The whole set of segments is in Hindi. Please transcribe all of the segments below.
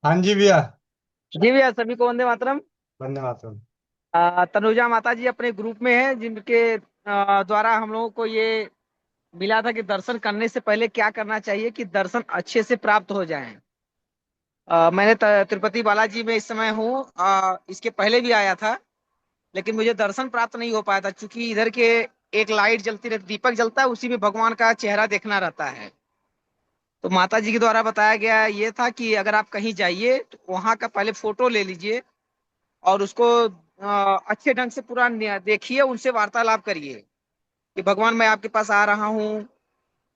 हाँ जी भैया। जी भैया, सभी को वंदे मातरम। वंदे मातरम। तनुजा माता जी अपने ग्रुप में हैं, जिनके द्वारा हम लोगों को ये मिला था कि दर्शन करने से पहले क्या करना चाहिए कि दर्शन अच्छे से प्राप्त हो जाएं। मैंने तिरुपति बालाजी में इस समय हूँ। इसके पहले भी आया था, लेकिन मुझे दर्शन प्राप्त नहीं हो पाया था, क्योंकि इधर के एक लाइट जलती रहती, दीपक जलता है, उसी में भगवान का चेहरा देखना रहता है। तो माता जी के द्वारा बताया गया ये था कि अगर आप कहीं जाइए तो वहां का पहले फोटो ले लीजिए और उसको अच्छे ढंग से पूरा देखिए, उनसे वार्तालाप करिए कि भगवान मैं आपके पास आ रहा हूँ,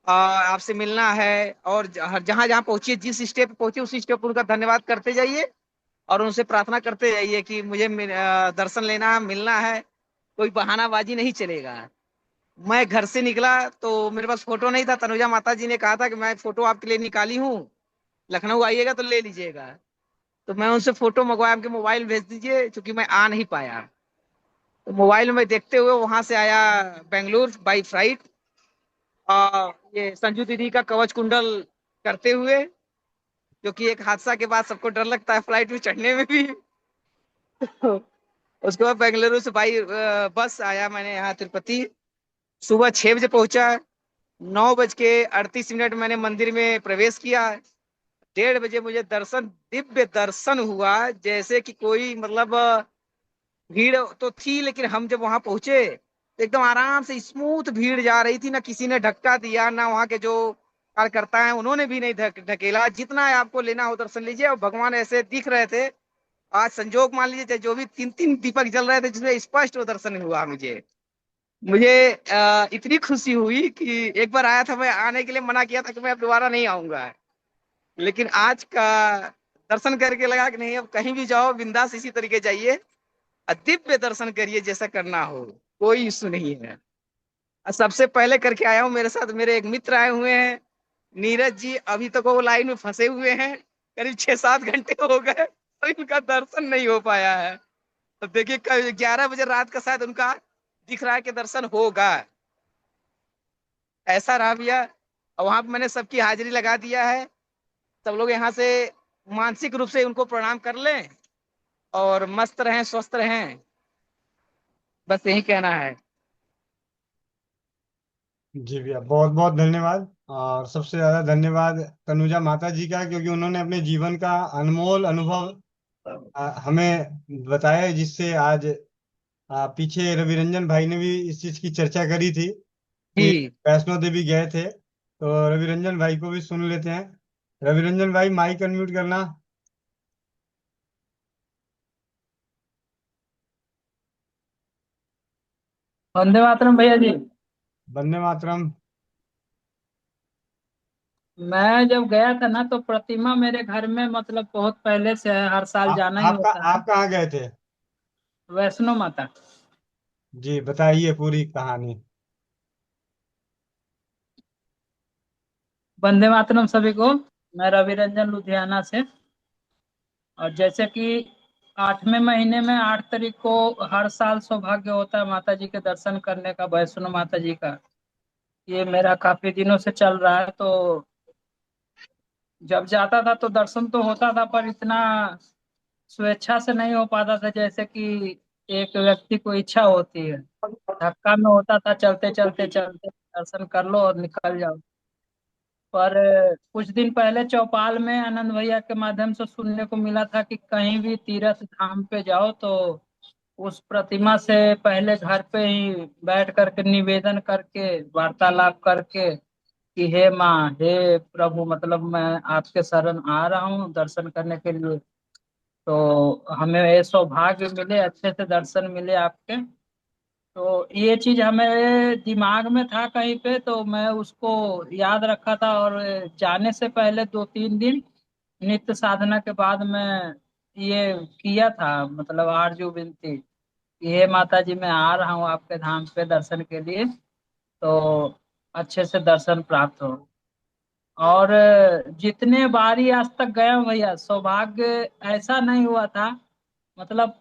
आपसे मिलना है। और जहां जहां पहुंचिए, जिस स्टेप पे पहुंचिए उसी स्टेप पर उनका धन्यवाद करते जाइए और उनसे प्रार्थना करते जाइए कि मुझे दर्शन लेना, मिलना है। कोई बहानाबाजी नहीं चलेगा। मैं घर से निकला तो मेरे पास फोटो नहीं था। तनुजा माता जी ने कहा था कि मैं फोटो आपके लिए निकाली हूँ, लखनऊ आइएगा तो ले लीजिएगा। तो मैं उनसे फोटो मंगवाया, आपके मोबाइल भेज दीजिए, क्योंकि मैं आ नहीं पाया। तो मोबाइल में देखते हुए वहां से आया बेंगलुरु बाई फ्लाइट। ये संजू दीदी का कवच कुंडल करते हुए, क्योंकि एक हादसा के बाद सबको डर लगता है फ्लाइट में चढ़ने में भी। उसके बाद बेंगलुरु से बाई बस आया मैंने यहाँ तिरुपति। सुबह 6 बजे पहुंचा। 9 बज के 38 मिनट मैंने मंदिर में प्रवेश किया। 1:30 बजे मुझे दर्शन, दिव्य दर्शन हुआ। जैसे कि कोई मतलब भीड़ तो थी, लेकिन हम जब वहां पहुंचे तो एकदम आराम से स्मूथ भीड़ जा रही थी। ना किसी ने धक्का दिया, ना वहां के जो कार्यकर्ता हैं उन्होंने भी नहीं ढकेला। जितना है आपको लेना हो दर्शन लीजिए। और भगवान ऐसे दिख रहे थे। आज संजोग मान लीजिए, जो भी तीन तीन दीपक जल रहे थे, जिसमें स्पष्ट वो दर्शन हुआ मुझे। मुझे इतनी खुशी हुई कि एक बार आया था, मैं आने के लिए मना किया था कि मैं अब दोबारा नहीं आऊंगा। लेकिन आज का दर्शन करके लगा कि नहीं, अब कहीं भी जाओ बिंदास इसी तरीके जाइए और दिव्य दर्शन करिए, जैसा करना हो। कोई इशू नहीं है। और सबसे पहले करके आया हूँ, मेरे साथ मेरे एक मित्र आए हुए हैं, नीरज जी। अभी तक वो लाइन में फंसे हुए हैं, करीब 6-7 घंटे हो गए तो इनका दर्शन नहीं हो पाया है। तो देखिए, 11 बजे रात का शायद उनका दिख रहा है कि दर्शन होगा। ऐसा रहा भैया। और वहां पे मैंने सबकी हाजिरी लगा दिया है। सब लोग यहाँ से मानसिक रूप से उनको प्रणाम कर लें और मस्त रहें, स्वस्थ रहें। बस यही कहना है। जी भैया, बहुत बहुत धन्यवाद। और सबसे ज़्यादा धन्यवाद तनुजा माता जी का, क्योंकि उन्होंने अपने जीवन का अनमोल अनुभव हमें बताया है, जिससे आज पीछे रवि रंजन भाई ने भी इस चीज़ की चर्चा करी थी कि जी। वैष्णो देवी गए थे। तो रवि रंजन भाई को भी सुन लेते हैं। रवि रंजन भाई, माइक अनम्यूट करना। वंदे मातरम भैया जी। वंदे मातरम। मैं जब गया था ना, तो प्रतिमा मेरे घर में मतलब बहुत पहले से है, हर साल जाना ही आपका होता है। आप कहाँ गए थे? वैष्णो माता। जी बताइए पूरी कहानी। वंदे मातरम सभी को। मैं रवि रंजन लुधियाना से। और जैसे कि 8वें महीने में 8 तारीख को हर साल सौभाग्य होता है माता जी के दर्शन करने का, वैष्णो माता जी का। ये मेरा काफी दिनों से चल रहा है। तो जब जाता था तो दर्शन तो होता था, पर इतना स्वेच्छा से नहीं हो पाता था जैसे कि एक व्यक्ति को इच्छा होती है। धक्का में होता था, चलते चलते चलते दर्शन कर लो और निकल जाओ। पर कुछ दिन पहले चौपाल में आनंद भैया के माध्यम से सुनने को मिला था कि कहीं भी तीर्थ धाम पे जाओ तो उस प्रतिमा से पहले घर पे ही बैठ करके निवेदन करके, वार्तालाप करके कि हे माँ, हे प्रभु, मतलब मैं आपके शरण आ रहा हूँ दर्शन करने के लिए। तो हमें ये सौभाग्य मिले, अच्छे से दर्शन मिले आपके। तो ये चीज हमें दिमाग में था कहीं पे, तो मैं उसको याद रखा था। और जाने से पहले 2-3 दिन नित्य साधना के बाद मैं ये किया था, मतलब आरजू विनती कि हे माता जी, मैं आ रहा हूँ आपके धाम पे दर्शन के लिए, तो अच्छे से दर्शन प्राप्त हो। और जितने बारी आज तक गया हूं भैया, सौभाग्य ऐसा नहीं हुआ था। मतलब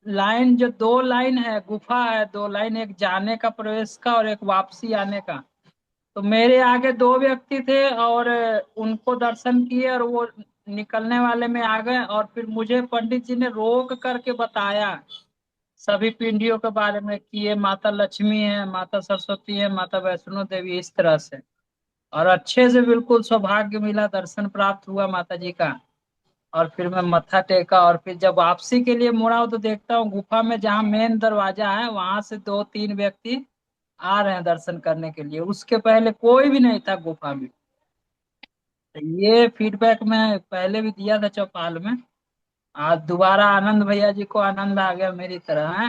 लाइन, जो 2 लाइन है, गुफा है 2 लाइन, एक जाने का प्रवेश का और एक वापसी आने का। तो मेरे आगे 2 व्यक्ति थे और उनको दर्शन किए, और वो निकलने वाले में आ गए, और फिर मुझे पंडित जी ने रोक करके बताया सभी पिंडियों के बारे में कि ये माता लक्ष्मी है, माता सरस्वती है, माता वैष्णो देवी, इस तरह से। और अच्छे से बिल्कुल सौभाग्य मिला, दर्शन प्राप्त हुआ माता जी का। और फिर मैं मत्था टेका, और फिर जब वापसी के लिए मुड़ा हूं तो देखता हूँ गुफा में जहाँ मेन दरवाजा है वहां से दो तीन व्यक्ति आ रहे हैं दर्शन करने के लिए। उसके पहले कोई भी नहीं था गुफा में। तो ये फीडबैक मैं पहले भी दिया था चौपाल में। आज दोबारा आनंद भैया जी को आनंद आ गया मेरी तरह है।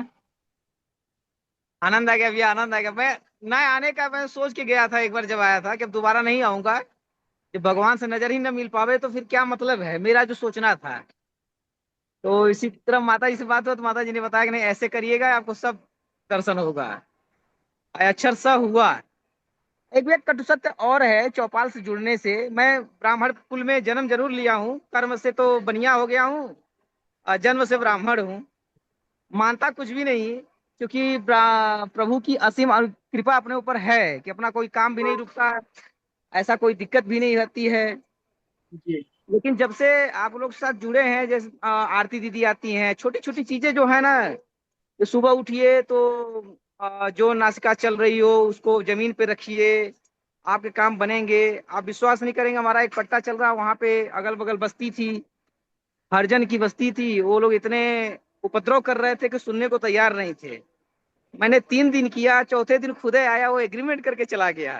आनंद आ गया भैया, आनंद आ गया। मैं ना आने का मैं सोच के गया था एक बार जब आया था कि अब दोबारा नहीं आऊंगा। जब भगवान से नजर ही न मिल पावे तो फिर क्या मतलब है, मेरा जो सोचना था। तो इसी तरह माता जी से बात हुआ तो माता जी ने बताया कि नहीं ऐसे करिएगा, आपको सब दर्शन होगा। अक्षर स हुआ। एक भी एक कटु सत्य और है, चौपाल से जुड़ने से मैं ब्राह्मण कुल में जन्म जरूर लिया हूँ, कर्म से तो बनिया हो गया हूँ, और जन्म से ब्राह्मण हूँ। मानता कुछ भी नहीं, क्योंकि प्रभु की असीम कृपा अपने ऊपर है कि अपना कोई काम भी नहीं रुकता, ऐसा कोई दिक्कत भी नहीं रहती है। जी। लेकिन जब से आप लोग के साथ जुड़े हैं, जैसे आरती दीदी आती हैं, छोटी छोटी चीजें जो है ना, कि सुबह उठिए तो जो नासिका चल रही हो उसको जमीन पे रखिए, आपके काम बनेंगे। आप विश्वास नहीं करेंगे, हमारा एक पट्टा चल रहा, वहां पे अगल बगल बस्ती थी, हरिजन की बस्ती थी, वो लोग इतने उपद्रव कर रहे थे कि सुनने को तैयार नहीं थे। मैंने 3 दिन किया, चौथे दिन खुदे आया, वो एग्रीमेंट करके चला गया।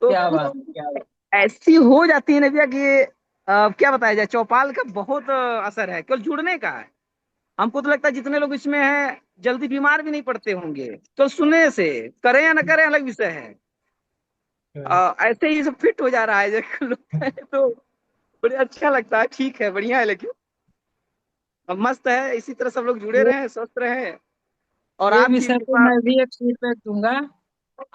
तो क्या बात, कुछ क्या बात। ऐसी हो जाती है ना भैया कि क्या बताया जाए, चौपाल का बहुत असर है, केवल जुड़ने का है। हमको तो लगता है जितने लोग इसमें हैं जल्दी बीमार भी नहीं पड़ते होंगे, तो सुनने से, करें या ना करें अलग विषय है। ऐसे ही सब फिट हो जा रहा है जब लोग हैं, तो बड़े अच्छा लगता है। ठीक है, बढ़िया है, लेकिन अब मस्त है, इसी तरह सब लोग जुड़े ये रहे, स्वस्थ रहे, और ये आपकी विषय पे कृपा। मैं भी एक फीडबैक दूंगा।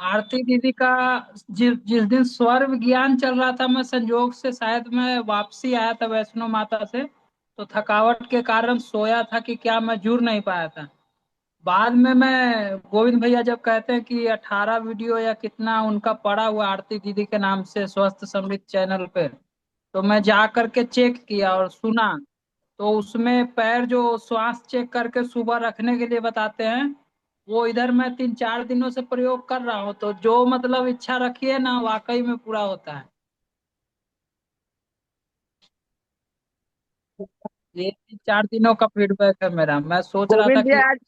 आरती दीदी का जिस दिन स्वर्ग ज्ञान चल रहा था, मैं संजोग से शायद मैं वापसी आया था वैष्णो माता से, तो थकावट के कारण सोया था कि क्या, मैं जुड़ नहीं पाया था। बाद में मैं गोविंद भैया जब कहते हैं कि 18 वीडियो या कितना उनका पड़ा हुआ आरती दीदी के नाम से स्वस्थ समृद्ध चैनल पे, तो मैं जा करके चेक किया और सुना। तो उसमें पैर जो श्वास चेक करके सुबह रखने के लिए बताते हैं, वो इधर मैं 3 4 दिनों से प्रयोग कर रहा हूँ। तो जो मतलब इच्छा रखी है ना, वाकई में पूरा होता है। ये 3 4 दिनों का फीडबैक है मेरा। मैं सोच रहा था गोविंद जी कि आज,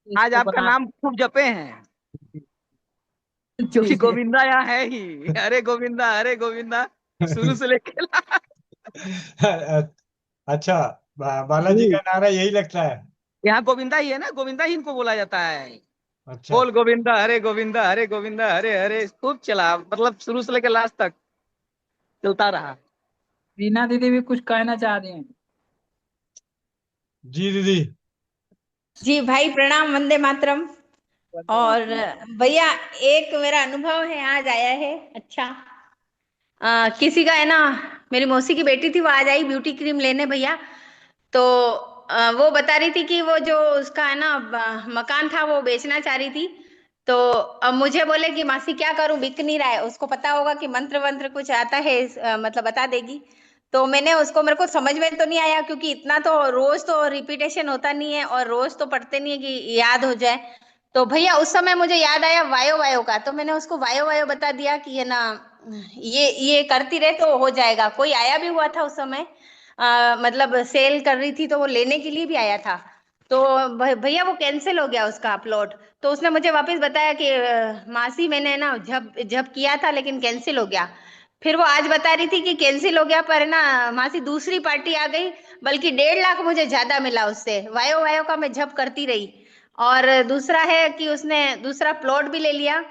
आज इसको आपका बना। नाम खूब जपे हैं, क्योंकि जी। गोविंदा यहाँ है ही। अरे गोविंदा, अरे गोविंदा, शुरू से लेके अच्छा, बालाजी जी। का नारा यही लगता है। यहाँ गोविंदा ही है ना, गोविंदा ही इनको बोला जाता है। अच्छा। बोल गोविंदा, अरे गोविंदा, अरे गोविंदा, अरे हरे, खूब चला, मतलब शुरू से लेकर लास्ट तक चलता रहा। रीना दीदी भी कुछ कहना चाह रही हैं। जी दीदी। जी भाई प्रणाम, वंदे मातरम। वंदे और मातरम। भैया, एक मेरा अनुभव है, आज आया है। अच्छा, किसी का है ना, मेरी मौसी की बेटी थी, वो आज आई ब्यूटी क्रीम लेने भैया। तो वो बता रही थी कि वो जो उसका है ना मकान था, वो बेचना चाह रही थी। तो अब मुझे बोले कि मासी क्या करूं, बिक नहीं रहा है। उसको पता होगा कि मंत्र वंत्र कुछ आता है, मतलब बता देगी। तो मैंने उसको, मेरे को समझ में तो नहीं आया, क्योंकि इतना तो रोज तो रिपीटेशन होता नहीं है, और रोज तो पढ़ते नहीं है कि याद हो जाए। तो भैया उस समय मुझे याद आया वायो वायो का, तो मैंने उसको वायो वायो बता दिया कि है ना, ये करती रहे तो हो जाएगा। कोई आया भी हुआ था उस समय, मतलब सेल कर रही थी, तो वो लेने के लिए भी आया था। तो भैया वो कैंसिल हो गया उसका प्लॉट। तो उसने मुझे वापस बताया कि मासी मैंने ना जब जब किया था, लेकिन कैंसिल हो गया। फिर वो आज बता रही थी कि कैंसिल हो गया, पर ना मासी दूसरी पार्टी आ गई, बल्कि 1.5 लाख मुझे ज्यादा मिला उससे। वायो वायो का मैं जब करती रही। और दूसरा है कि उसने दूसरा प्लॉट भी ले लिया,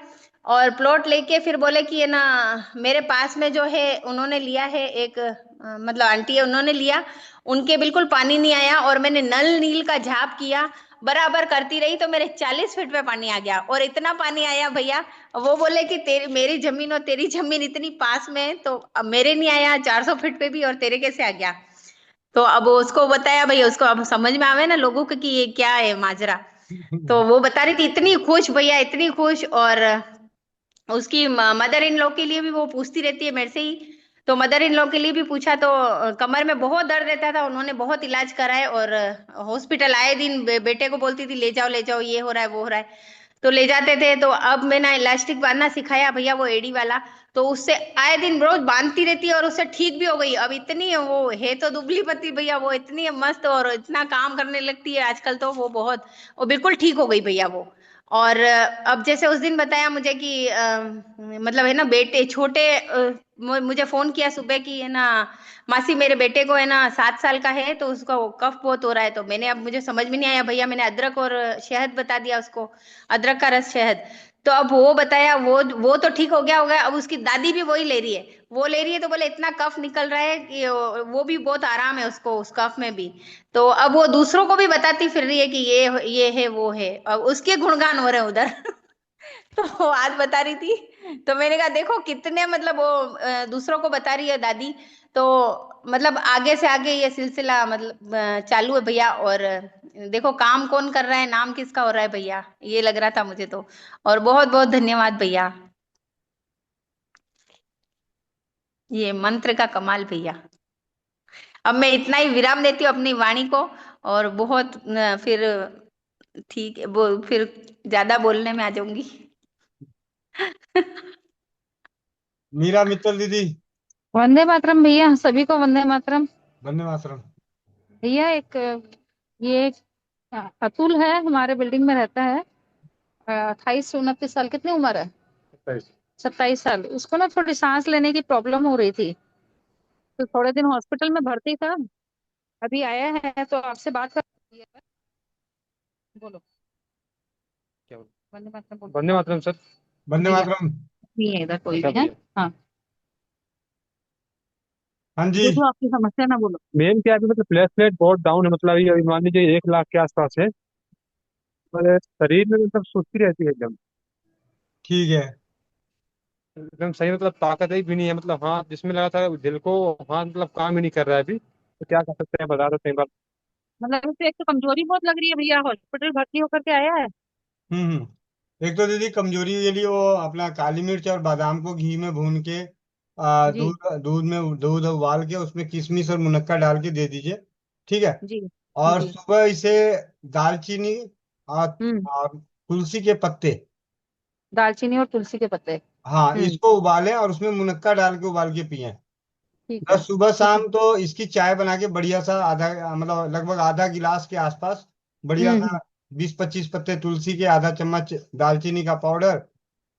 और प्लॉट लेके फिर बोले कि ये ना, मेरे पास में जो है उन्होंने लिया है एक, मतलब आंटी है, उन्होंने लिया, उनके बिल्कुल पानी नहीं आया, और मैंने नल नील का झाप किया, बराबर करती रही, तो मेरे 40 फीट पे पानी आ गया। और इतना पानी आया भैया, वो बोले कि तेरी मेरी जमीन और तेरी जमीन इतनी पास में है, तो अब मेरे नहीं आया 400 फीट पे भी, और तेरे कैसे आ गया। तो अब उसको बताया भैया, उसको अब समझ में आवे ना लोगों को कि ये क्या है माजरा। तो वो बता रही थी, इतनी खुश भैया, इतनी खुश। और उसकी मदर इन लॉ के लिए भी वो पूछती रहती है मेरे से ही। तो मदर इन लॉ के लिए भी पूछा तो कमर में बहुत दर्द रहता था, उन्होंने बहुत इलाज कराए और हॉस्पिटल आए दिन बेटे को बोलती थी ले जाओ, ये हो रहा है वो हो रहा है, तो ले जाते थे। तो अब मैंने इलास्टिक बांधना सिखाया भैया, वो एड़ी वाला, तो उससे आए दिन रोज बांधती रहती है और उससे ठीक भी हो गई। अब इतनी वो है तो दुबली पतली भैया, वो इतनी मस्त और इतना काम करने लगती है आजकल, तो वो बहुत, वो बिल्कुल ठीक हो गई भैया वो। और अब जैसे उस दिन बताया मुझे कि मतलब है ना बेटे छोटे, मुझे फोन किया सुबह की है ना मासी मेरे बेटे को है ना 7 साल का है तो उसका वो कफ बहुत हो रहा है। तो मैंने, अब मुझे समझ में नहीं आया भैया, मैंने अदरक और शहद बता दिया उसको, अदरक का रस शहद। तो अब वो बताया, वो तो ठीक हो गया होगा, अब उसकी दादी भी वही ले रही है, वो ले रही है तो बोले इतना कफ निकल रहा है कि वो भी बहुत आराम है उसको उस कफ में भी। तो अब वो दूसरों को भी बताती फिर रही है कि ये है वो है, अब उसके गुणगान हो रहे हैं उधर। तो वो आज बता रही थी, तो मैंने कहा देखो कितने मतलब वो दूसरों को बता रही है दादी। तो मतलब आगे से आगे ये सिलसिला मतलब चालू है भैया। और देखो काम कौन कर रहा है, नाम किसका हो रहा है भैया, ये लग रहा था मुझे तो। और बहुत बहुत धन्यवाद भैया, ये मंत्र का कमाल भैया। अब मैं इतना ही विराम देती हूँ अपनी वाणी को, और बहुत फिर ठीक है वो फिर ज्यादा बोलने में आ जाऊंगी। मीरा मित्तल दीदी। वंदे मातरम भैया, सभी को वंदे मातरम। वंदे मातरम। भैया एक ये एक अतुल है, हमारे बिल्डिंग में रहता है, 28 29 साल, कितनी उम्र है? 27 साल। उसको ना थोड़ी सांस लेने की प्रॉब्लम हो रही थी, तो थोड़े दिन हॉस्पिटल में भर्ती था, अभी आया है तो आपसे बात कर रही है। बोलो, क्या बोल- वंदे मातरम बोलो। वंदे मातरम सर। वंदे भैया मातरम। नहीं है इधर कोई अच्छा भी है। भैया, हाँ, हाँ जी। जो जो आपकी समस्या ना बोलो। मेन क्या है कि मतलब प्लेटलेट बहुत डाउन है, मतलब ये अभी मान लीजिए 1 लाख के आसपास है। और शरीर में मतलब सुस्ती रहती है एकदम, ठीक है। एकदम सही, मतलब ताकत ही भी नहीं है, मतलब हाथ जिसमें लगा था दिल को, हाथ मतलब काम ही नहीं कर रहा है अभी। तो क्या कर सकते हैं, बता सकते हैं बात। मतलब इसे एक तो कमजोरी बहुत लग रही है भैया, हॉस्पिटल भर्ती होकर के आया है। एक तो दीदी कमजोरी के लिए वो अपना काली मिर्च और बादाम को घी में भून के जी दूध उबाल के उसमें किशमिश और मुनक्का डाल के दे दीजिए। ठीक है। जी और जी। सुबह इसे दालचीनी हम्म। और तुलसी के पत्ते, दालचीनी और तुलसी के पत्ते। हाँ हम्म। इसको उबालें और उसमें मुनक्का डाल के उबाल के पिएं। ठीक है। बस सुबह ठीक है। शाम तो इसकी चाय बना के बढ़िया सा आधा मतलब लगभग आधा गिलास के आसपास बढ़िया सा, हम्म 20 25 पत्ते तुलसी के, आधा चम्मच दालचीनी का पाउडर,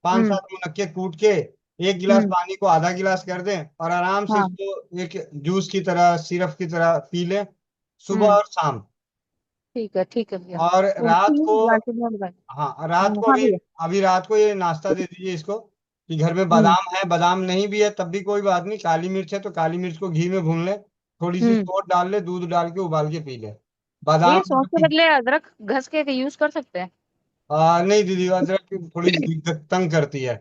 पांच हम्म सात मुनक्के कूट के, एक गिलास हम्म। पानी को आधा गिलास कर दें और आराम से हाँ। इसको एक जूस की तरह, सिरप की तरह पी लें सुबह हम्म। और शाम। ठीक है भैया। और रात तुलसी को, दालचीनी और इलायची। हाँ रात को हाँ अभी, भैया। अभी रात को ये नाश्ता दे दीजिए इसको कि घर में हम्म बादाम है, बादाम नहीं भी है तब भी कोई बात नहीं, काली मिर्च है तो काली मिर्च को घी में भून ले, थोड़ी सी हम्म। सौंठ डाल ले, दूध डाल के उबाल के पी ले। भैया बादाम सौंफ के बदले अदरक घस के यूज कर सकते हैं। नहीं दीदी, अदरक थोड़ी दिक्कत तंग करती है।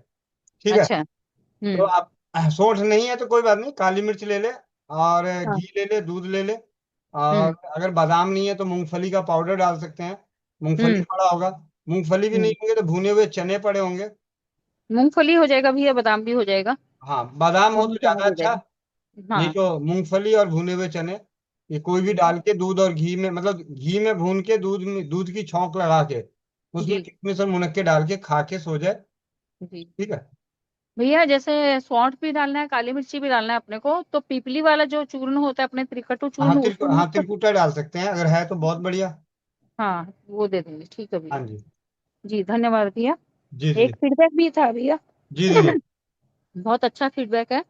ठीक है। अच्छा। तो हम्म। आप सौंठ नहीं है तो कोई बात नहीं, काली मिर्च ले ले और हाँ। घी ले ले, दूध ले ले। हम्म और अगर बादाम नहीं है तो मूंगफली का पाउडर डाल सकते हैं, मूंगफली हम्म पड़ा होगा। मूंगफली भी नहीं हम्म। होंगे तो भुने हुए चने पड़े होंगे। मूंगफली हो जाएगा भैया, बादाम भी हो जाएगा, हाँ बादाम हो दोनों तो चना ज्यादा भी हो अच्छा, जाएगा। नहीं हाँ। तो मूंगफली और भुने हुए चने, ये कोई भी ठीक है। डाल के दूध और घी में, मतलब घी में भून के दूध में, दूध की छौंक लगा के उसमें जी किशमिश और मुनक्के डाल के खा के सो जाए। जी। ठीक है। भैया जैसे सौंठ भी डालना है, काली मिर्ची भी डालना है अपने को, तो पीपली वाला जो चूर्ण होता है अपने, त्रिकटु चूर्ण, उसको यूज हाँ कर त्रिकुटा सकते डाल सकते हैं अगर है तो बहुत बढ़िया। हैं। हाँ वो दे देंगे, ठीक है हाँ भैया। जी। जी धन्यवाद भैया। जी दीदी। एक फीडबैक भी था भैया। जी दीदी। बहुत अच्छा फीडबैक है।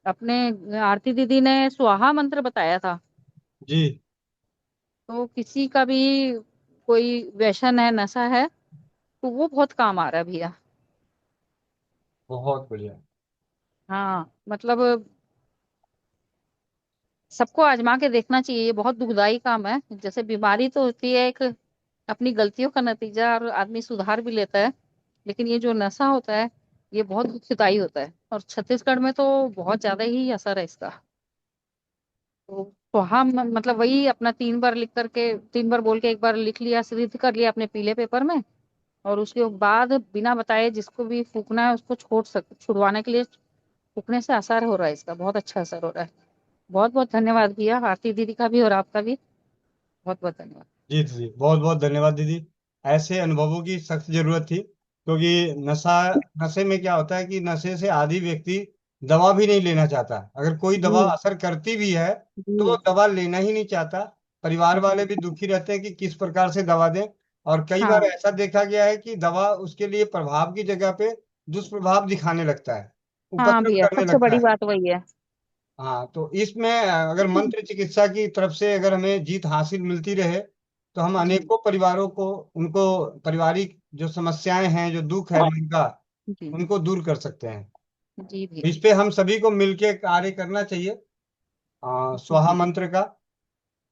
अपने आरती दीदी ने स्वाहा मंत्र बताया था, जी। तो किसी का भी कोई व्यसन है, नशा है, तो वो बहुत काम आ रहा है भैया। बहुत बढ़िया। हाँ मतलब सबको आजमा के देखना चाहिए, ये बहुत दुखदाई काम है। जैसे बीमारी तो होती है एक अपनी गलतियों का नतीजा, और आदमी सुधार भी लेता है, लेकिन ये जो नशा होता है ये बहुत दुखदाई होता है, और छत्तीसगढ़ में तो बहुत ज्यादा ही असर है इसका। तो हम मतलब वही अपना 3 बार लिख करके, 3 बार बोल के, एक बार लिख लिया, सिद्ध कर लिया अपने पीले पेपर में, और उसके बाद बिना बताए जिसको भी फूकना है उसको छुड़वाने के लिए फूकने से असर हो रहा है इसका, बहुत अच्छा असर हो रहा है। बहुत बहुत धन्यवाद भैया, आरती दीदी का भी और आपका भी बहुत बहुत धन्यवाद। जी जी, बहुत बहुत धन्यवाद दीदी। ऐसे अनुभवों की सख्त जरूरत थी, क्योंकि नशे में क्या होता है कि नशे से आदी व्यक्ति दवा भी नहीं लेना चाहता। अगर कोई दवा जी असर करती भी है तो वो जी दवा लेना ही नहीं चाहता। परिवार वाले भी दुखी रहते हैं कि किस प्रकार से दवा दें। और कई बार हाँ ऐसा देखा गया है कि दवा उसके लिए प्रभाव की जगह पे दुष्प्रभाव दिखाने लगता है, हाँ उपद्रव भैया, करने सबसे लगता बड़ी है। बात वही है। हाँ, तो इसमें अगर मंत्र चिकित्सा की तरफ से अगर हमें जीत हासिल मिलती रहे तो हम जी अनेकों परिवारों को, उनको पारिवारिक जो समस्याएं हैं, जो दुख है मन का, जी उनको दूर कर सकते हैं। जी भैया। इस पे हम सभी को मिलके कार्य करना चाहिए। स्वाहा जी मंत्र का,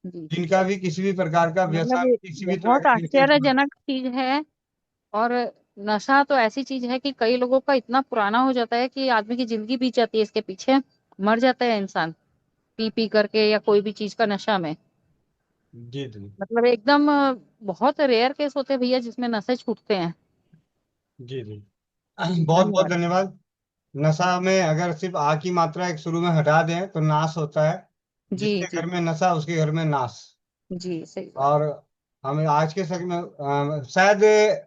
जी जिनका भी किसी भी प्रकार का मतलब व्यसन, ये किसी भी तरह बहुत का व्यसन। आश्चर्यजनक चीज है। और नशा तो ऐसी चीज है कि कई लोगों का इतना पुराना हो जाता है कि आदमी की जिंदगी बीत जाती है इसके पीछे, मर जाता है इंसान पी पी करके या कोई भी चीज का नशा में। जी जी। मतलब एकदम बहुत रेयर केस होते हैं भैया जिसमें नशे छूटते हैं। जी जी, बहुत बहुत धन्यवाद। धन्यवाद। नशा में अगर सिर्फ आ की मात्रा एक शुरू में हटा दें तो नाश होता है। जी जिसके जी घर में नशा उसके घर में नाश। जी सही बात। और हमें आज के समय में शायद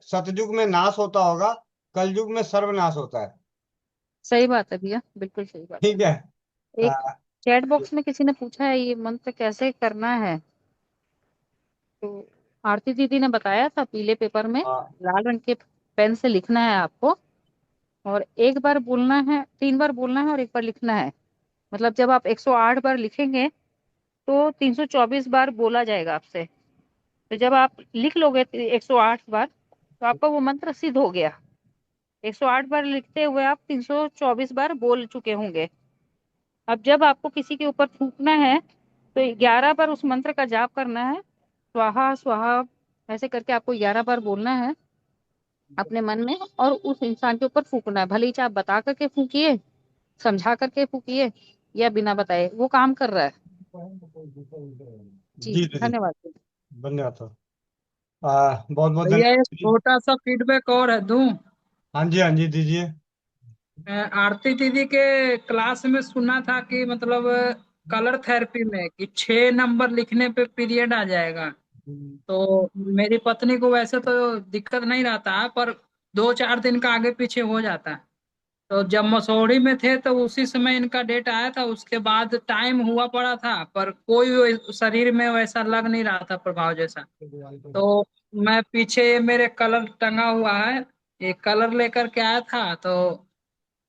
सतयुग में नाश होता होगा, कलयुग में सर्वनाश होता है। सही बात है भैया, बिल्कुल सही बात है। ठीक है। एक चैट बॉक्स में किसी ने पूछा है ये मंत्र कैसे करना है, तो आरती दीदी ने बताया था पीले पेपर में आ, लाल रंग के पेन से लिखना है आपको। और एक बार बोलना है, 3 बार बोलना है और एक बार लिखना है। मतलब जब आप 108 बार लिखेंगे तो 324 बार बोला जाएगा आपसे। तो जब आप लिख लोगे 108 बार तो आपका वो मंत्र सिद्ध हो गया। 108 बार लिखते हुए आप 324 बार बोल चुके होंगे। अब जब आपको किसी के ऊपर थूकना है तो 11 बार उस मंत्र का जाप करना है, स्वाहा स्वाहा ऐसे करके आपको 11 बार बोलना है अपने मन में, और उस इंसान के ऊपर फूकना है। भले ही चाहे आप बता करके फूकिए, समझा करके फूकिए, या बिना बताए, वो काम कर रहा है। जी जी दीदी, धन्यवाद। धन्यवाद सर। बहुत बहुत भैया धन्यवाद एक दीदी। छोटा सा फीडबैक और है दूं। हाँ जी, हाँ जी, दीजिए। आरती दीदी के क्लास में सुना था कि मतलब कलर थेरेपी में कि 6 नंबर लिखने पे पीरियड आ जाएगा। तो मेरी पत्नी को वैसे तो दिक्कत नहीं रहता है, पर 2-4 दिन का आगे पीछे हो जाता है। तो जब मसौड़ी में थे तो उसी समय इनका डेट आया था, उसके बाद टाइम हुआ पड़ा था, पर कोई शरीर में वैसा लग नहीं रहा था प्रभाव जैसा। तो मैं पीछे ये मेरे कलर टंगा हुआ है, ये कलर लेकर के आया था। तो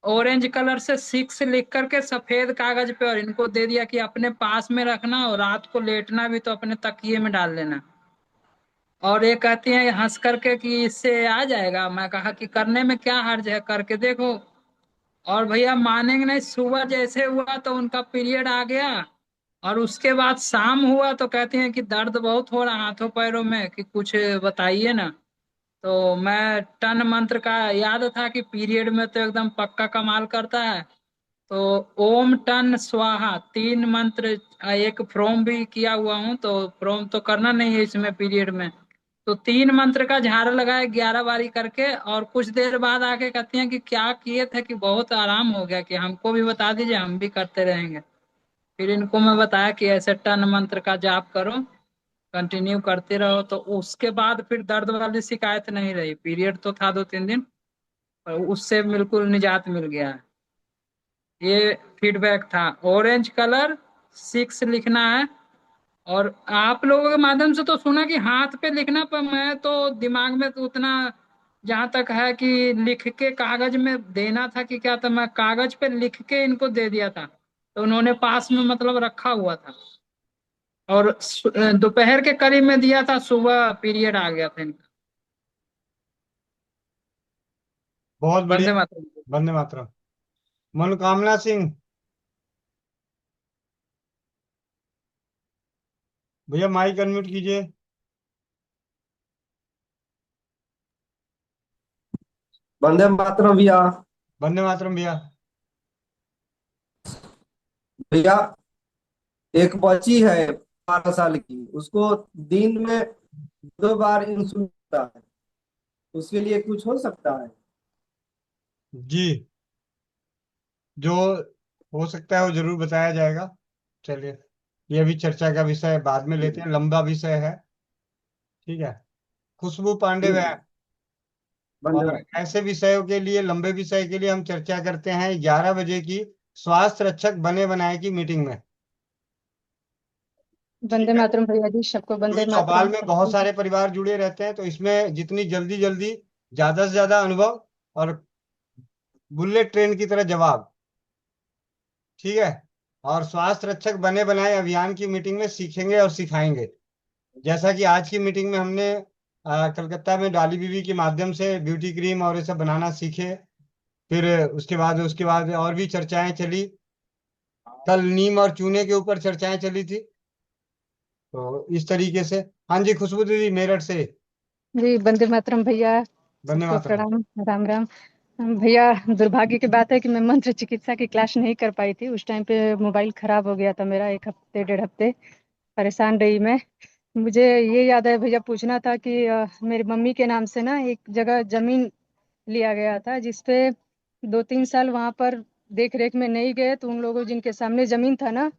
ऑरेंज कलर से 6 लिख करके सफेद कागज पे और इनको दे दिया कि अपने पास में रखना, और रात को लेटना भी तो अपने तकिए में डाल लेना। और ये कहती हैं हंस करके कि इससे आ जाएगा। मैं कहा कि करने में क्या हर्ज है, करके देखो। और भैया मानेंगे नहीं, सुबह जैसे हुआ तो उनका पीरियड आ गया। और उसके बाद शाम हुआ तो कहती हैं कि दर्द बहुत हो रहा हाथों पैरों में, कि कुछ बताइए ना। तो मैं टन मंत्र का याद था कि पीरियड में तो एकदम पक्का कमाल करता है। तो ओम टन स्वाहा 3 मंत्र, एक फ्रोम भी किया हुआ हूँ, तो फ्रोम तो करना नहीं है इसमें पीरियड में। तो 3 मंत्र का झाड़ा लगाए 11 बारी करके, और कुछ देर बाद आके कहती हैं कि क्या किए थे, कि बहुत आराम हो गया, कि हमको भी बता दीजिए हम भी करते रहेंगे। फिर इनको मैं बताया कि ऐसे टन मंत्र का जाप करो, कंटिन्यू करते रहो। तो उसके बाद फिर दर्द वाली शिकायत नहीं रही। पीरियड तो था 2-3 दिन, पर उससे बिल्कुल निजात मिल गया है। ये फीडबैक था। ऑरेंज कलर 6 लिखना है। और आप लोगों के माध्यम से तो सुना कि हाथ पे लिखना, पर मैं तो दिमाग में तो उतना जहां तक है कि लिख के कागज में देना था कि क्या था, मैं कागज पे लिख के इनको दे दिया था। तो उन्होंने पास में मतलब रखा हुआ था। और दोपहर के करीब में दिया था, सुबह पीरियड आ गया था इनका। बहुत वंदे बढ़िया। मातरम। वंदे मातरम। मनोकामना सिंह, भैया माइक अनम्यूट कीजिए। वंदे मातरम भैया। वंदे मातरम भैया। भैया एक बच्ची है 12 साल की, उसको दिन में 2 बार इंसुलिन होता है, उसके लिए कुछ हो सकता है? जी, जो हो सकता है वो जरूर बताया जाएगा। चलिए, ये भी चर्चा का विषय बाद में लेते हैं, लंबा विषय है। ठीक है। खुशबू पांडे है। और धन्यवाद। ऐसे विषयों के लिए, लंबे विषय के लिए हम चर्चा करते हैं 11 बजे की स्वास्थ्य रक्षक बने बनाए की मीटिंग में। वंदे ठीक है। मातरम भैया जी, सबको क्योंकि वंदे चौपाल मातरम। में बहुत सारे परिवार जुड़े रहते हैं, तो इसमें जितनी जल्दी जल्दी, ज्यादा से ज्यादा अनुभव और बुलेट ट्रेन की तरह जवाब। ठीक है। और स्वास्थ्य रक्षक बने बनाए अभियान की मीटिंग में सीखेंगे और सिखाएंगे। जैसा कि आज की मीटिंग में हमने कलकत्ता में डाली बीबी के माध्यम से ब्यूटी क्रीम और ये सब बनाना सीखे। फिर उसके बाद और भी चर्चाएं चली। कल नीम और चूने के ऊपर चर्चाएं चली थी। तो इस तरीके से। हाँ जी, खुशबू दीदी मेरठ से। जी वंदे मातरम भैया, वंदे सबको मातरम। प्रणाम। राम राम। भैया, दुर्भाग्य की बात है कि मैं मंत्र चिकित्सा की क्लास नहीं कर पाई थी। उस टाइम पे मोबाइल खराब हो गया था मेरा, 1 हफ्ते 1.5 हफ्ते परेशान रही मैं। मुझे ये याद है भैया, पूछना था कि मेरी मम्मी के नाम से ना एक जगह जमीन लिया गया था, जिसपे 2-3 साल वहां पर देख रेख में नहीं गए, तो उन लोगों जिनके सामने जमीन था ना,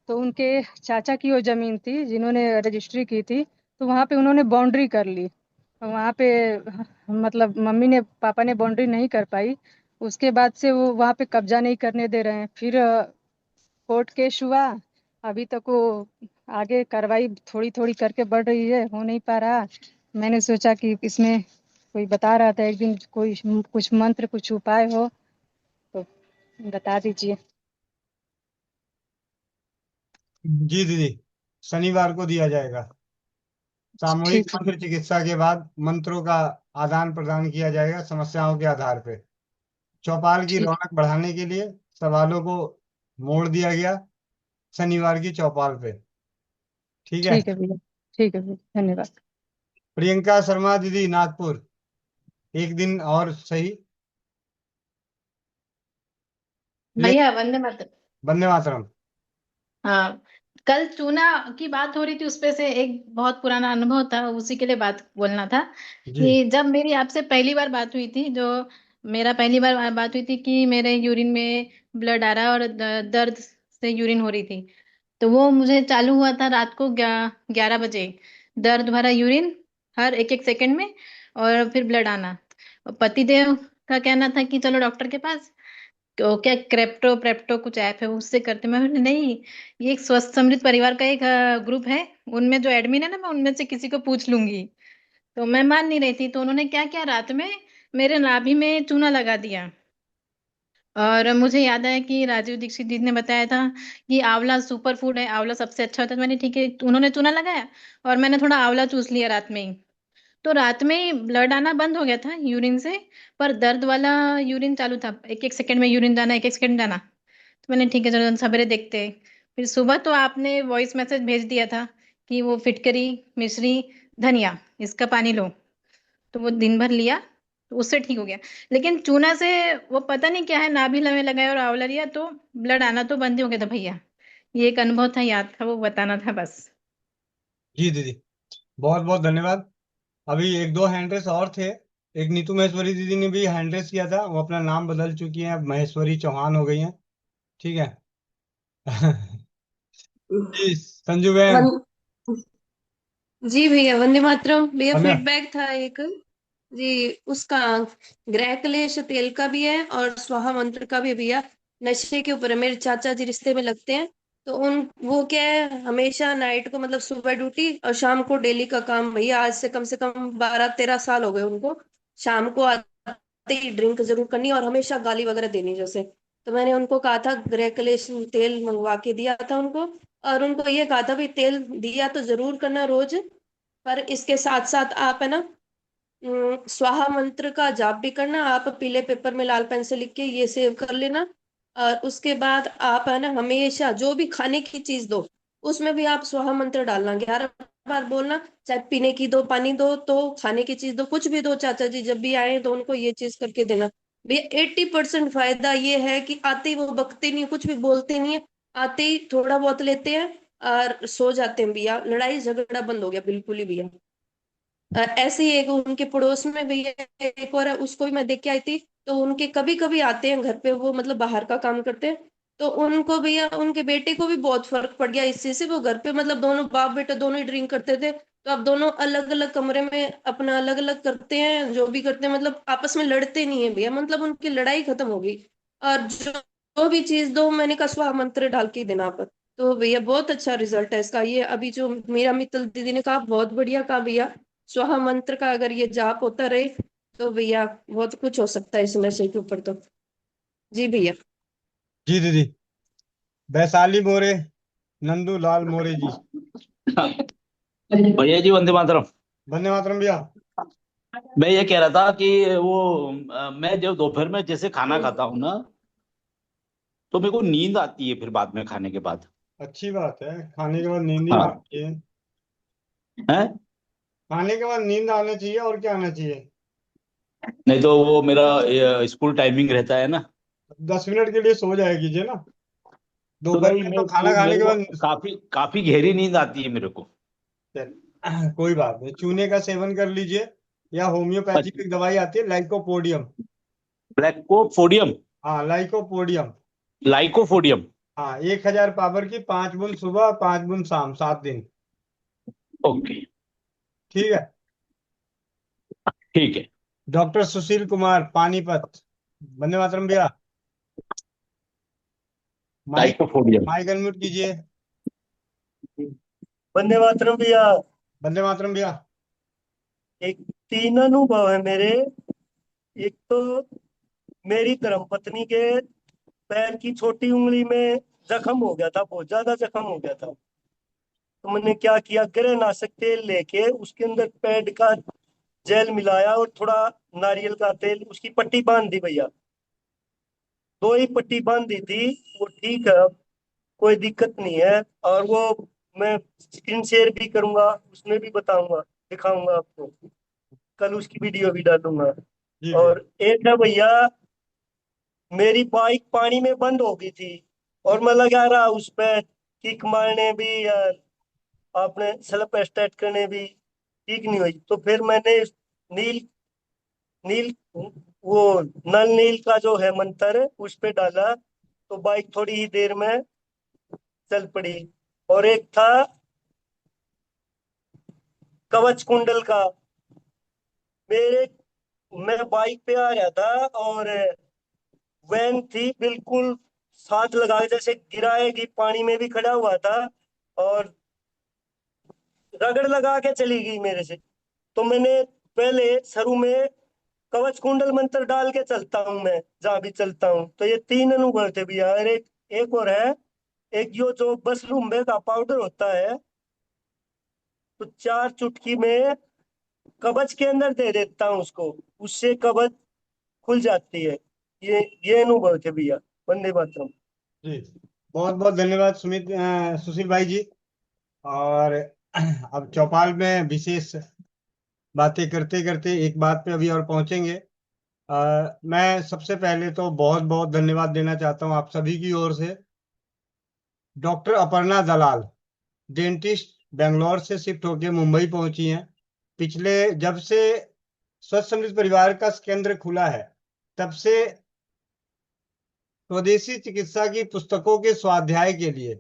तो उनके चाचा की वो जमीन थी जिन्होंने रजिस्ट्री की थी। तो वहां पे उन्होंने बाउंड्री कर ली। वहां पे मतलब मम्मी ने, पापा ने बाउंड्री नहीं कर पाई। उसके बाद से वो वहां पे कब्जा नहीं करने दे रहे हैं। फिर कोर्ट केस हुआ। अभी तक वो आगे कार्रवाई थोड़ी थोड़ी करके बढ़ रही है, हो नहीं पा रहा। मैंने सोचा कि इसमें कोई बता रहा था एक दिन, कोई कुछ मंत्र कुछ उपाय हो तो बता दीजिए। जी दीदी, शनिवार को दिया जाएगा। सामूहिक ठीक है। मंत्र चिकित्सा के बाद मंत्रों का आदान प्रदान किया जाएगा समस्याओं के आधार पे। चौपाल की ठीक। रौनक बढ़ाने के लिए सवालों को मोड़ दिया गया शनिवार की चौपाल पे। ठीक है। ठीक है भैया। ठीक है भैया, धन्यवाद। प्रियंका शर्मा दीदी, नागपुर। एक दिन और सही। भैया प्रियंका। वंदे मातरम। वंदे मातरम। हाँ, कल चूना की बात हो रही थी, उसपे से एक बहुत पुराना अनुभव था, उसी के लिए बात बोलना था। जी कि जब मेरी आपसे पहली बार बात हुई थी, जो मेरा पहली बार बात हुई थी कि मेरे यूरिन में ब्लड आ रहा और दर्द से यूरिन हो रही थी। तो वो मुझे चालू हुआ था रात को 11 बजे। दर्द भरा यूरिन हर 1-1 सेकंड में, और फिर ब्लड आना। और पतिदेव का कहना था कि चलो डॉक्टर के पास। तो क्या क्रेप्टो प्रेप्टो कुछ ऐप है उससे करते, मैं बोली, नहीं, ये एक स्वस्थ समृद्ध परिवार का एक ग्रुप है, उनमें जो एडमिन है ना, मैं उनमें से किसी को पूछ लूंगी। तो मैं मान नहीं रही थी, तो उन्होंने क्या किया, रात में मेरे नाभि में चूना लगा दिया। और मुझे याद है कि राजीव दीक्षित जी ने बताया था कि आंवला सुपर फूड है, आंवला सबसे अच्छा होता है। तो मैंने ठीक है, उन्होंने चूना लगाया और मैंने थोड़ा आंवला चूस लिया रात में ही। तो रात में ही ब्लड आना बंद हो गया था यूरिन से। पर दर्द वाला यूरिन चालू था, 1-1 सेकंड में यूरिन जाना, 1-1 सेकंड जाना। तो मैंने ठीक है, चलो सवेरे देखते हैं। फिर सुबह तो आपने वॉइस मैसेज भेज दिया था कि वो फिटकरी, मिश्री, धनिया, इसका पानी लो। तो वो दिन भर लिया, तो उससे ठीक हो गया। लेकिन चूना से वो पता नहीं क्या है, नाभि में लगाया और आंवला लिया तो ब्लड आना तो बंद ही हो गया था भैया। ये एक अनुभव था, याद था, वो बताना था बस। जी दीदी, बहुत बहुत धन्यवाद। अभी एक दो हैंड रेस और थे। एक नीतू महेश्वरी दीदी ने भी हैंड रेस किया था, वो अपना नाम बदल चुकी हैं, अब महेश्वरी चौहान हो गई हैं। ठीक है। जी संजू बहन। वन, जी भैया वंदे मातरम। भैया वंदे। फीडबैक था एक। जी, उसका ग्रह क्लेश तेल का भी है और स्वाहा मंत्र का भी है भैया। नशे के ऊपर है, मेरे चाचा जी रिश्ते में लगते हैं। तो उन वो क्या है, हमेशा नाइट को मतलब सुबह ड्यूटी और शाम को डेली का काम भैया। आज से कम 12-13 साल हो गए उनको। शाम को आते ही ड्रिंक जरूर करनी और हमेशा गाली वगैरह देनी जैसे। तो मैंने उनको कहा था ग्रह क्लेश तेल मंगवा के दिया था उनको। और उनको ये कहा था भी तेल दिया तो जरूर करना रोज। पर इसके साथ साथ आप है ना, स्वाहा मंत्र का जाप भी करना। आप पीले पेपर में लाल पेन से लिख के ये सेव कर लेना। और उसके बाद आप है ना, हमेशा जो भी खाने की चीज दो उसमें भी आप स्वाहा मंत्र डालना, 11 बार बोलना। चाहे पीने की दो, पानी दो, तो खाने की चीज दो, कुछ भी दो, चाचा जी जब भी आए तो उनको ये चीज करके देना। भैया 80% फायदा ये है कि आते ही वो बकते नहीं, कुछ भी बोलते नहीं है। आते ही थोड़ा बहुत लेते हैं और सो जाते हैं भैया। लड़ाई झगड़ा बंद हो गया बिल्कुल ही भैया। ऐसे ही एक उनके पड़ोस में भैया एक और है, उसको भी मैं देख के आई थी। तो उनके कभी कभी आते हैं घर पे, वो मतलब बाहर का काम करते हैं। तो उनको भैया, उनके बेटे को भी बहुत फर्क पड़ गया इस चीज से। वो घर पे मतलब दोनों बाप बेटा दोनों ही ड्रिंक करते थे, तो अब दोनों अलग अलग कमरे में अपना अलग अलग करते हैं, जो भी करते हैं, मतलब आपस में लड़ते नहीं है भैया, मतलब उनकी लड़ाई खत्म हो गई। और जो भी चीज दो, मैंने कहा स्वाहा मंत्र डाल के ही देना पर। तो भैया बहुत अच्छा रिजल्ट है इसका। ये अभी जो मेरा मित्तल दीदी ने कहा, बहुत बढ़िया कहा भैया। स्वाहा मंत्र का अगर ये जाप होता रहे तो भैया बहुत कुछ हो सकता है इस नशे के ऊपर तो। जी भैया। जी दीदी। वैशाली मोरे, नंदू लाल मोरे जी। भैया जी वंदे मातरम। वंदे मातरम भैया। मैं ये कह रहा था कि वो मैं जब दोपहर में जैसे खाना खाता हूँ ना, तो मेरे को नींद आती है फिर बाद में खाने के बाद। अच्छी बात है, खाने के बाद नींद ही आनी हाँ। चाहिए। है। खाने के बाद नींद आना चाहिए, और क्या आना चाहिए। नहीं तो वो मेरा स्कूल टाइमिंग रहता है ना। 10 मिनट के लिए सो जाया कीजिए ना, तो दोपहर नहीं, में तो खाना मैं खाने मेरे के को बाद। काफी काफी गहरी नींद आती है मेरे को। कोई बात नहीं, चूने का सेवन कर लीजिए, या होम्योपैथी की दवाई आती है लाइकोपोडियम। ब्लैकोफोडियम। हाँ, लाइकोपोडियम। लाइकोफोडियम। हाँ, 1000 पावर की 5 बूंद सुबह, 5 बूंद शाम, 7 दिन। ओके। ठीक है। ठीक है। डॉक्टर सुशील कुमार, पानीपत। वंदे मातरम भैया। माइक लाइकोफोडियम। माइक अनम्यूट कीजिए। वंदे मातरम भैया। वंदे मातरम भैया। एक तीन अनुभव है मेरे। एक तो मेरी धर्मपत्नी के पैर की छोटी उंगली में जख्म हो गया था, बहुत ज्यादा जख्म हो गया था। तो मैंने क्या किया, गरह नाशक तेल लेके उसके अंदर पैड का जेल मिलाया और थोड़ा नारियल का तेल, उसकी पट्टी बांध दी भैया। दो ही पट्टी बांध दी थी, वो ठीक है अब, कोई दिक्कत नहीं है। और वो मैं स्क्रीन शेयर भी करूंगा, उसमें भी बताऊंगा, दिखाऊंगा आपको, कल उसकी वीडियो भी डालूंगा। जी भैया। और एक है भैया, मेरी बाइक पानी में बंद हो गई थी और मैं लगा रहा उस पे किक मारने भी यार, आपने सेल्फ स्टार्ट करने भी, ठीक नहीं हुई। तो फिर मैंने नील नील वो नल नील का जो है मंत्र उस पे डाला, तो बाइक थोड़ी ही देर में चल पड़ी। और एक था कवच कुंडल का। मेरे मैं बाइक पे आ रहा था और वैन थी बिल्कुल साथ लगा के, जैसे गिराएगी, पानी में भी खड़ा हुआ था और रगड़ लगा के चली गई मेरे से। तो मैंने पहले शुरू में कवच कुंडल मंत्र डाल के चलता हूँ मैं जहां भी चलता हूँ। तो ये तीन अनुभव थे भैया। और एक और है, एक जो बसलुम्बे का पाउडर होता है, तो 4 चुटकी में कवच के अंदर दे देता हूँ उसको, उससे कवच खुल जाती है। ये अनुभव थे भैया। वंदे मातरम। जी, बहुत बहुत धन्यवाद सुशील भाई जी। और अब चौपाल में विशेष बातें करते करते एक बात पे अभी और पहुंचेंगे। मैं सबसे पहले तो बहुत बहुत धन्यवाद देना चाहता हूं आप सभी की ओर से। डॉक्टर अपर्णा दलाल, डेंटिस्ट, बेंगलोर से शिफ्ट होके मुंबई पहुंची हैं। पिछले जब से स्वस्थ समृद्ध परिवार का केंद्र खुला है, तब से स्वदेशी चिकित्सा की पुस्तकों के स्वाध्याय के लिए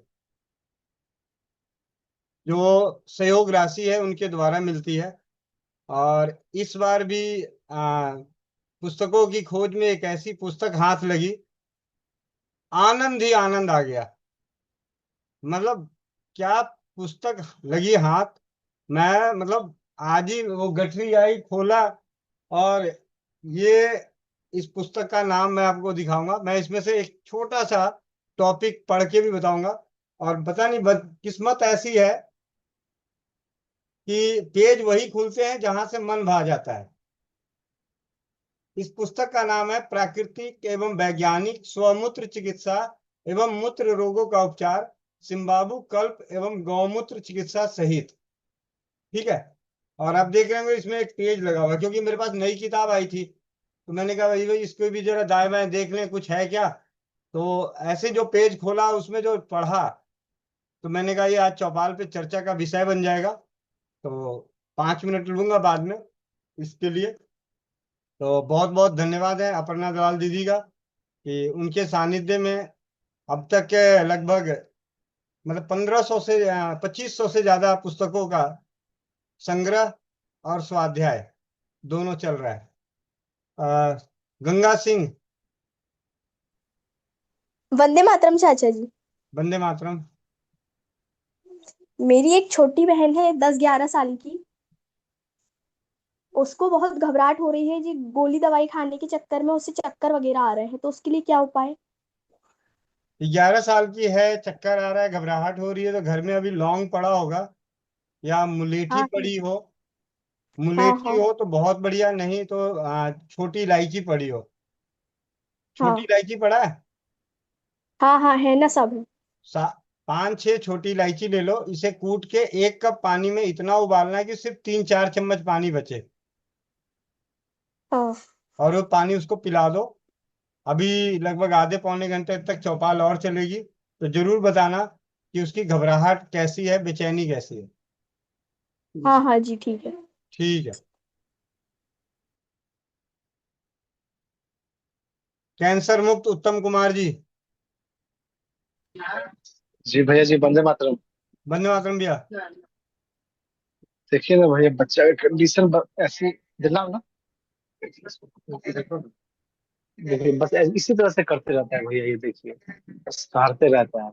जो सहयोग राशि है उनके द्वारा मिलती है। और इस बार भी पुस्तकों की खोज में एक ऐसी पुस्तक हाथ लगी, आनंद ही आनंद आ गया। मतलब क्या पुस्तक लगी हाथ। मैं मतलब आज ही वो गठरी आई, खोला, और ये इस पुस्तक का नाम मैं आपको दिखाऊंगा। मैं इसमें से एक छोटा सा टॉपिक पढ़ के भी बताऊंगा। और पता नहीं किस्मत ऐसी है कि पेज वही खुलते हैं जहां से मन भा जाता है। इस पुस्तक का नाम है प्राकृतिक एवं वैज्ञानिक स्वमूत्र चिकित्सा एवं मूत्र रोगों का उपचार, सिम्बाबू कल्प एवं गौमूत्र चिकित्सा सहित। ठीक है। और आप देख रहे होंगे इसमें एक पेज लगा हुआ है, क्योंकि मेरे पास नई किताब आई थी, तो मैंने कहा भाई भाई इसको भी जरा दाएं बाएं देख लें कुछ है क्या। तो ऐसे जो पेज खोला उसमें जो पढ़ा, तो मैंने कहा ये आज चौपाल पे चर्चा का विषय बन जाएगा। तो 5 मिनट लूंगा बाद में इसके लिए। तो बहुत बहुत धन्यवाद है अपर्णा दलाल दीदी का कि उनके सानिध्य में अब तक के लगभग मतलब 1500 से 2500 से ज्यादा पुस्तकों का संग्रह और स्वाध्याय दोनों चल रहा है। गंगा सिंह। वंदे मातरम चाचा जी। वंदे मातरम। मेरी एक छोटी बहन है 10-11 साल की, उसको बहुत घबराहट हो रही है जी, गोली दवाई खाने के चक्कर में उसे चक्कर वगैरह आ रहे हैं, तो उसके लिए क्या उपाय? 11 साल की है, चक्कर आ रहा है, घबराहट हो रही है, तो घर में अभी लौंग पड़ा होगा या मुलेठी हाँ पड़ी हो। हाँ मुलेठी हाँ हो तो बहुत बढ़िया, नहीं तो छोटी इलायची पड़ी हो। छोटी हाँ इलायची पड़ा है। हाँ हाँ, है ना सब है। 5-6 छोटी इलायची ले लो, इसे कूट के 1 कप पानी में इतना उबालना है कि सिर्फ 3-4 चम्मच पानी बचे, हाँ और वो पानी उसको पिला दो। अभी लगभग आधे पौने घंटे तक चौपाल और चलेगी, तो जरूर बताना कि उसकी घबराहट कैसी है, बेचैनी कैसी है। हाँ हाँ जी, ठीक है। ठीक है। कैंसर मुक्त उत्तम कुमार जी। जी भैया जी, वंदे मातरम। वंदे मातरम भैया। देखिए ना भैया, बच्चा का कंडीशन ऐसी दिला ना, देखिए बस इसी तरह से करते रहता है भैया, ये देखिए बस हारते रहता है,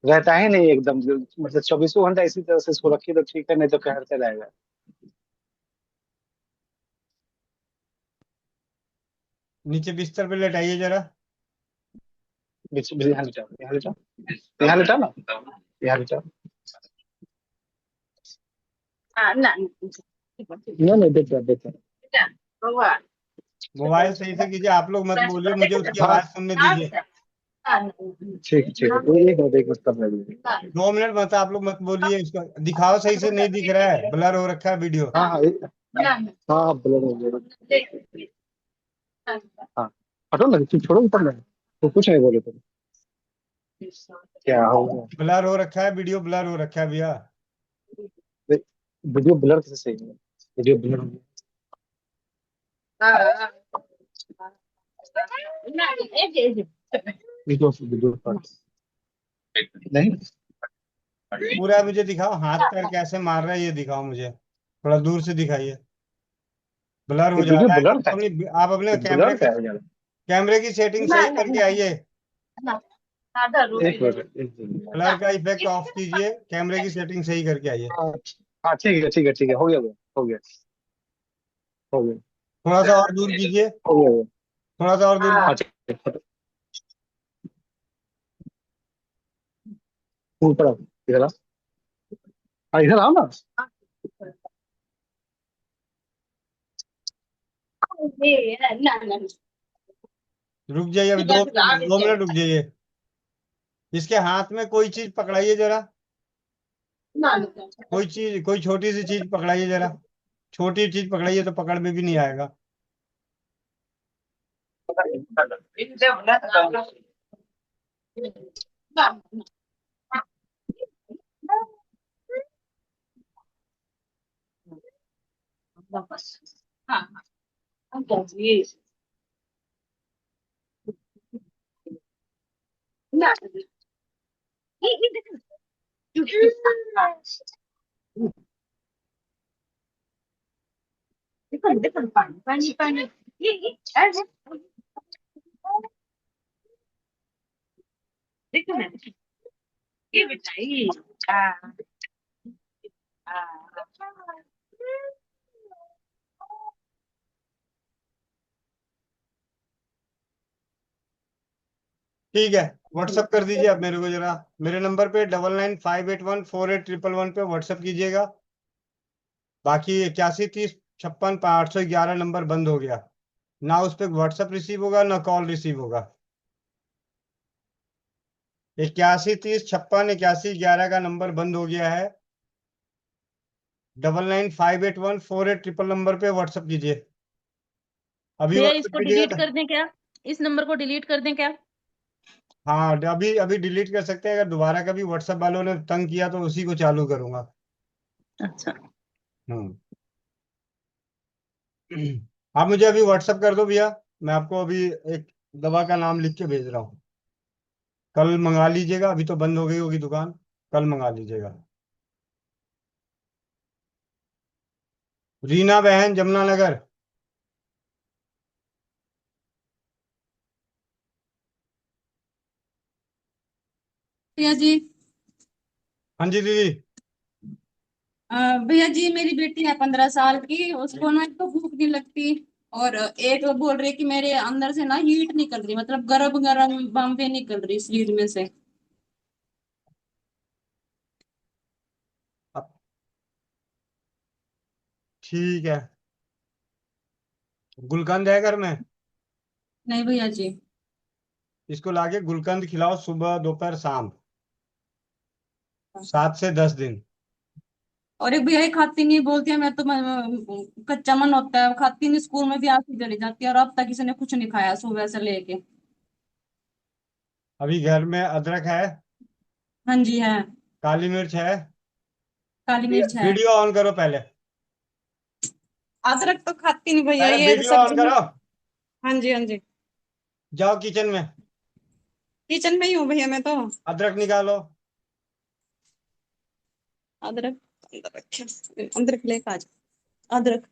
रहता है नहीं एकदम, मतलब 24 घंटा इसी तरह से इसको रखिए तो ठीक है, नहीं तो कहते रहेगा। नीचे बिस्तर पे लेटाइए जरा। यहाँ लेटा, यहाँ लेटा, यहाँ लेटा ना, यहाँ लेटा। नहीं नहीं, देख रहा, देख रहा। मोबाइल सही से कीजिए, आप लोग मत बोलिए, मुझे उसकी हाँ आवाज सुनने दीजिए। ठीक ठीक है, तो एक मिनट, एक मिनट कर रही 2 मिनट मत, आप लोग मत बोलिए, इसको दिखाओ, सही से नहीं दिख रहा है, ब्लर हो रखा है वीडियो। हाँ हाँ हाँ हाँ, ब्लर हो गया। हाँ हटो ना, तुम छोड़ो ऊपर में, तो कुछ नहीं बोले तुम, क्या हो गया? ब्लर हो रखा है वीडियो, ब्लर हो रखा है भैया। वीडियो ब्लर कैसे सही है? वीडियो ब्लर हो गया। वीडियो पर नहीं, पूरा मुझे दिखाओ, हाथ पैर कैसे मार रहा है ये दिखाओ मुझे, थोड़ा दूर से दिखाइए। ब्लर हो ये जा वीडियो रहा है, ब्लर का है, आप अपने ये ब्लर का है यार। कैमरे की सेटिंग सही करके आइए। एक मिनट, एक मिनट। ब्लर का इफेक्ट ऑफ कीजिए, कैमरे की सेटिंग सही करके आइए। हाँ हाँ, ठीक है ठीक है ठीक है, हो गया वो, हो गया, हो गया, थोड़ा सा और दूर कीजिए, हो गया वो। थोड़ा सा और दूर। हाँ ठीक है, ऊपर आओ, इधर आओ, हाँ इधर आओ ना। रुक जाइए, अभी 2 मिनट रुक जाइए। इसके हाथ में कोई चीज पकड़ाइए जरा, कोई चीज, कोई छोटी सी चीज पकड़ाइए जरा, छोटी चीज पकड़ाइए तो पकड़ में भी नहीं आएगा। ठीक है, व्हाट्सअप कर दीजिए आप मेरे को जरा, मेरे नंबर पे 9958148111 पे व्हाट्सअप कीजिएगा। बाकी 8130565811 नंबर बंद हो गया ना, उस पर व्हाट्सअप रिसीव होगा ना कॉल रिसीव होगा। 8130565811 का नंबर बंद हो गया है। 9958148111 नंबर पे व्हाट्सअप कीजिए। अभी भैया व्हाट्सअप इसको कीजिएगा डिलीट कर दें क्या? इस नंबर को डिलीट कर दें क्या? हाँ, अभी अभी डिलीट कर सकते हैं। अगर दोबारा कभी व्हाट्सएप वालों ने तंग किया तो उसी को चालू करूंगा। अच्छा। हम्म। आप मुझे अभी व्हाट्सएप कर दो भैया। मैं आपको अभी एक दवा का नाम लिख के भेज रहा हूँ। कल मंगा लीजिएगा, अभी तो बंद हो गई होगी दुकान। कल मंगा लीजिएगा। रीना बहन, जमुनानगर। भैया जी। हाँ जी दीदी। भैया जी, मेरी बेटी है 15 साल की, उसको ना एक तो भूख नहीं लगती, और एक बोल रही है कि मेरे अंदर से ना हीट निकल रही, मतलब गरम गरम बम्बे निकल रही शरीर में से। अब ठीक है। गुलकंद है घर में? नहीं भैया जी। इसको लाके गुलकंद खिलाओ, सुबह दोपहर शाम, 7 से 10 दिन। और एक भैया ये खाती नहीं, बोलती है मैं तो कच्चा मन होता है, खाती नहीं, स्कूल में भी आके चली जाती है, और अब तक किसी ने कुछ नहीं खाया सुबह से लेके। अभी घर में अदरक है? हाँ जी है। काली मिर्च है? काली मिर्च है। वीडियो ऑन करो पहले। अदरक तो खाती नहीं भैया, पहले ये तो वीडियो ऑन सब्जी में। करो। हाँ जी, हाँ जी। जाओ किचन में। किचन में ही हूँ भैया मैं तो। अदरक निकालो। अदरक, अदरक, अदरक लेके आ जाओ, अदरक।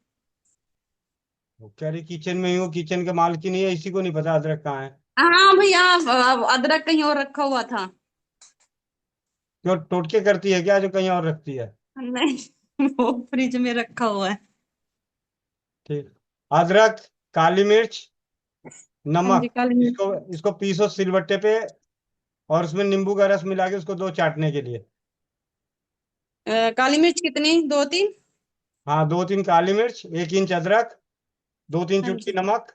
वो कह रही किचन में ही हूँ, किचन के मालकिन ही है, इसी को नहीं पता अदरक कहाँ है। हाँ भैया, अदरक कहीं और रखा हुआ था। क्यों, टोटके करती है क्या जो कहीं और रखती है? नहीं, वो फ्रिज में रखा हुआ है। ठीक। अदरक, काली मिर्च, हाँ जी, नमक, काली मिर्च। इसको इसको पीसो सिलबट्टे पे। और उसमें नींबू का रस मिला के उसको दो चाटने के लिए। काली मिर्च कितनी, 2-3? हाँ, 2-3 काली मिर्च, 1 इंच अदरक, 2-3 हाँ चुटकी जी। नमक,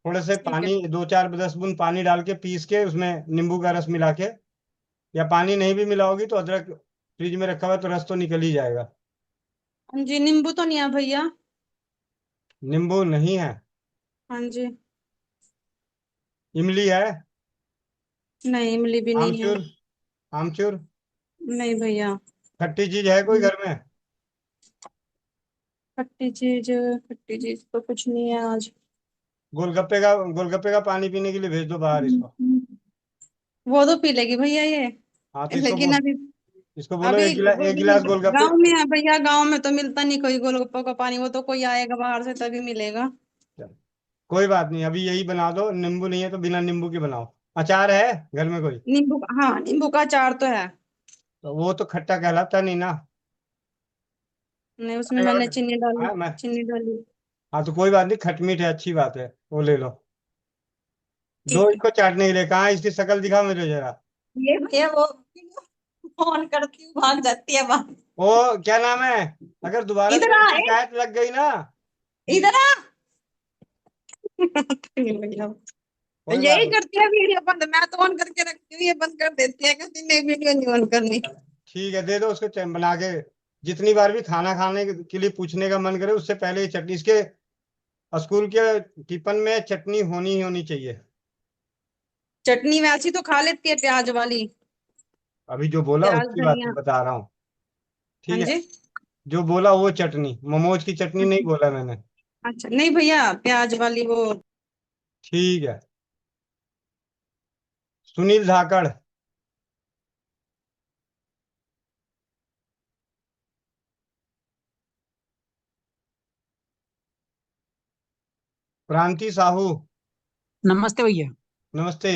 थोड़े से ठीक है। पानी, 2-4-10 बूंद पानी डाल के पीस के उसमें नींबू का रस मिला के। या पानी नहीं भी मिलाओगी तो अदरक फ्रिज में रखा हुआ है तो रस तो निकल ही जाएगा। हाँ जी, नींबू तो नहीं है भैया। नींबू नहीं है? हाँ जी। इमली है? नहीं, इमली भी नहीं है। आमचूर? आमचूर? नहीं भैया। खट्टी चीज है कोई घर में? खट्टी चीज, खट्टी चीज तो कुछ नहीं है आज। गोलगप्पे का पानी पीने के लिए भेज दो बाहर इसको। वो तो पी लेगी भैया ये। हाँ तो इसको लेकिन बोल, अभी, इसको बोलो अभी एक गिलास गोलगप्पे। गांव में है भैया, गांव में तो मिलता नहीं कोई गोलगप्पे का पानी, वो तो कोई आएगा बाहर से तभी मिलेगा। चलो, कोई बात नहीं, अभी यही बना दो। नींबू नहीं है तो बिना नींबू के बनाओ। अचार है घर में कोई? नींबू हाँ, नींबू का अचार तो है। तो वो तो खट्टा कहलाता नहीं ना। नहीं, उसमें अरे मैंने और, चीनी डाली। हाँ मैं, चीनी डाली। हाँ तो कोई बात नहीं, खटमीठ है, अच्छी बात है, वो ले लो। दो ठीक है। इसको चाटने के लिए। कहाँ है इसकी शक्ल, दिखाओ मुझे जरा। ये भैया वो फोन करती हूँ, भाग जाती है बाहर। ओ, क्या नाम है? अगर दोबारा इधर तुम्हारी आ, शिकायत लग गई ना। इधर आ। भैया कोई बात यही नहीं। करती है, वीडियो बंद मैं तो ऑन करके रखती हूँ, ये बंद कर देती है, कहती नहीं वीडियो नहीं ऑन करनी। ठीक है, दे दो उसको बना के। जितनी बार भी खाना खाने के लिए पूछने का मन करे उससे पहले ये चटनी, इसके स्कूल के टिफिन में चटनी होनी ही होनी चाहिए। चटनी वैसी तो खा लेती है, प्याज वाली। अभी जो बोला प्याज उसकी बात धनिया। मैं बता रहा हूँ। हाँ ठीक है। जी। जो बोला वो चटनी, मोमोज की चटनी नहीं बोला मैंने। अच्छा नहीं भैया, प्याज वाली वो। ठीक है। सुनील धाकड़। प्रांति साहू। नमस्ते भैया नमस्ते।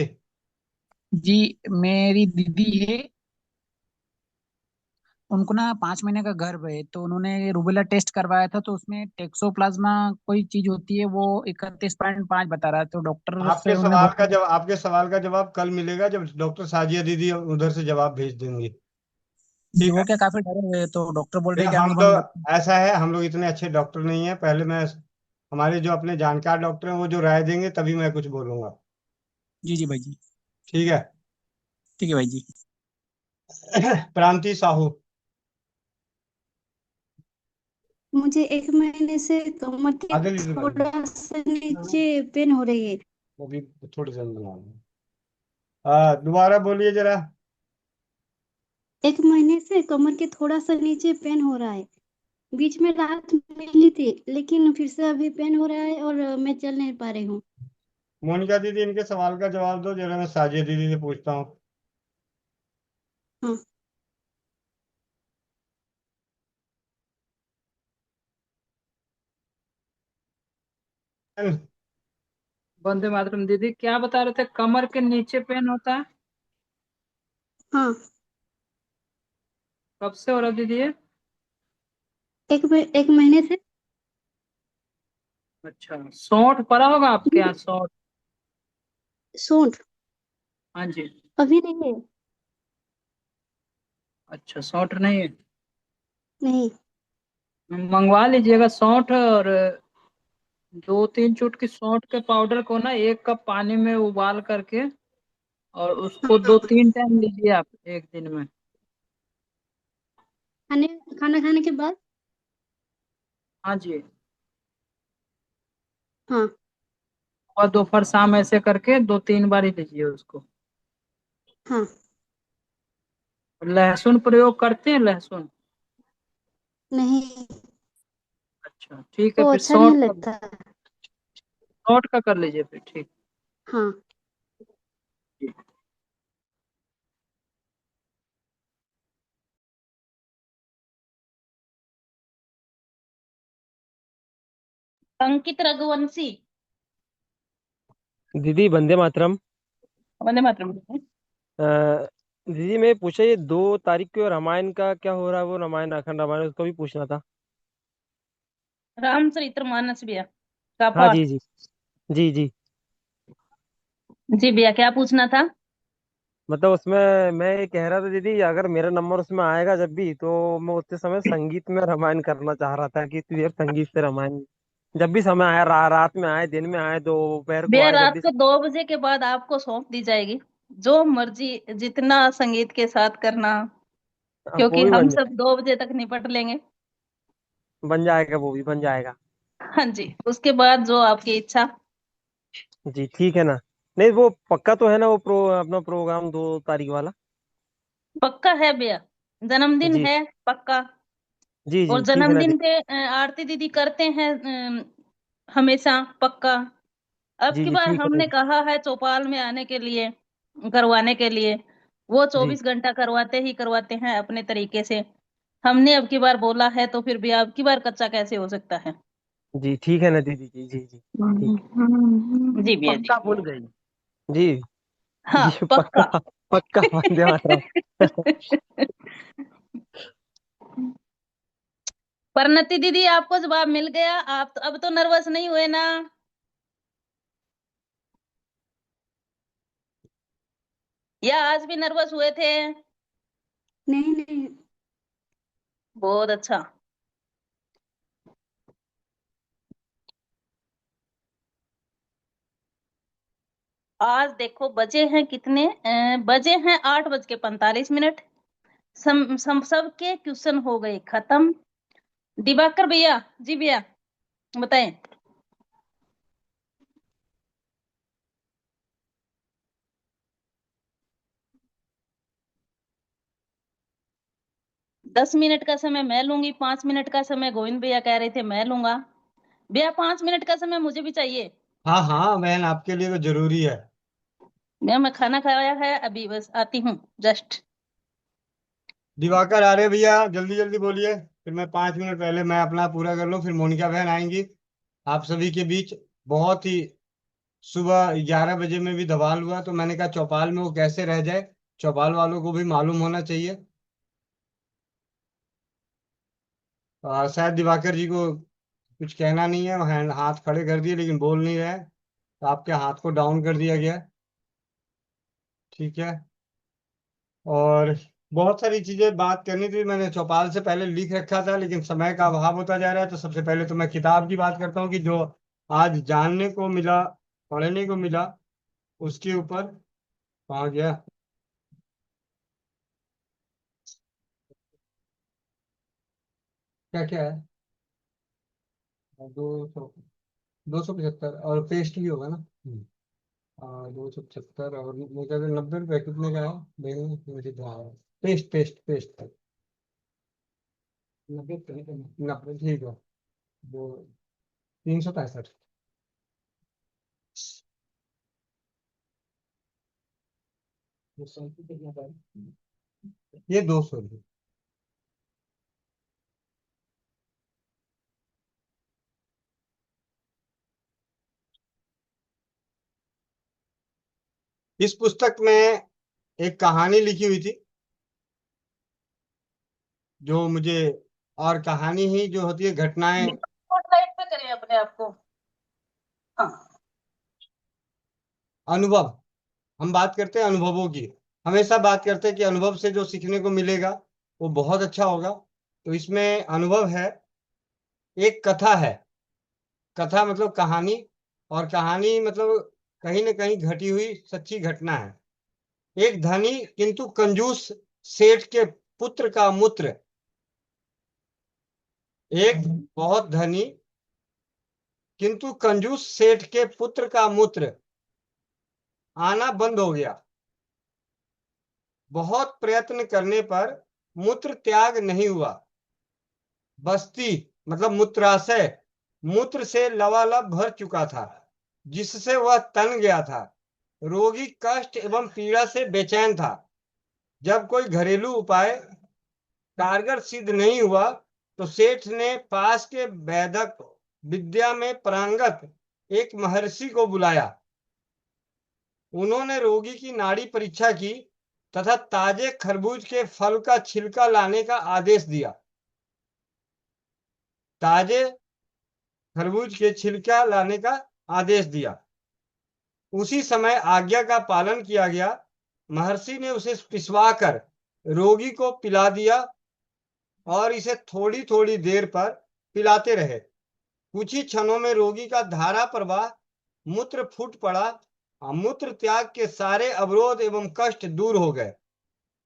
जी। मेरी दीदी है, उनको ना 5 महीने का गर्भ है, तो उन्होंने रूबेला टेस्ट करवाया था, तो उसमें टेक्सोप्लाज्मा कोई चीज होती है, वो 31.5 बता रहा है, तो डॉक्टर से उन्होंने बोला। आपके सवाल का जवाब कल मिलेगा जब डॉक्टर साजिया दीदी उधर से जवाब भेज देंगी। जी, ठीक वो है। क्या काफी डरे हुए हैं, तो डॉक्टर बोल रहे फिर हैं कि हम आंख तो, बंद कर। ऐसा है, हम लोग इतने अच्छे डॉक्टर नहीं हैं। पहले मैं, हमारे जो अपने जानकार डॉक्टर हैं वो जो राय देंगे तभी मैं कुछ बोलूंगा। जी जी भाई जी। ठीक है। ठीक है भाई जी। प्रांति साहू। मुझे 1 महीने से कमर के आधे लीटर कर लो। थोड़ा सा नीचे पेन हो रही है। वो भी थोड़ी जल्द बना लो। दोबारा बोलिए जरा। एक महीने से कमर के थोड़ा सा नीचे पेन हो रहा है। बीच में राहत मिली थी, लेकिन फिर से अभी पेन हो रहा है और मैं चल नहीं पा रही हूँ। मोनिका दीदी, इनके सवाल का जवाब दो जरा, मैं साजिया दीदी से पूछता हूँ। हाँ। वंदे मातरम दीदी, क्या बता रहे थे? कमर के नीचे पेन होता है? हाँ, कब से हो रहा है दीदी ये? एक महीने से। अच्छा, सौंठ पड़ा होगा आपके यहाँ, सौंठ? सूंठ? हाँ जी। अभी नहीं है। अच्छा, सौंठ नहीं है। नहीं। मंगवा लीजिएगा सौंठ, और 2-3 चुटकी सौंठ के पाउडर को ना 1 कप पानी में उबाल करके, और उसको हाँ, 2-3 टाइम लीजिए आप एक दिन में। खाने खाना खाने के बाद। हाँ जी। हाँ। और दोपहर शाम ऐसे करके 2-3 बार ही लीजिए उसको। हाँ। लहसुन प्रयोग करते हैं, लहसुन? नहीं, अच्छा ठीक है, वो फिर अच्छा नहीं सौंठ का, लगता। सौंठ का कर लीजिए फिर, ठीक। हाँ। अंकित रघुवंशी। दीदी वंदे मातरम। वंदे मातरम। अ, दीदी मैं पूछा, ये 2 तारीख को रामायण का क्या हो रहा है? वो रामायण, अखंड रामायण, उसको भी पूछना था। रामचरित्र मानस भैया का हाँ जी पाठ। जी। जी जी। जी भैया, क्या पूछना था? मतलब उसमें मैं ये कह रहा था दीदी, अगर मेरा नंबर उसमें आएगा जब भी, तो मैं उतने समय संगीत में रामायण करना चाह रहा था, कि तू यार संगीत से रामायण जब भी समय आए, रात में आए, दिन में आए, दोपहर को भैया, आए, जब रात भी। को 2 बजे के बाद आपको सौंप दी जाएगी। जो मर्जी जितना संगीत के साथ करना, वो क्योंकि भी हम सब 2 बजे तक निपट लेंगे। बन जाएगा, वो भी बन जाएगा। हाँ जी, उसके बाद जो आपकी इच्छा। जी ठीक है ना। नहीं, वो पक्का तो है ना, वो अपना प्रोग्राम 2 तारीख वाला? पक्का है भैया, जन्मदिन जी है पक्का। जी और जी, ठीक है ना जन्मदिन दीदी। पे आरती दीदी करते हैं हमेशा पक्का। अब जी की जी, बार ठीक है ना हमने दीदी। कहा है चौपाल में आने के लिए, करवाने के लिए। वो जी 24 घंटा करवाते ही करवाते हैं अपने तरीके से। हमने अब की बार बोला है, तो फिर भी अब की बार कच्चा कैसे हो सकता है? जी, ठीक है ना दीदी। जी जी जी। ठीक जी भैया जी। पक्का भूल गई। जी हाँ, जी, पक्का। पक्का। पक्का, वंदे मातरम। परनति दीदी, आपको जवाब मिल गया। आप तो अब तो नर्वस नहीं हुए ना? या आज भी नर्वस हुए थे? नहीं नहीं। बहुत अच्छा। आज देखो बजे हैं कितने, बजे हैं 8:45। सबके क्वेश्चन हो गए खत्म। दिवाकर भैया, जी भैया, बताएं। 10 मिनट का समय मैं लूंगी, 5 मिनट का समय गोविंद भैया कह रहे थे मैं लूंगा। भैया, 5 मिनट का समय मुझे भी चाहिए। हाँ हाँ बहन, आपके लिए तो जरूरी है। भैया, मैं खाना खाया है अभी, बस आती हूँ जस्ट। दिवाकर आ रहे भैया, जल्दी जल्दी बोलिए, फिर मैं 5 मिनट पहले मैं अपना पूरा कर लूँ, फिर मोनिका बहन आएंगी आप सभी के बीच। बहुत ही सुबह 11 बजे में भी धमाल हुआ, तो मैंने कहा चौपाल में वो कैसे रह जाए, चौपाल वालों को भी मालूम होना चाहिए। शायद दिवाकर जी को कुछ कहना नहीं है, वो हाथ खड़े कर दिए लेकिन बोल नहीं रहे, तो आपके हाथ को डाउन कर दिया गया है। ठीक है। और बहुत सारी चीजें बात करनी थी, मैंने चौपाल से पहले लिख रखा था, लेकिन समय का अभाव होता जा रहा है। तो सबसे पहले तो मैं किताब की बात करता हूँ कि जो आज जानने को मिला, पढ़ने को मिला, उसके ऊपर। कहाँ गया? क्या क्या है? 200, 275, और पेस्ट भी होगा ना। 275 और मुझे 90 रुपये कितने का है देखना मुझे ध्यान है। पेस्ट पेस्ट पेस्ट 90 ठीक है। वो 365 ये 200 रुपये। इस पुस्तक में एक कहानी लिखी हुई थी जो मुझे, और कहानी ही जो होती है घटनाएं, लाइट पे करें अपने आप को। हाँ। अनुभव। हम बात करते हैं अनुभवों की, हमेशा बात करते हैं कि अनुभव से जो सीखने को मिलेगा वो बहुत अच्छा होगा। तो इसमें अनुभव है, एक कथा है। कथा मतलब कहानी, और कहानी मतलब कहीं न कहीं घटी हुई सच्ची घटना है। एक धनी किंतु कंजूस सेठ के पुत्र का मूत्र, एक बहुत धनी किंतु कंजूस सेठ के पुत्र का मूत्र आना बंद हो गया। बहुत प्रयत्न करने पर मूत्र त्याग नहीं हुआ। बस्ती मतलब मूत्राशय मूत्र से लबालब भर चुका था, जिससे वह तन गया था। रोगी कष्ट एवं पीड़ा से बेचैन था। जब कोई घरेलू उपाय कारगर सिद्ध नहीं हुआ तो सेठ ने पास के वैदक विद्या में पारंगत एक महर्षि को बुलाया। उन्होंने रोगी की नाड़ी परीक्षा की तथा ताजे खरबूज के फल का छिलका लाने का आदेश दिया। ताजे खरबूज के छिलका लाने का आदेश दिया। उसी समय आज्ञा का पालन किया गया। महर्षि ने उसे पिसवाकर रोगी को पिला दिया और इसे थोड़ी थोड़ी देर पर पिलाते रहे। कुछ ही क्षणों में रोगी का धारा प्रवाह मूत्र फूट पड़ा। मूत्र त्याग के सारे अवरोध एवं कष्ट दूर हो गए।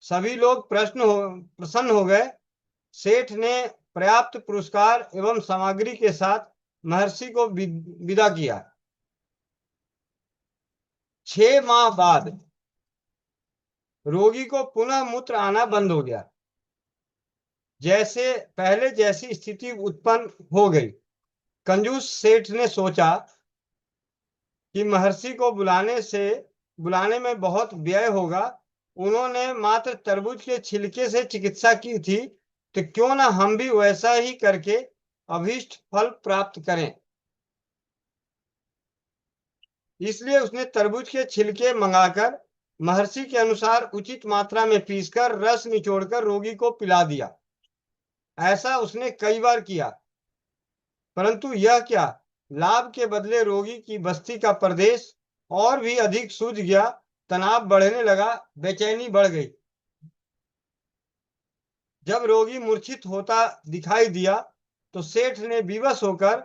सभी लोग प्रसन्न हो गए। सेठ ने पर्याप्त पुरस्कार एवं सामग्री के साथ महर्षि को विदा किया। 6 माह बाद रोगी को पुनः मूत्र आना बंद हो गया। जैसे पहले जैसी स्थिति उत्पन्न हो गई। कंजूस सेठ ने सोचा कि महर्षि को बुलाने में बहुत व्यय होगा। उन्होंने मात्र तरबूज के छिलके से चिकित्सा की थी, तो क्यों ना हम भी वैसा ही करके अभीष्ट फल प्राप्त करें। इसलिए उसने तरबूज के छिलके मंगाकर महर्षि के अनुसार उचित मात्रा में पीसकर रस निचोड़कर रोगी को पिला दिया। ऐसा उसने कई बार किया, परंतु यह क्या, लाभ के बदले रोगी की बस्ती का प्रदेश और भी अधिक सूझ गया। तनाव बढ़ने लगा, बेचैनी बढ़ गई। जब रोगी मूर्छित होता दिखाई दिया तो सेठ ने विवश होकर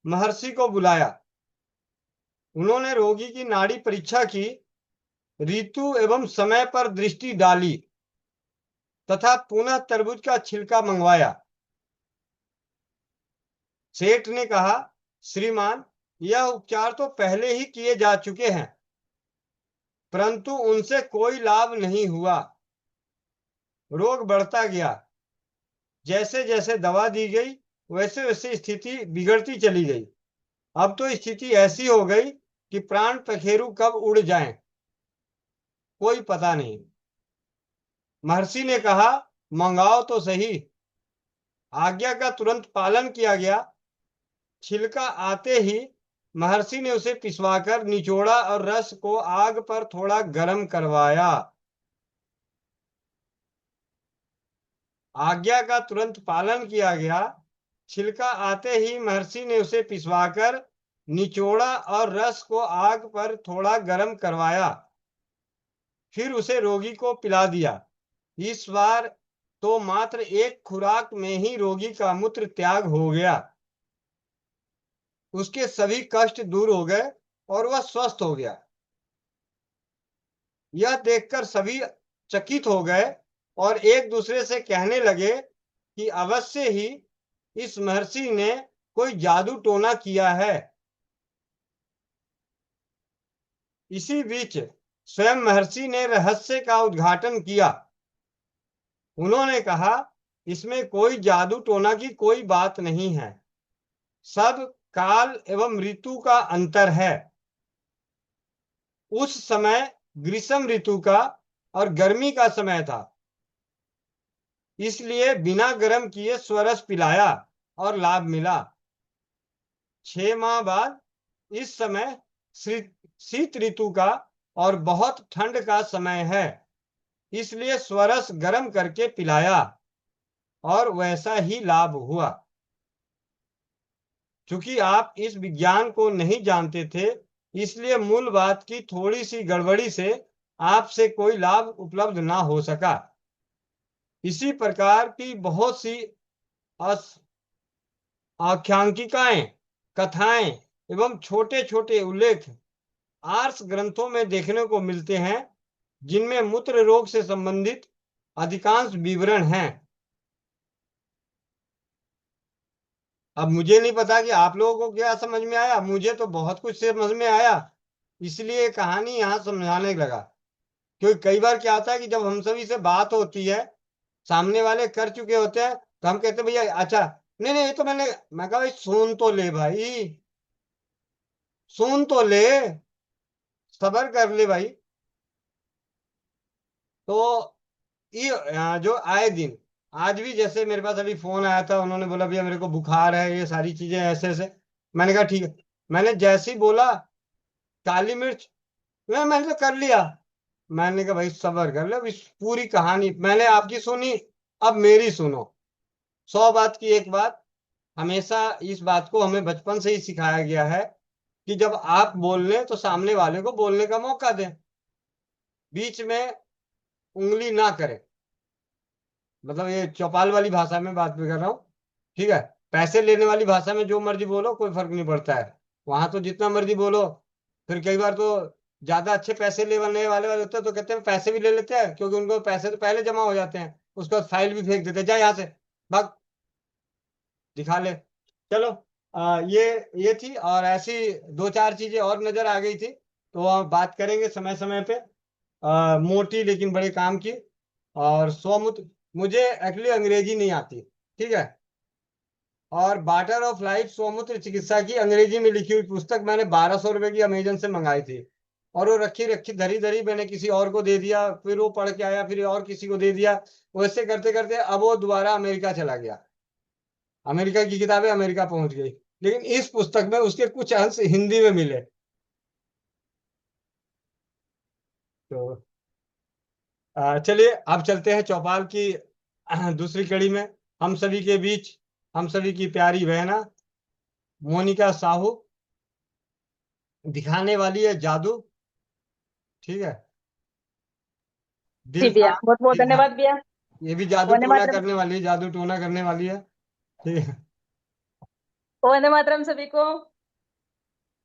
महर्षि को बुलाया। उन्होंने रोगी की नाड़ी परीक्षा की, ऋतु एवं समय पर दृष्टि डाली तथा पुनः तरबूज का छिलका मंगवाया। सेठ ने कहा, श्रीमान, यह उपचार तो पहले ही किए जा चुके हैं, परंतु उनसे कोई लाभ नहीं हुआ। रोग बढ़ता गया। जैसे जैसे दवा दी गई वैसे वैसे स्थिति बिगड़ती चली गई। अब तो स्थिति ऐसी हो गई कि प्राण पखेरु कब उड़ जाएं, कोई पता नहीं। महर्षि ने कहा, मंगाओ तो सही। आज्ञा का तुरंत पालन किया गया। छिलका आते ही महर्षि ने उसे पिसवाकर निचोड़ा और रस को आग पर थोड़ा गर्म करवाया। आज्ञा का तुरंत पालन किया गया। छिलका आते ही महर्षि ने उसे पिसवाकर निचोड़ा और रस को आग पर थोड़ा गर्म करवाया। फिर उसे रोगी को पिला दिया। इस बार तो मात्र एक खुराक में ही रोगी का मूत्र त्याग हो गया। उसके सभी कष्ट दूर हो गए और वह स्वस्थ हो गया। यह देखकर सभी चकित हो गए और एक दूसरे से कहने लगे कि अवश्य ही इस महर्षि ने कोई जादू टोना किया है। इसी बीच स्वयं महर्षि ने रहस्य का उद्घाटन किया। उन्होंने कहा, इसमें कोई जादू टोना की कोई बात नहीं है, सब काल एवं ऋतु का अंतर है। उस समय ग्रीष्म ऋतु का और गर्मी का समय था, इसलिए बिना गर्म किए स्वरस पिलाया और लाभ मिला। 6 माह बाद इस समय शीत ऋतु का और बहुत ठंड का समय है, इसलिए स्वरस गर्म करके पिलाया और वैसा ही लाभ हुआ। चूंकि आप इस विज्ञान को नहीं जानते थे, इसलिए मूल बात की थोड़ी सी गड़बड़ी से आपसे कोई लाभ उपलब्ध ना हो सका। इसी प्रकार की बहुत सी आख्यांकिकाएं, कथाएं एवं छोटे छोटे उल्लेख आर्ष ग्रंथों में देखने को मिलते हैं, जिनमें मूत्र रोग से संबंधित अधिकांश विवरण हैं। अब मुझे नहीं पता कि आप लोगों को क्या समझ में आया, मुझे तो बहुत कुछ समझ में आया, इसलिए कहानी यहाँ समझाने लगा। क्योंकि कई बार क्या होता है कि जब हम सभी से बात होती है, सामने वाले कर चुके होते हैं, तो हम कहते हैं भैया अच्छा, नहीं नहीं ये तो मैं कहा भाई सुन तो ले भाई, सुन तो ले, सब्र कर ले भाई। तो ये जो आए दिन, आज भी जैसे मेरे पास अभी फोन आया था, उन्होंने बोला भैया मेरे को बुखार है, ये सारी चीजें ऐसे ऐसे। मैंने कहा ठीक है। मैंने जैसे ही बोला काली मिर्च, मैंने तो कर लिया। मैंने कहा भाई सब्र कर लो, इस पूरी कहानी मैंने आपकी सुनी, अब मेरी सुनो। 100 बात की एक बात, हमेशा इस बात को हमें बचपन से ही सिखाया गया है कि जब आप बोल रहे तो सामने वाले को बोलने का मौका दें, बीच में उंगली ना करें। मतलब ये चौपाल वाली भाषा में बात भी कर रहा हूँ, ठीक है। पैसे लेने वाली भाषा में जो मर्जी बोलो, कोई फर्क नहीं पड़ता है, वहां तो जितना मर्जी बोलो। फिर कई बार तो ज्यादा अच्छे पैसे लेने वाले होते हैं, तो कहते हैं पैसे भी ले लेते हैं, क्योंकि उनको पैसे तो पहले जमा हो जाते हैं, उसके बाद फाइल भी फेंक देते हैं, जा यहाँ से भाग, दिखा ले। चलो ये थी, और ऐसी 2-4 चीजें और नजर आ गई थी, तो हम बात करेंगे समय समय पे। मोटी लेकिन बड़े काम की। और स्वमूत्र, मुझे एक्चुअली अंग्रेजी नहीं आती, ठीक है। और वाटर ऑफ लाइफ स्वमूत्र चिकित्सा की अंग्रेजी में लिखी हुई पुस्तक मैंने 1200 रुपए की अमेजन से मंगाई थी, और वो रखी रखी धरी धरी मैंने किसी और को दे दिया, फिर वो पढ़ के आया, फिर और किसी को दे दिया। वैसे करते करते अब वो दोबारा अमेरिका चला गया, अमेरिका की किताबें अमेरिका पहुंच गई, लेकिन इस पुस्तक में उसके कुछ अंश हिंदी में मिले। तो चलिए अब चलते हैं चौपाल की दूसरी कड़ी में। हम सभी के बीच हम सभी की प्यारी बहना मोनिका साहू दिखाने वाली है जादू, ठीक है। जी दिल भैया, बहुत बहुत हाँ, धन्यवाद भैया। ये भी जादू वंदे टोना मातरम। करने वाली है, जादू टोना करने वाली है, ठीक है। वंदे मातरम सभी को।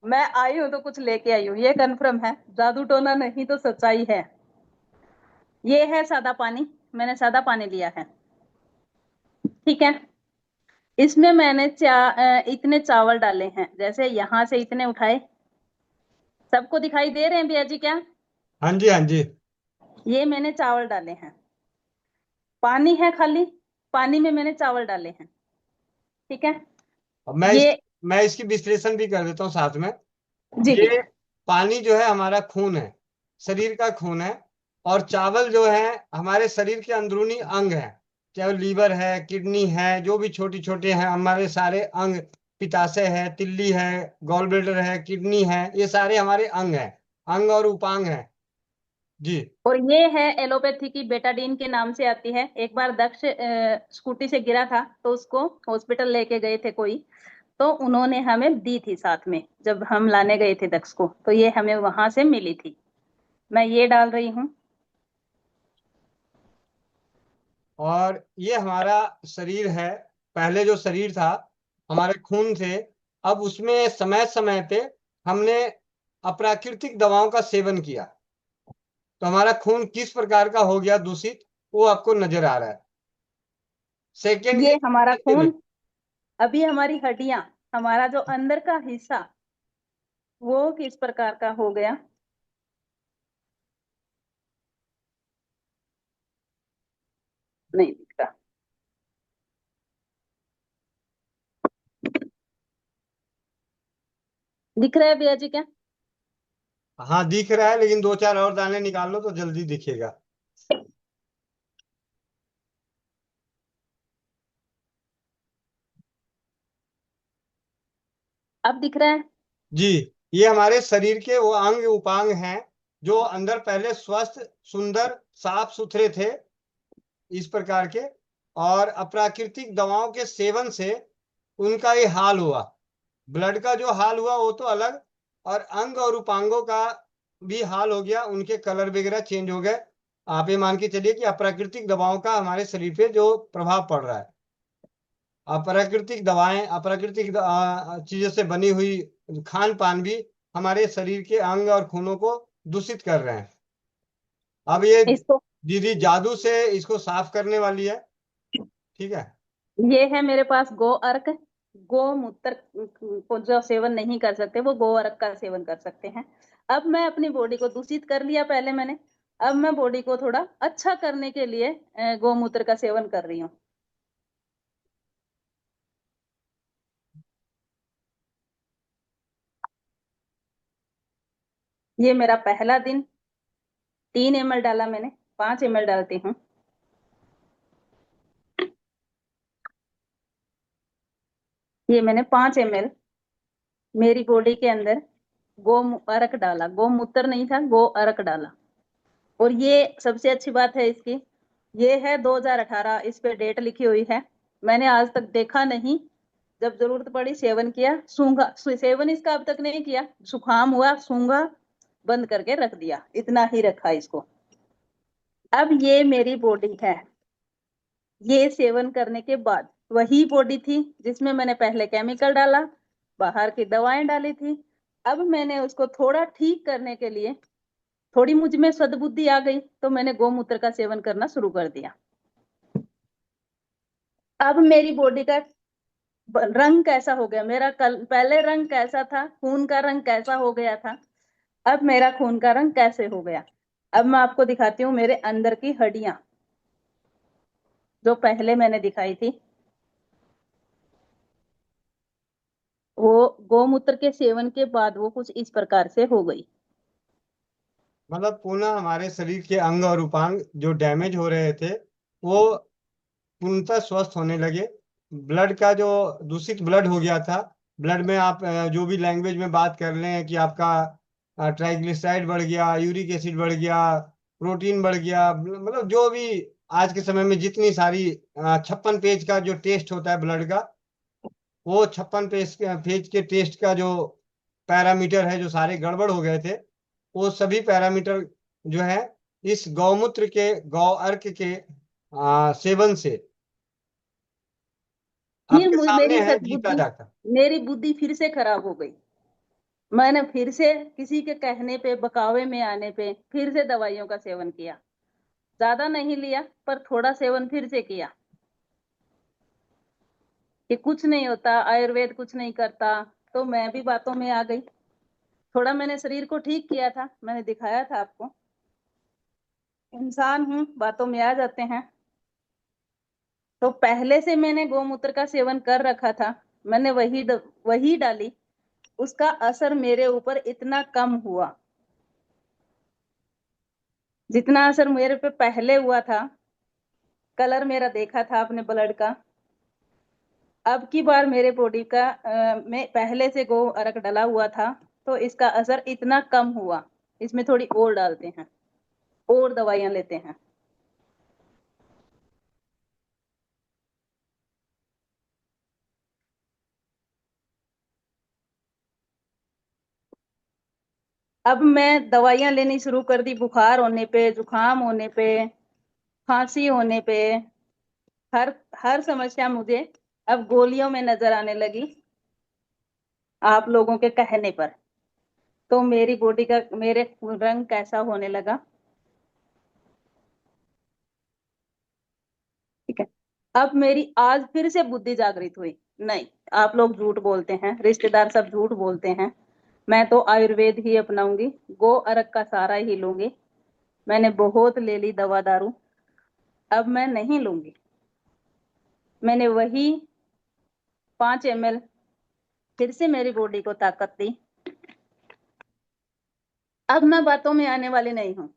मैं आई हूँ तो कुछ लेके आई हूँ, ये कन्फर्म है, जादू टोना नहीं तो सच्चाई है। ये है सादा पानी, मैंने सादा पानी लिया है, ठीक है। इसमें मैंने इतने चावल डाले हैं, जैसे यहाँ से इतने उठाए। सबको दिखाई दे रहे हैं भैया जी क्या? हाँ जी, हाँ जी। ये मैंने चावल डाले हैं, पानी है खाली, पानी में मैंने चावल डाले हैं, ठीक है। अब ये मैं इसकी विश्लेषण भी कर देता हूँ साथ में। जी ये पानी जो है हमारा खून है, शरीर का खून है, और चावल जो है हमारे शरीर के अंदरूनी अंग है, चाहे लीवर है, किडनी है, जो भी छोटी छोटे हैं हमारे सारे अंग, पित्ताशय है, तिल्ली है, गॉल ब्लैडर है, किडनी है, ये सारे हमारे अंग हैं, अंग और उपांग हैं जी। और ये है एलोपैथी की बेटाडीन के नाम से आती है। एक बार दक्ष स्कूटी से गिरा था, तो उसको हॉस्पिटल लेके गए थे कोई, तो उन्होंने हमें दी थी साथ में, जब हम लाने गए थे दक्ष को, तो ये हमें वहां से मिली थी। मैं ये डाल रही हूँ। और ये हमारा शरीर है, पहले जो शरीर था हमारे खून थे, अब उसमें समय समय पे हमने अप्राकृतिक दवाओं का सेवन किया, तो हमारा खून किस प्रकार का हो गया दूषित, वो आपको नजर आ रहा है। सेकेंड ये हमारा खून, अभी हमारी हड्डियां, हमारा जो अंदर का हिस्सा, वो किस प्रकार का हो गया। नहीं दिख रहा। दिख रहा है भैया जी क्या? हाँ दिख रहा है, लेकिन 2-4 और दाने निकाल लो तो जल्दी दिखेगा। अब दिख रहा है? जी, ये हमारे शरीर के वो अंग उपांग हैं जो अंदर पहले स्वस्थ, सुंदर, साफ सुथरे थे, इस प्रकार के, और अप्राकृतिक दवाओं के सेवन से उनका ये हाल हुआ। ब्लड का जो हाल हुआ वो तो अलग, और अंग और उपांगों का भी हाल हो गया, उनके कलर वगैरह चेंज हो गए। आप ये मान के चलिए कि अप्राकृतिक दवाओं का हमारे शरीर पे जो प्रभाव पड़ रहा है, अप्राकृतिक दवाएं, अप्राकृतिक चीजों से बनी हुई खान पान भी हमारे शरीर के अंग और खूनों को दूषित कर रहे हैं। अब ये इसको दीदी जादू से इसको साफ करने वाली है, ठीक है। ये है मेरे पास गो अर्क। गोमूत्र को जो सेवन नहीं कर सकते वो गो अर्क का सेवन कर सकते हैं। अब मैं अपनी बॉडी को दूषित कर लिया पहले मैंने, अब मैं बॉडी को थोड़ा अच्छा करने के लिए गोमूत्र का सेवन कर रही हूँ। ये मेरा पहला दिन, 3 ml डाला मैंने, 5 ml डालती हूँ। ये मैंने 5 ml मेरी बॉडी के अंदर गो अर्क डाला, गोमूत्र नहीं था, गो अर्क डाला। और ये सबसे अच्छी बात है इसकी, ये है 2018, इस पे डेट लिखी हुई है। मैंने आज तक देखा नहीं, जब जरूरत पड़ी सेवन किया, सूंघा, सेवन इसका अब तक नहीं किया, जुकाम हुआ सूंघा, बंद करके रख दिया, इतना ही रखा इसको। अब ये मेरी बॉडी है, ये सेवन करने के बाद वही बॉडी थी जिसमें मैंने पहले केमिकल डाला, बाहर की दवाएं डाली थी। अब मैंने उसको थोड़ा ठीक करने के लिए, थोड़ी मुझ में सद्बुद्धि आ गई तो मैंने गोमूत्र का सेवन करना शुरू कर दिया। अब मेरी बॉडी का रंग कैसा हो गया, मेरा पहले रंग कैसा था, खून का रंग कैसा हो गया था, अब मेरा खून का रंग कैसे हो गया। अब मैं आपको दिखाती हूँ मेरे अंदर की हड्डियां, जो पहले मैंने दिखाई थी, वो गोमूत्र के सेवन के बाद वो कुछ इस प्रकार से हो गई। मतलब पुनः हमारे शरीर के अंग और उपांग जो डैमेज हो रहे थे वो पूर्णतः स्वस्थ होने लगे। ब्लड का जो दूषित ब्लड हो गया था, ब्लड में आप जो भी लैंग्वेज में बात कर लें कि आपका ट्राइग्लिसराइड बढ़ गया, यूरिक एसिड बढ़ गया, प्रोटीन बढ़ गया, मतलब जो भी आज के समय में जितनी सारी 56 पेज का जो टेस्ट होता है ब्लड का, वो 56 पेज के टेस्ट का जो पैरामीटर है, जो सारे गड़बड़ हो गए थे, वो सभी पैरामीटर जो है इस गौमूत्र के, गौ अर्क के सेवन से आपके सामने है जीता जाकर। मेरी बुद्धि फिर से खराब हो गई। मैंने फिर से किसी के कहने पे, बकावे में आने पे फिर से दवाइयों का सेवन किया। ज्यादा नहीं लिया पर थोड़ा सेवन फिर से किया कि कुछ नहीं होता, आयुर्वेद कुछ नहीं करता, तो मैं भी बातों में आ गई। थोड़ा मैंने शरीर को ठीक किया था, मैंने दिखाया था आपको, इंसान हूं, बातों में आ जाते हैं। तो पहले से मैंने गोमूत्र का सेवन कर रखा था, मैंने वही डाली, उसका असर मेरे ऊपर इतना कम हुआ, जितना असर मेरे पे पहले हुआ था। कलर मेरा देखा था आपने ब्लड का, अब की बार मेरे बॉडी का में पहले से गो अर्क डला हुआ था तो इसका असर इतना कम हुआ। इसमें थोड़ी और डालते हैं, और दवाइयां लेते हैं। अब मैं दवाइयां लेनी शुरू कर दी, बुखार होने पे, जुकाम होने पे, खांसी होने पे, हर हर समस्या मुझे अब गोलियों में नजर आने लगी आप लोगों के कहने पर। तो मेरी बॉडी का, मेरे रंग कैसा होने लगा, ठीक है। अब मेरी आज फिर से बुद्धि जागृत हुई, नहीं आप लोग झूठ बोलते हैं, रिश्तेदार सब झूठ बोलते हैं, मैं तो आयुर्वेद ही अपनाऊंगी, गो अर्क का सारा ही लूंगी। मैंने बहुत ले ली दवा दारू, अब मैं नहीं लूंगी। मैंने वही 5 ml फिर से मेरी बॉडी को ताकत दी। अब मैं बातों में आने वाली नहीं हूं।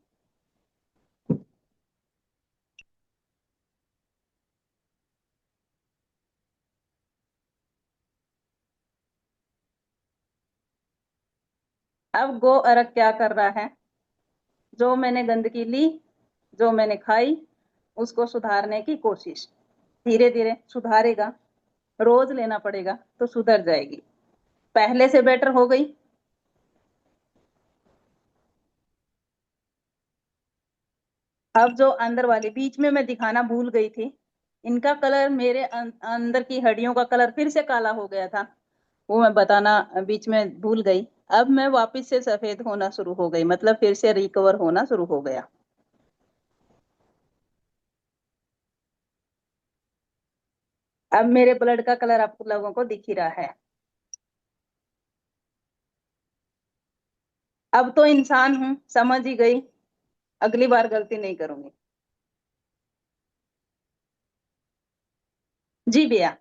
अब गो अर्क क्या कर रहा है, जो मैंने गंदगी ली, जो मैंने खाई, उसको सुधारने की कोशिश। धीरे धीरे सुधारेगा, रोज लेना पड़ेगा तो सुधर जाएगी, पहले से बेटर हो गई। अब जो अंदर वाली बीच में मैं दिखाना भूल गई थी, इनका कलर मेरे अंदर की हड्डियों का कलर फिर से काला हो गया था, वो मैं बताना बीच में भूल गई। अब मैं वापस से सफेद होना शुरू हो गई, मतलब फिर से रिकवर होना शुरू हो गया। अब मेरे ब्लड का कलर आप लोगों को दिख ही रहा है। अब तो इंसान हूं, समझ ही गई, अगली बार गलती नहीं करूंगी। जी भैया,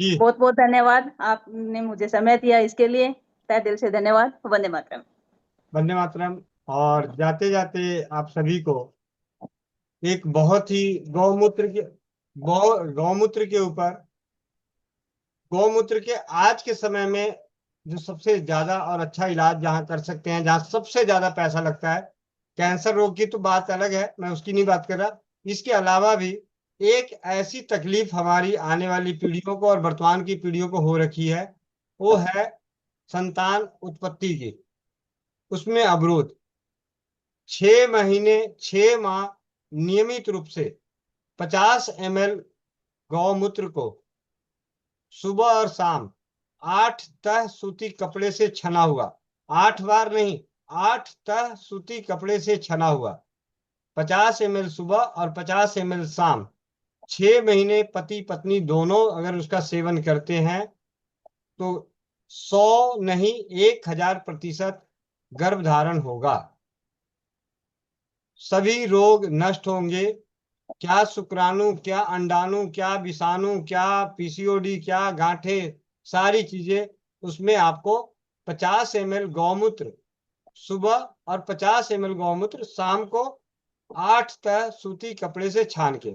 बहुत बहुत धन्यवाद, आपने मुझे समय दिया, इसके लिए तहे दिल से धन्यवाद। वंदे मातरम। वंदे मातरम। और जाते जाते आप सभी को एक बहुत ही गौमूत्र के ऊपर, गौमूत्र के आज के समय में जो सबसे ज्यादा और अच्छा इलाज जहाँ कर सकते हैं, जहाँ सबसे ज्यादा पैसा लगता है, कैंसर रोग की तो बात अलग है, मैं उसकी नहीं बात कर रहा। इसके अलावा भी एक ऐसी तकलीफ हमारी आने वाली पीढ़ियों को और वर्तमान की पीढ़ियों को हो रखी है, वो है संतान उत्पत्ति की, उसमें अवरोध। 6 माह नियमित रूप से 50 ml गौमूत्र को सुबह और शाम 8 तह सूती कपड़े से छना हुआ, 8 बार नहीं, 8 तह सूती कपड़े से छना हुआ, 50 ml सुबह और 50 ml शाम, 6 महीने पति पत्नी दोनों अगर उसका सेवन करते हैं तो 100 नहीं 1000% गर्भधारण होगा, सभी रोग नष्ट होंगे। क्या शुक्राणु, क्या अंडाणु, क्या विषाणु, क्या पीसीओडी, क्या गांठे, सारी चीजें उसमें आपको 50 ml गौमूत्र सुबह और 50 ml गौमूत्र शाम को 8 तह सूती कपड़े से छान के।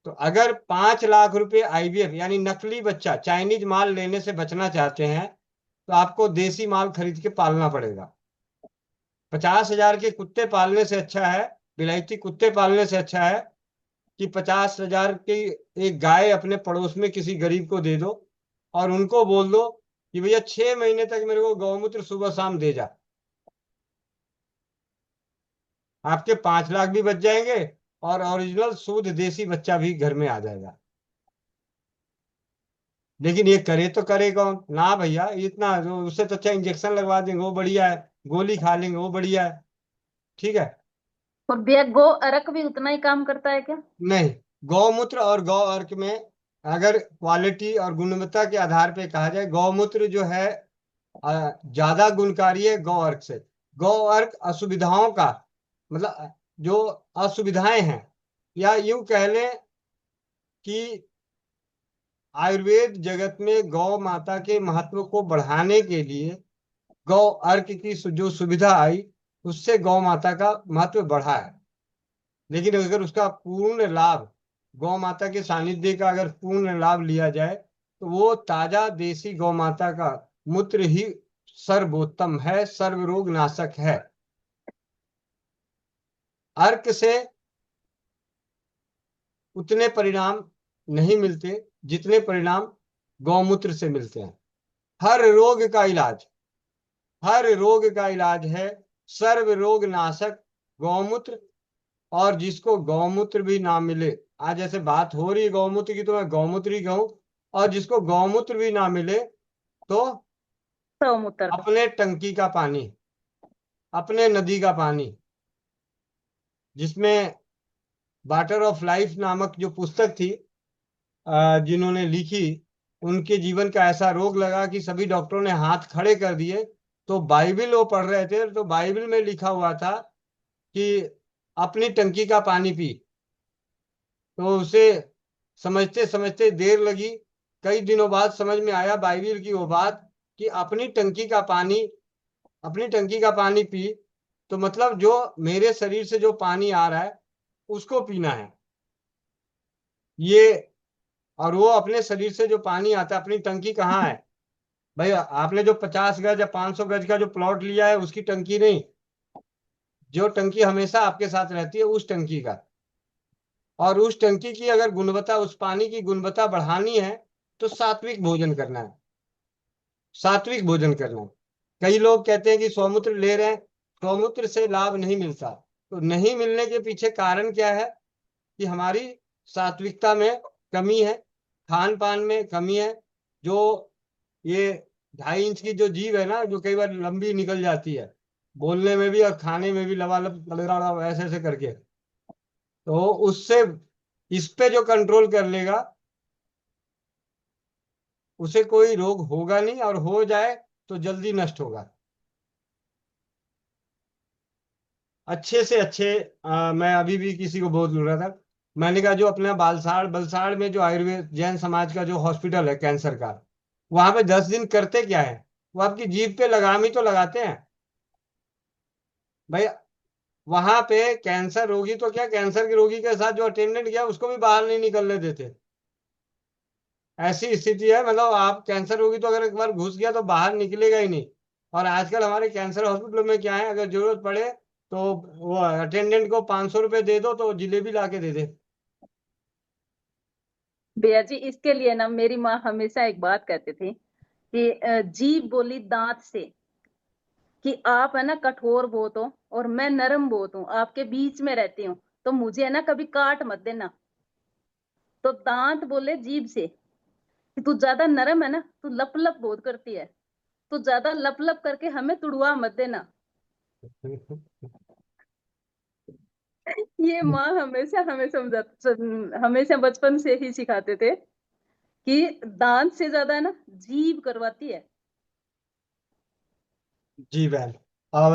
तो अगर 5 लाख रुपए आईवीएफ यानी नकली बच्चा, चाइनीज माल लेने से बचना चाहते हैं तो आपको देसी माल खरीद के पालना पड़ेगा। 50,000 के कुत्ते पालने से अच्छा है, विलायती कुत्ते पालने से अच्छा है कि 50,000 की एक गाय अपने पड़ोस में किसी गरीब को दे दो और उनको बोल दो कि भैया 6 महीने तक मेरे को गौमूत्र सुबह शाम दे जा। आपके 5 लाख भी बच जाएंगे और ओरिजिनल शुद्ध देसी बच्चा भी घर में आ जाएगा। लेकिन ये करे तो करे कौन ना भैया, इतना उससे तो अच्छा इंजेक्शन लगवा देंगे वो बढ़िया है, गोली खा लेंगे वो बढ़िया है, ठीक है। और भैया गो अर्क भी उतना ही काम करता है क्या? नहीं, गौमूत्र और गौ अर्क में अगर क्वालिटी और गुणवत्ता के आधार पे कहा जाए, गौमूत्र जो है ज्यादा गुणकारी है गौ अर्क से। गौ अर्क असुविधाओं का मतलब जो असुविधाएं हैं, या यूं कह लें कि आयुर्वेद जगत में गौ माता के महत्व को बढ़ाने के लिए गौ अर्क की जो सुविधा आई उससे गौ माता का महत्व बढ़ा है। लेकिन अगर उसका पूर्ण लाभ, गौ माता के सानिध्य का अगर पूर्ण लाभ लिया जाए तो वो ताजा देसी गौ माता का मूत्र ही सर्वोत्तम है, सर्वरोग नाशक है। अर्क से उतने परिणाम नहीं मिलते जितने परिणाम गौमूत्र से मिलते हैं। हर रोग का इलाज, हर रोग का इलाज है सर्व रोग नाशक गौमूत्र। और जिसको गौमूत्र भी ना मिले, आज ऐसे बात हो रही है गौमूत्र की तो मैं गौमूत्र ही कहूं, और जिसको गौमूत्र भी ना मिले तो अपने टंकी का पानी, अपने नदी का पानी, जिसमें वाटर ऑफ लाइफ नामक जो पुस्तक थी जिन्होंने लिखी, उनके जीवन का ऐसा रोग लगा कि सभी डॉक्टरों ने हाथ खड़े कर दिए, तो बाइबल वो पढ़ रहे थे तो बाइबल में लिखा हुआ था कि अपनी टंकी का पानी पी। तो उसे समझते समझते देर लगी। कई दिनों बाद समझ में आया बाइबिल की वो बात कि अपनी टंकी का पानी पी, तो मतलब जो मेरे शरीर से जो पानी आ रहा है उसको पीना है ये। और वो अपने शरीर से जो पानी आता है, अपनी टंकी कहाँ है भाई? आपने जो 50 गज या 500 गज का जो प्लॉट लिया है उसकी टंकी नहीं, जो टंकी हमेशा आपके साथ रहती है उस टंकी का। और उस टंकी की अगर गुणवत्ता, उस पानी की गुणवत्ता बढ़ानी है तो सात्विक भोजन करना है, सात्विक भोजन करना है। कई लोग कहते हैं कि स्वमूत्र ले रहे हैं, स्वमूत्र से लाभ नहीं मिलता। तो नहीं मिलने के पीछे कारण क्या है? कि हमारी सात्विकता में कमी है, खान पान में कमी है। जो ये 2.5 इंच की जो जीभ है ना, जो कई बार लंबी निकल जाती है, बोलने में भी और खाने में भी लबालब ऐसे ऐसे करके, तो उससे इस पे जो कंट्रोल कर लेगा उसे कोई रोग होगा नहीं, और हो जाए तो जल्दी नष्ट होगा। अच्छे से अच्छे मैं अभी भी किसी को बोल रहा था, मैंने कहा जो अपना बालसाड़ बलसाड़ में जो आयुर्वेद जैन समाज का जो हॉस्पिटल है कैंसर का, वहां पे 10 दिन करते क्या है? वो आपकी जीभ पे लगाम ही तो लगाते हैं भाई। वहां पे कैंसर रोगी तो क्या, कैंसर के रोगी के साथ जो अटेंडेंट गया उसको भी बाहर नहीं निकलने देते। ऐसी स्थिति है, मतलब आप कैंसर रोगी तो अगर एक बार घुस गया तो बाहर निकलेगा ही नहीं। और आजकल हमारे कैंसर हॉस्पिटलों में क्या है, अगर जरूरत पड़े तो वो अटेंडेंट को 500 रुपये दे दो तो जिलेबी ला के दे दे। भैया जी, इसके लिए ना मेरी माँ हमेशा एक बात कहती थी कि जीभ बोली दांत से कि आप है ना कठोर बहुत हो और मैं नरम बहुत हूँ, आपके बीच में रहती हूँ, तो मुझे है ना कभी काट मत देना। तो दांत बोले जीभ से कि तू ज्यादा नरम है ना, तू लप लप बहुत करती है, तू ज्यादा लप लप करके हमें तुड़वा मत देना। ये माँ हमेशा हमें हमेशा बचपन से ही सिखाते थे कि दांत से ज्यादा है ना जीभ करवाती है। जी बहन, अब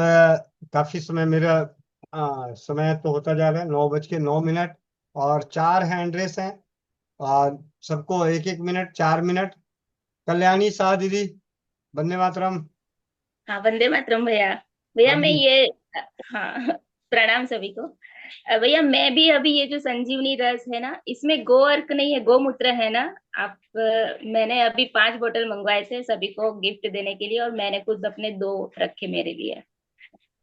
काफी समय मेरा समय तो होता जा रहा है, 9:09 और 4 हैंड रेस हैं। और सबको 1-1 मिनट, 4 मिनट। कल्याणी शाह दीदी, वंदे मातरम। हाँ, वंदे मातरम भैया। भैया हाँ मैं जी। ये हाँ, प्रणाम सभी को। भैया मैं भी अभी ये जो संजीवनी रस है ना, इसमें गो अर्क नहीं है, गोमूत्र है ना। आप मैंने अभी 5 बोतल मंगवाए थे सभी को गिफ्ट देने के लिए, और मैंने खुद अपने 2 रखे मेरे लिए।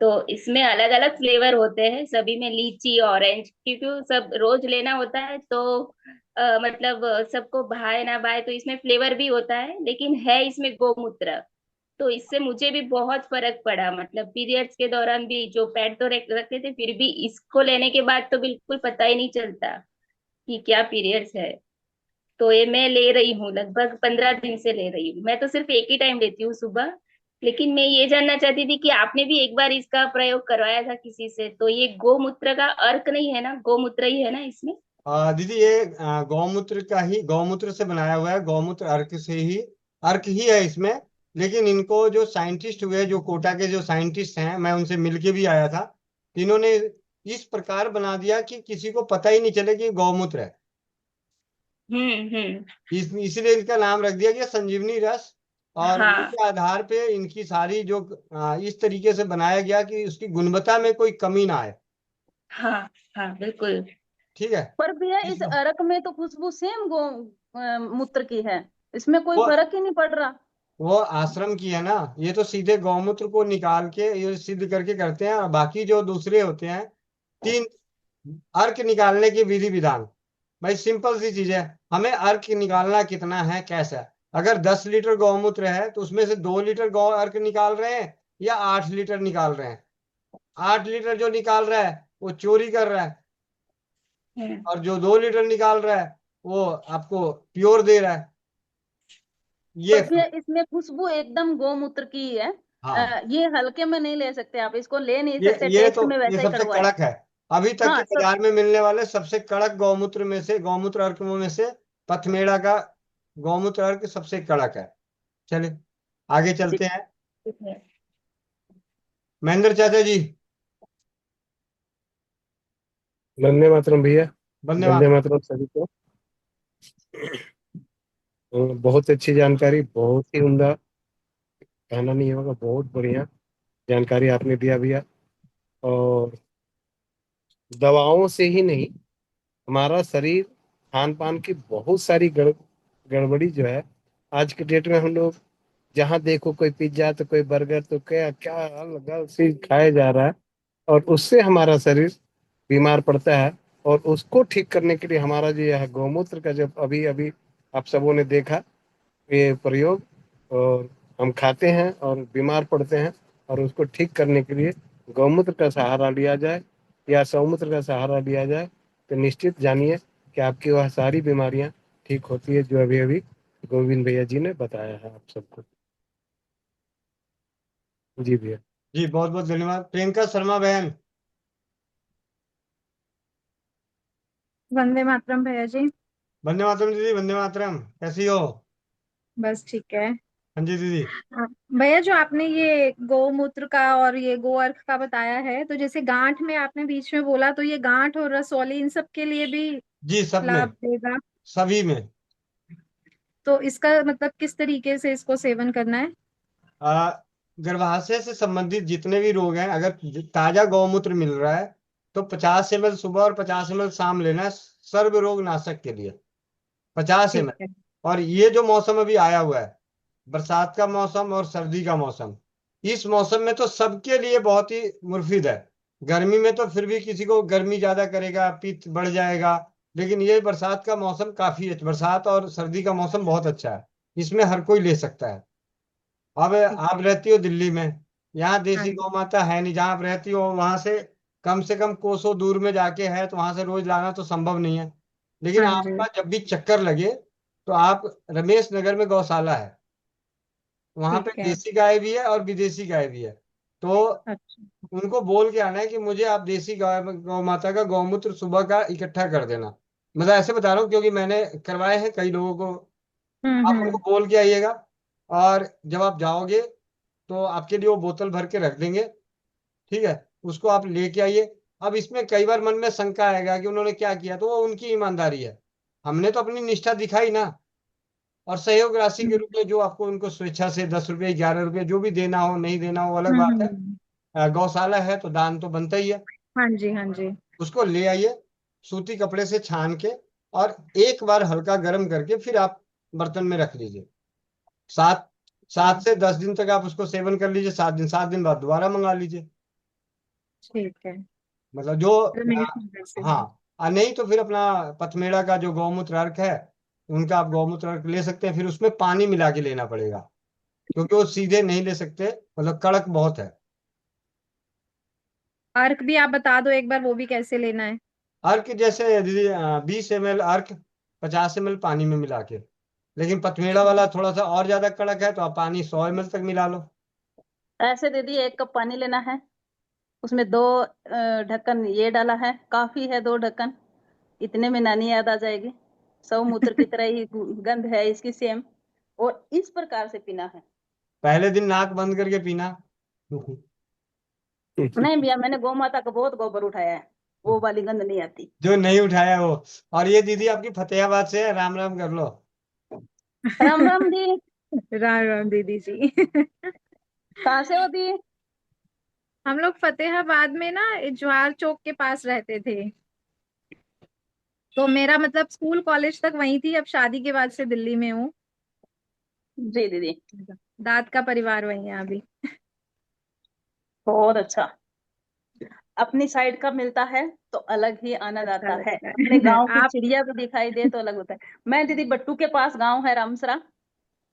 तो इसमें अलग अलग फ्लेवर होते हैं, सभी में लीची ऑरेंज, क्योंकि सब रोज लेना होता है तो मतलब सबको भाए ना भाए, तो इसमें फ्लेवर भी होता है, लेकिन है इसमें गोमूत्र। तो इससे मुझे भी बहुत फर्क पड़ा, मतलब पीरियड्स के दौरान भी जो पैड तो रखते थे, फिर भी इसको लेने के बाद तो बिल्कुल पता ही नहीं चलता कि क्या पीरियड्स है। तो ये मैं ले रही हूँ, लगभग 15 दिन से ले रही हूँ। मैं तो सिर्फ एक ही टाइम लेती हूँ, सुबह। लेकिन मैं ये जानना चाहती थी कि आपने भी एक बार इसका प्रयोग करवाया था किसी से, तो ये गोमूत्र का अर्क नहीं है ना, गोमूत्र ही है ना इसमें? दीदी ये गौमूत्र का ही, गौमूत्र से बनाया हुआ है, गौमूत्र अर्क से ही, अर्क ही है इसमें। लेकिन इनको जो साइंटिस्ट हुए, जो कोटा के जो साइंटिस्ट हैं, मैं उनसे मिलके भी आया था, इन्होंने इस प्रकार बना दिया कि किसी को पता ही नहीं चले कि गौमूत्र है। हम्म। इसीलिए इनका नाम रख दिया गया संजीवनी रस। और हाँ इनके आधार पे इनकी सारी जो इस तरीके से बनाया गया कि उसकी गुणवत्ता में कोई कमी ना आए। हाँ हाँ, बिल्कुल। ठीक है। पर भैया इस अर्क में तो खुशबू सेम गो मूत्र की है, इसमें कोई वो फर्क ही नहीं पड़ रहा। वो आश्रम की है ना, ये तो सीधे गौमूत्र को निकाल के ये सिद्ध करके करते हैं। और बाकी जो दूसरे होते हैं, 3 अर्क निकालने की विधि विधान, भाई सिंपल सी चीज है। हमें अर्क निकालना कितना है, कैसा है। अगर 10 लीटर गौमूत्र है तो उसमें से 2 लीटर गौ अर्क निकाल रहे हैं या 8 लीटर निकाल रहे हैं। 8 लीटर जो निकाल रहा है वो चोरी कर रहा है, और जो 2 लीटर निकाल रहा है वो आपको प्योर दे रहा है। ये पर भैया इसमें खुशबू एकदम गोमूत्र की ही है। हाँ, ये हल्के में नहीं ले सकते, आप इसको ले नहीं ये सकते, ये टेस्ट तो में ये वैसा ही सबसे कड़वा है। कड़क है। अभी तक के हाँ सब। बाजार में मिलने वाले सबसे कड़क गौमूत्र में से, गौमूत्र अर्क में से पथमेड़ा का गौमूत्र अर्क सबसे कड़क है। चलिए आगे चलते हैं। ठीक है। महेंद्र चाचा जी। वंदे मातरम भैया। धन्यवाद। वंदे मातरम सभी को। बहुत अच्छी जानकारी, बहुत ही उम्दा, कहना नहीं होगा, बहुत बढ़िया जानकारी आपने दिया भैया। और दवाओं से ही नहीं, हमारा शरीर, खान पान की बहुत सारी गड़बड़ी जो है आज के डेट में, हम लोग जहाँ देखो कोई पिज्जा तो कोई बर्गर तो क्या क्या अलग अलग चीज खाया जा रहा है, और उससे हमारा शरीर बीमार पड़ता है। और उसको ठीक करने के लिए हमारा जो यह गौमूत्र का, जब अभी अभी आप सबों ने देखा ये प्रयोग, और हम खाते हैं और बीमार पड़ते हैं, और उसको ठीक करने के लिए गौमूत्र का सहारा लिया जाए या सौमूत्र का सहारा लिया जाए, तो निश्चित जानिए कि आपकी वह सारी बीमारियां ठीक होती है, जो अभी अभी गोविंद भैया जी ने बताया है आप सबको। जी भैया। जी बहुत बहुत धन्यवाद। प्रियंका शर्मा बहन। वंदे मातरम भैया जी। वंदे मातरम दीदी, वंदे मातरम, कैसी हो? बस ठीक है। हाँ जी दीदी। भैया जो आपने ये गौमूत्र का और ये गो अर्क का बताया है, तो जैसे गांठ में आपने बीच में बोला, तो ये गांठ और रसौली इन सब के लिए भी जी सब लाभ में, देगा? सभी में। तो इसका मतलब किस तरीके से इसको सेवन करना है? आ, गर्भाशय से संबंधित जितने भी रोग हैं, अगर ताजा गौमूत्र मिल रहा है तो 50 ml सुबह और 50 ml शाम लेना है, सर्व रोग नाशक के लिए। 50 ml। ठीक है। और ये जो मौसम अभी आया हुआ है, बरसात का मौसम और सर्दी का मौसम, इस मौसम में तो सबके लिए बहुत ही मुफीद है। गर्मी में तो फिर भी किसी को गर्मी ज्यादा करेगा, पित्त बढ़ जाएगा, लेकिन ये बरसात का मौसम काफी अच्छा, बरसात और सर्दी का मौसम बहुत अच्छा है, इसमें हर कोई ले सकता है। अब ठीक आप है। रहती हो दिल्ली में, यहाँ हाँ देसी जी। गौ माता है नहीं, जहाँ आप रहती हो वहां से कम कोसों दूर में जाके है, तो वहां से रोज लाना तो संभव नहीं है। लेकिन हाँ जी। आपका जब भी चक्कर लगे तो आप, रमेश नगर में गौशाला है, वहां पे ठीक है। देसी गाय भी है और विदेशी गाय भी है। तो अच्छा। उनको बोल के आना है कि मुझे आप देसी गाय गौ माता का गौमूत्र सुबह का इकट्ठा कर देना। मतलब ऐसे बता रहा हूँ क्योंकि मैंने करवाए हैं कई लोगों को। आप उनको हम्म। बोल के आइएगा, और जब आप जाओगे तो आपके लिए वो बोतल भर के रख देंगे। ठीक है, उसको आप लेके आइए। अब इसमें कई बार मन में शंका आएगा कि उन्होंने क्या किया, तो वो उनकी ईमानदारी है, हमने तो अपनी निष्ठा दिखाई ना। और सहयोग राशि के रूप में जो आपको उनको स्वेच्छा से 10 रुपये, 11 रुपये, जो भी देना हो नहीं देना हो अलग बात है। हम्म। गौशाला है तो दान तो बनता ही है। हाँ जी, हाँ जी। उसको ले आइए, सूती कपड़े से छान के, और एक बार हल्का गर्म करके फिर आप बर्तन में रख लीजिए। 7 7 से 10 दिन तक आप उसको सेवन कर लीजिए। 7 दिन बाद दोबारा मंगा लीजिए। ठीक है। मतलब जो रमेश नगर से हाँ, है। नहीं तो फिर अपना पथमेड़ा का जो गौमूत्र अर्क है, उनका आप गौमूत्र अर्क ले सकते हैं। फिर उसमें पानी मिला के लेना पड़ेगा, क्योंकि वो सीधे नहीं ले सकते, मतलब कड़क बहुत है। अर्क भी आप बता दो एक बार, वो भी कैसे लेना है? अर्क जैसे दीदी, 20 ml अर्क, 50 ml पानी में मिला के। लेकिन पथमेड़ा वाला थोड़ा सा और ज्यादा कड़क है, तो आप पानी 100 ml तक मिला लो। ऐसे दीदी 1 कप पानी लेना है, उसमें 2 ढक्कन ये डाला है, काफी है 2 ढक्कन, इतने में नानी याद आ जाएगी। सौमूत्र की तरह ही गंध है इसकी सेम, और इस प्रकार से पीना है। पहले दिन नाक बंद करके पीना। नहीं भैया, मैंने गौ माता का बहुत गोबर उठाया है, वो वाली गंध नहीं आती। जो नहीं उठाया वो। और ये दीदी आपकी फतेहाबाद से है, राम राम कर लो। राम राम दी। राम राम दीदी जी। कहाँ से हो दी? हम लोग फतेहाबाद में ना ज्वार चौक के पास रहते थे, तो मेरा मतलब स्कूल कॉलेज तक वहीं थी। अब शादी के बाद से दिल्ली में हूँ। जी दीदी। दाद का परिवार वहीं है अभी। बहुत अच्छा, अपनी साइड का मिलता है तो अलग ही आनंद अच्छा आता है, लगता अपने है। गांव की आप चिड़िया भी दिखाई दे तो अलग होता है। मैं दीदी बट्टू के पास गांव है रामसरा।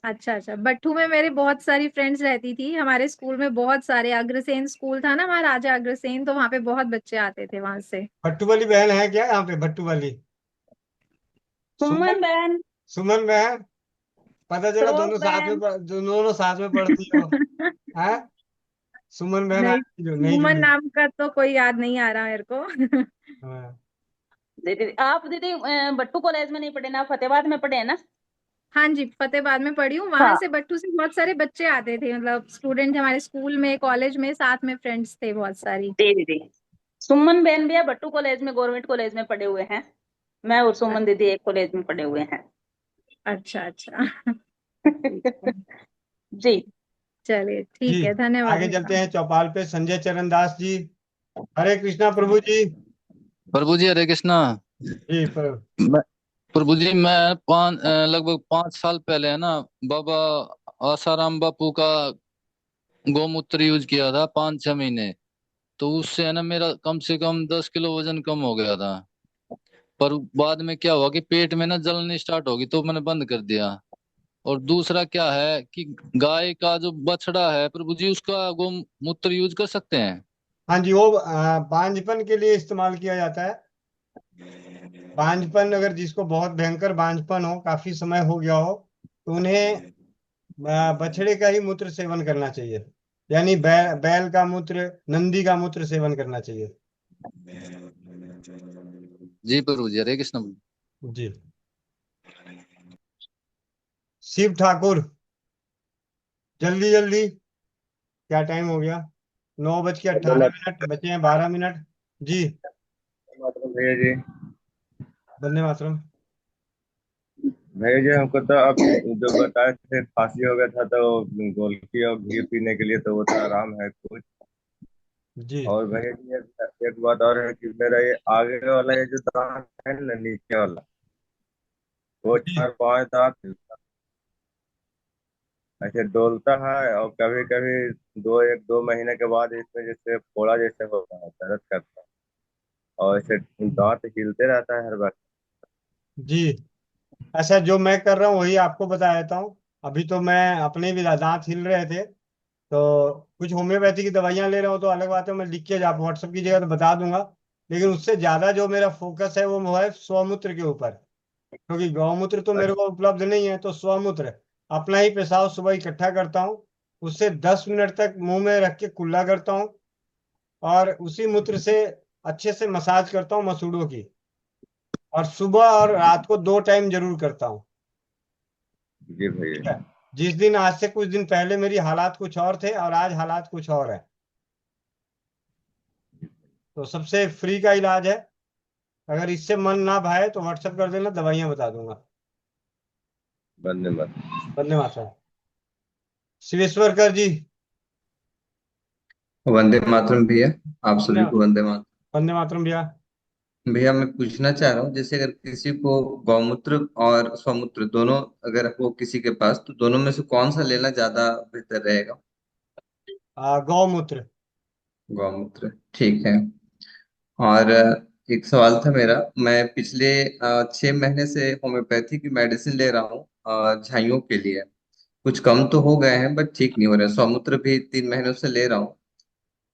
अच्छा अच्छा, बट्टू में मेरी बहुत सारी फ्रेंड्स रहती थी। हमारे स्कूल में बहुत सारे, अग्रसेन स्कूल था ना महाराजा अग्रसेन, तो वहां पे बहुत बच्चे आते थे वहां से। भट्टू वाली बहन है क्या यहाँ पे, भट्टू वाली? सुमन। सुमन बहन। सुमन बहन, पता चला श्लोक बहन। दोनों साथ में पढ़ती हो। हैं? सुमन बहन नहीं, आएगी जो नहीं सुमन जुड़ी। नाम का तो कोई याद नहीं आ रहा मेरे को। हाँ। दीदी आप दीदी बट्टू कॉलेज में नहीं पढ़े ना, फतेहाबाद में पढ़े हैं ना? हाँ जी, फतेहाबाद में पढ़ी हूँ। वहां हाँ से बट्टू से बहुत सारे बच्चे आते थे, मतलब स्टूडेंट हमारे स्कूल में कॉलेज में साथ में फ्रेंड्स थे बहुत सारी। जी दीदी। सुमन बहन भी है बट्टू कॉलेज में, गवर्नमेंट कॉलेज में पढ़े हुए हैं। मैं और सुमन दीदी एक कॉलेज में पढ़े हुए हैं। अच्छा अच्छा। जी चलिए ठीक जी है, धन्यवाद आगे मैडम। चलते हैं चौपाल पे संजय चरण दास जी। हरे कृष्णा प्रभु जी। प्रभु जी हरे कृष्णा। जी मैं प्रभु जी मैं लगभग 5 साल पहले है ना बाबा आसाराम बापू का गौमूत्र यूज किया था 5-6 महीने। तो उससे है ना मेरा कम से कम 10 किलो वजन कम हो गया था। पर बाद में क्या हुआ कि पेट में ना जलने स्टार्ट होगी तो मैंने बंद कर दिया। और दूसरा क्या है कि गाय का जो बछड़ा है प्रभु जी उसका गौमूत्र यूज कर सकते हैं। हाँ जी, वो बांझपन के लिए इस्तेमाल किया जाता है। बांझपन, अगर जिसको बहुत भयंकर बांझपन हो, काफी समय हो गया हो, तो उन्हें बछड़े का ही मूत्र सेवन करना चाहिए। यानी बैल का मूत्र, नंदी का मूत्र सेवन करना चाहिए। जी प्रभु जी हरे कृष्ण। जी। शिव ठाकुर, जल्दी जल्दी, क्या टाइम हो गया? 9:18 बचे हैं, 12 मिनट। जी। भैया जी, वंदे मातरम। भैया जी हमको तो आप जो बताए थे खांसी हो गया था तो गोलकी और घी पीने के लिए, तो वो तो आराम है कुछ। जी और भैया जी एक बात और है कि मेरा ये आगे वाला ये जो दांत है ना, नीचे वाला, वो जी 4-5 दांत ऐसे डोलता है, और कभी कभी 1-2 महीने के बाद इसमें जैसे फोड़ा जैसे होता है, दर्द करता है, और ऐसे दांत हिलते रहता है हर बार। जी। ऐसा जो मैं कर रहा हूँ वही आपको बता देता हूँ। अभी तो मैं अपने भी दांत हिल रहे थे, तो कुछ होम्योपैथी की दवाइयाँ ले रहा हूँ, तो अलग बात है, मैं लिख के आप व्हाट्सएप कीजिएगा तो बता दूंगा। लेकिन उससे ज्यादा जो मेरा फोकस है वो है स्वमूत्र के ऊपर, क्योंकि गौमूत्र तो मेरे को उपलब्ध नहीं है। तो स्वमूत्र, अपना ही पेशाब सुबह इकट्ठा करता हूँ, उससे 10 मिनट तक मुंह में रख के कुल्ला करता हूँ, और उसी मूत्र से अच्छे से मसाज करता हूँ मसूड़ों की। और सुबह और रात को 2 टाइम जरूर करता हूँ। जी ठीक है। भैया। जिस दिन, आज से कुछ दिन पहले मेरी हालात कुछ और थे और आज हालात कुछ और है। तो सबसे फ्री का इलाज है। अगर इससे मन ना भाए तो व्हाट्सएप कर देना, दवाइयाँ बता दूंगा। वंदे मातरम। वंदे मातरम। शिवेश्वरकर जी। वंदे मातरम भैया। आप वंदे सभी को वंदे मातरम। वंदे मातरम भैया। भैया मैं पूछना चाह रहा हूँ, जैसे अगर किसी को गौमूत्र और स्वमूत्र दोनों अगर हो किसी के पास, तो दोनों में से कौन सा लेना ज्यादा बेहतर रहेगा? गौमूत्र। गौमूत्र, ठीक है। और एक सवाल था मेरा, मैं पिछले 6 महीने से होम्योपैथी की मेडिसिन ले रहा हूँ झाइयों के लिए। कुछ कम तो हो गए हैं बट ठीक नहीं हो रहा है। स्वमूत्र भी 3 महीनों से ले रहा हूँ,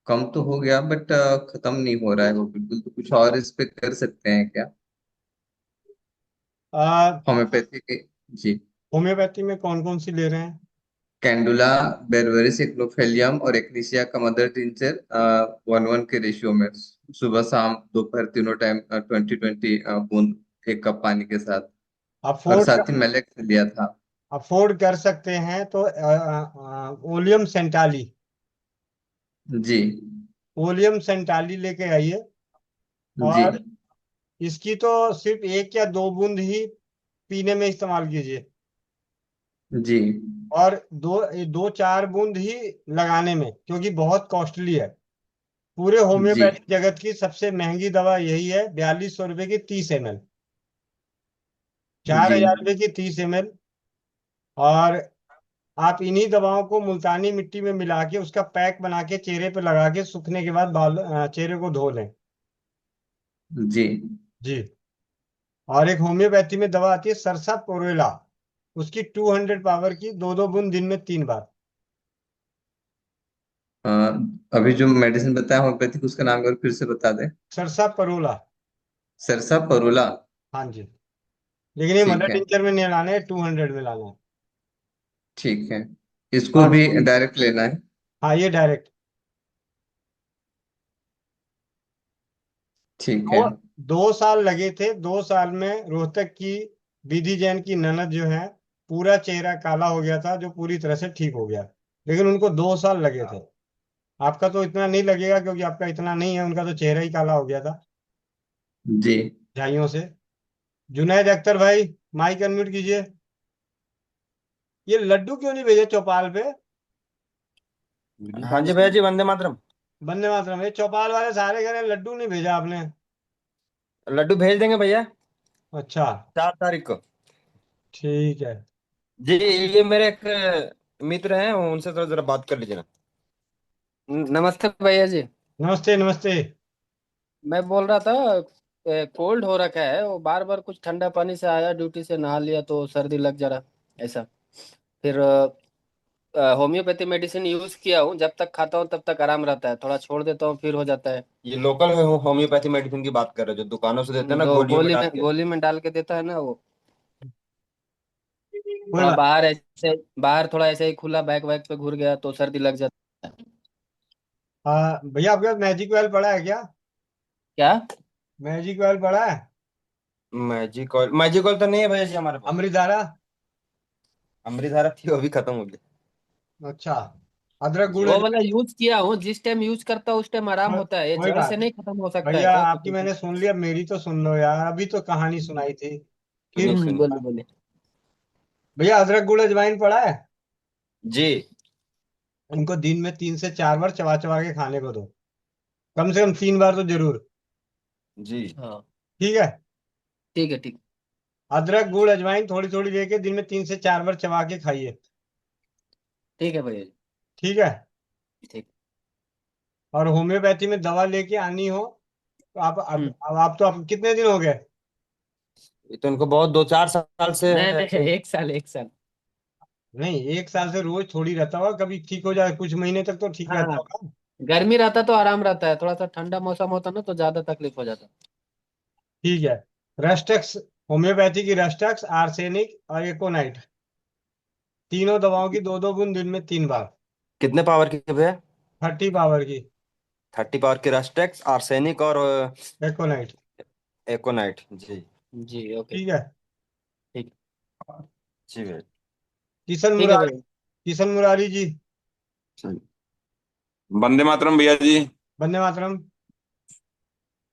कम तो हो गया बट खत्म नहीं हो रहा है वो बिल्कुल। तो कुछ और इस पे कर सकते हैं क्या होम्योपैथी के? जी। होम्योपैथी में कौन कौन सी ले रहे हैं? कैंडुला, बेरवरिस, एक्नोफेलियम और एक्नीशिया का मदर टिंचर 1:1 के रेशियो में, सुबह शाम दोपहर तीनों टाइम 20-20 बूंद 1 कप पानी के साथ। और अफोर्ड साथ ही मैलेक्स लिया था। अफोर्ड कर सकते हैं तो ओलियम सेंटाली। जी। ओलियम सेंटाली लेके आइए। जी। और इसकी तो सिर्फ 1 या 2 बूंद ही पीने में इस्तेमाल कीजिए, जी। और 2-4 बूंद ही लगाने में, क्योंकि बहुत कॉस्टली है। पूरे जी। होम्योपैथिक जगत की सबसे महंगी दवा यही है, 4200 रुपये की 30 ml, चार जी। हजार रुपये की 30 ml। और आप इन्हीं दवाओं को मुल्तानी मिट्टी में मिला के उसका पैक बना के चेहरे पे लगा के सूखने के बाद चेहरे को धो लें। जी। जी। और एक होम्योपैथी में दवा आती है सरसा पोरेला, उसकी 200 पावर की, 2-2 बूंद दिन में 3 बार। अ, अभी जो मेडिसिन बताया होम्योपैथिक, उसका नाम एक बार फिर से बता दें। सरसा परोला। सरसा परोला। हाँ जी। लेकिन ये ठीक मदर है। टिंचर में नहीं लाना है, 200 में लाना है। ठीक है। इसको और भी डायरेक्ट लेना है? हाँ, ये डायरेक्ट। ठीक है। दो 2 साल लगे थे, 2 साल में रोहतक की विधि जैन की ननद जो है, पूरा चेहरा काला हो गया था, जो पूरी तरह से ठीक हो गया। लेकिन उनको 2 साल लगे थे। आपका तो इतना नहीं लगेगा, क्योंकि आपका इतना नहीं है, उनका तो चेहरा ही काला हो गया था जी। झाइयों से। जुनैद अख्तर भाई, माइक अनम्यूट कीजिए। ये लड्डू क्यों नहीं भेजे चौपाल पे? हाँ जी भैया जी, वंदे मातरम। वंदे मातरम। ये चौपाल वाले सारे कह रहे हैं लड्डू नहीं भेजा आपने। लड्डू भेज देंगे भैया अच्छा 4 तारीख को। ठीक है। जी, ये मेरे एक मित्र हैं, उनसे थोड़ा जरा बात कर लीजिए ना। नमस्ते भैया जी। नमस्ते नमस्ते। मैं बोल रहा था कोल्ड हो रखा है, वो बार बार कुछ ठंडा पानी से आया, ड्यूटी से नहा लिया तो सर्दी लग जा रहा ऐसा। फिर होम्योपैथी मेडिसिन यूज किया हूँ, जब तक खाता हूँ तब तक आराम रहता है, थोड़ा छोड़ देता हूँ फिर हो जाता है। ये लोकल होम्योपैथी मेडिसिन की बात कर रहे हो, जो दुकानों से देते हैं ना, जो गोलियों में डाल के। गोली में डाल के देता है ना वो। कोई थोड़ा बात। बाहर थोड़ा ऐसे ही खुला बैक वैक पे घूर गया तो सर्दी लग जाता है। हाँ भैया, आपके पास मैजिक ऑयल पड़ा है क्या? क्या? मैजिक ऑयल पड़ा है? मैजिक ऑयल तो नहीं है भैया जी हमारे पास। अमृतधारा? अमृतधारा थी, वो भी खत्म हो गया। अच्छा। अदरक गुड़ वो वाला अजवाइन? यूज किया हूँ, जिस टाइम यूज करता हूँ उस टाइम आराम होता है, ये कोई जड़ से बात नहीं नहीं खत्म हो सकता है भैया, क्या आपकी मैंने सुन लिया, मेरी तो सुन लो यार, अभी तो कहानी सुनाई थी। फिर सुनिए सुनिए। बोलिए बोलिए। भैया, अदरक गुड़ अजवाइन पड़ा है? जी इनको दिन में 3 से 4 बार चबा चबा के खाने को दो। कम से कम 3 बार तो जरूर। जी। हाँ ठीक है। ठीक है ठीक। अदरक गुड़ अजवाइन थोड़ी थोड़ी लेके दिन में 3 से 4 बार चबा के खाइए। ठीक है भैया जी। ठीक है। ठीक। और होम्योपैथी में दवा लेके आनी हो तो आप हम्म। अब आप तो आप कितने दिन हो गए? ये तो उनको बहुत 2-4 साल से नहीं है। नहीं, एक साल एक साल। नहीं, 1 साल से रोज थोड़ी रहता होगा, कभी ठीक हो जाए, कुछ महीने तक तो ठीक रहता हाँ, होगा। गर्मी रहता तो आराम रहता है, थोड़ा सा ठंडा मौसम होता ना तो ज्यादा तकलीफ हो जाता। ठीक है। रेस्टेक्स, होम्योपैथी की रेस्टेक्स, आर्सेनिक और एकोनाइट, तीनों दवाओं की 2-2 बूंद दिन में 3 बार। कितने पावर की है भैया? 30 पावर की। 30 पावर की रस्टेक्स, आर्सेनिक और एकोनाइट। एकोनाइट। जी। जी ओके। ठीक है। ठीक। जी भैया। किशन ठीक है मुरारी, भैया। किशन मुरारी जी। चलिए। वंदे मातरम भैया जी। वंदे मातरम।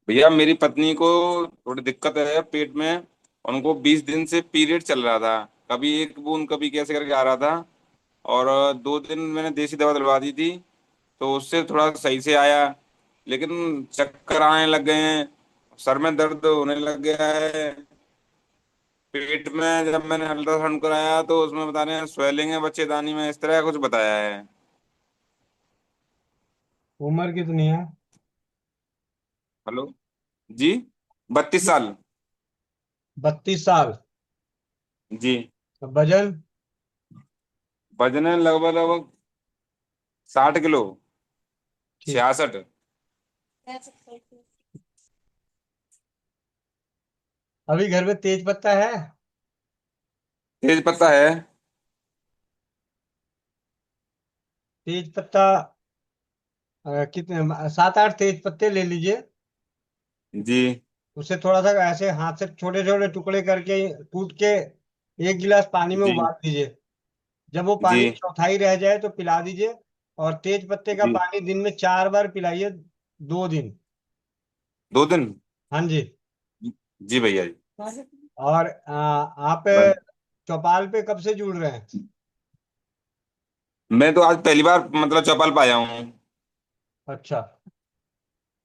भैया मेरी पत्नी को थोड़ी दिक्कत है पेट में। उनको 20 दिन से पीरियड चल रहा था, कभी एक बूंद कभी कैसे करके आ रहा था। और 2 दिन मैंने देसी दवा दिलवा दी थी, तो उससे थोड़ा सही से आया। लेकिन चक्कर आने लग गए हैं, सर में दर्द होने लग गया है। पेट में जब मैंने अल्ट्रासाउंड कराया तो उसमें बता रहे हैं स्वेलिंग है बच्चेदानी में, इस तरह का कुछ बताया है। उम्र कितनी है? हेलो जी। 32 साल। 32 साल। जी। वजन? वजन है लगभग लगभग 60 किलो। ठीक। 66। अभी घर में तेज पत्ता है? तेज पत्ता है। तेज पत्ता कितने, 7-8 तेज पत्ते ले लीजिए। जी। उसे थोड़ा सा ऐसे हाथ से छोटे छोटे टुकड़े करके कूट के 1 गिलास पानी में जी। उबाल दीजिए। जब वो जी। पानी चौथाई रह जाए तो पिला दीजिए। और तेज पत्ते का जी। पानी दिन में 4 बार पिलाइए, 2 दिन। 2 दिन। हाँ जी। जी भैया जी। और आप बस। चौपाल पे कब से जुड़ रहे हैं? मैं तो आज पहली बार मतलब चौपाल पाया हूँ। अच्छा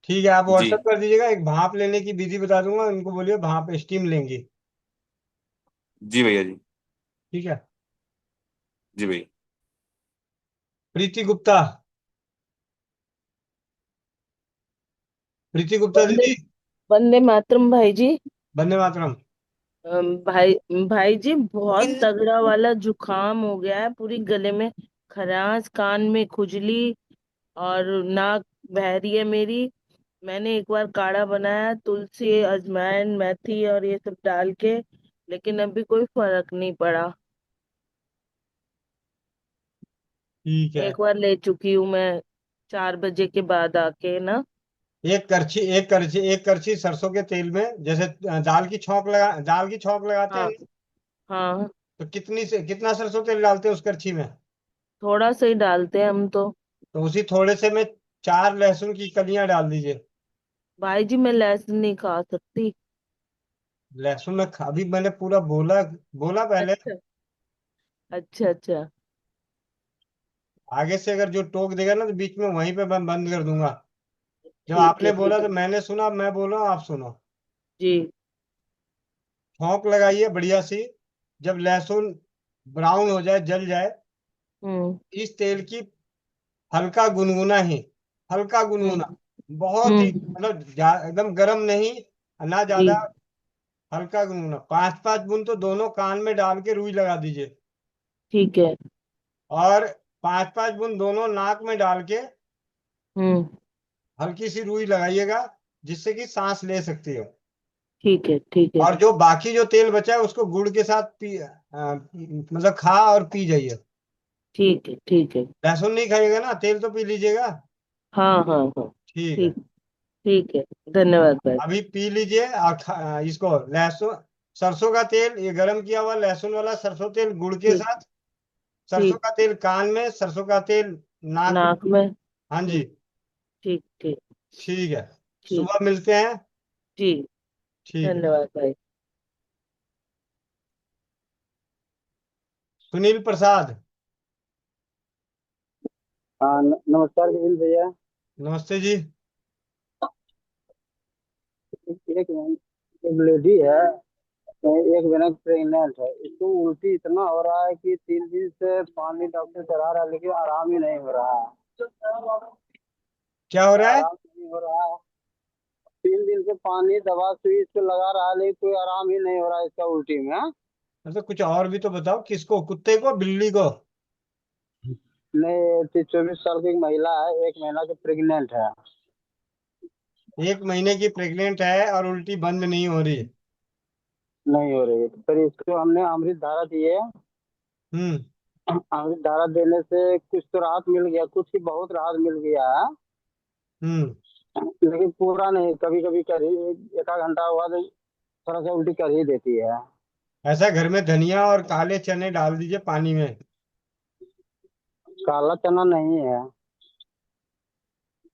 ठीक है, आप जी। व्हाट्सएप कर दीजिएगा, एक भाप लेने की विधि बता दूंगा, उनको बोलिए भाप स्टीम लेंगी। जी भैया जी। ठीक है। जी भैया। प्रीति गुप्ता, प्रीति गुप्ता वंदे दीदी। वंदे मातरम भाई जी। वंदे मातरम। भाई भाई जी, बहुत तगड़ा वाला जुकाम हो गया है, पूरी गले में खराश, कान में खुजली और नाक बह रही है मेरी। मैंने एक बार काढ़ा बनाया, तुलसी अजवाइन मेथी और ये सब डाल के, लेकिन अभी कोई फर्क नहीं पड़ा। ठीक है। एक बार ले चुकी हूँ मैं, 4 बजे के बाद आके ना। एक करछी सरसों के तेल में, जैसे दाल की छौंक लगाते हैं हाँ ना, हाँ। तो कितना सरसों तेल डालते हैं उस करछी में? थोड़ा सा ही डालते हैं हम तो। तो उसी थोड़े से में 4 लहसुन की कलियां डाल दीजिए। भाई जी, मैं लहसुन नहीं खा सकती। लहसुन में अभी मैंने पूरा बोला बोला पहले। अच्छा अच्छा अच्छा। आगे से अगर जो टोक देगा ना तो बीच में वहीं पे मैं बंद कर दूंगा। जब ठीक आपने है बोला ठीक तो है। मैंने सुना, अब मैं बोल रहा हूँ, आप सुनो। जी। छौंक लगाइए बढ़िया सी। जब लहसुन ब्राउन हो जाए, जल जाए, हम्म इस तेल की हल्का गुनगुना ही, हल्का गुनगुना, हम्म बहुत ही हम्म। मतलब एकदम गरम नहीं, ना जी। ज्यादा, हल्का गुनगुना, 5-5 बूंद तो दोनों कान में डाल के रुई लगा दीजिए। ठीक है। और 5-5 बूंद दोनों नाक में डाल के हम्म। हल्की सी रुई लगाइएगा, जिससे कि सांस ले सकती हो। ठीक है ठीक है और जो बाकी जो तेल बचा है उसको गुड़ के साथ मतलब खा और पी जाइए। ठीक है ठीक है। लहसुन नहीं खाइएगा ना, तेल तो पी लीजिएगा। हाँ हाँ हाँ। ठीक है। ठीक। ठीक है। धन्यवाद भाई। अभी पी लीजिए और इसको लहसुन, सरसों का तेल, ये गरम किया हुआ लहसुन वाला सरसों तेल गुड़ के ठीक। साथ, सरसों ठीक। का तेल कान में, सरसों का तेल नाक में। नाक में। हाँ जी। ठीक ठीक। ठीक है। ठीक। सुबह मिलते हैं। जी। ठीक है। धन्यवाद भाई। सुनील प्रसाद। हाँ नमस्कार कपिल भैया। नमस्ते जी। एक लेडी है, एक महीना प्रेग्नेंट है, इसको उल्टी इतना हो रहा है कि 3 दिन से पानी डॉक्टर चढ़ा रहा है लेकिन आराम ही नहीं हो रहा है। क्या हो रहा है? आराम नहीं हो रहा है। 3 दिन से पानी दवा सुई इसको लगा रहा है लेकिन कोई आराम ही नहीं हो रहा है इसका उल्टी में। मतलब कुछ और भी तो बताओ, किसको, कुत्ते को, बिल्ली को? नहीं 24 साल की एक महिला है, 1 महीना की प्रेग्नेंट है। 1 महीने की प्रेग्नेंट है और उल्टी बंद नहीं हो रही? नहीं हो रही है तो फिर इसको हमने अमृत धारा दिए। हम्म। अमृत धारा देने से कुछ तो राहत मिल गया, कुछ ही बहुत राहत मिल गया है, हम्म। लेकिन पूरा नहीं, कभी कभी कर ही एक आध घंटा हुआ तो थोड़ा सा उल्टी कर ही देती है। ऐसा घर में धनिया और काले चने डाल दीजिए पानी में। काला चना नहीं है।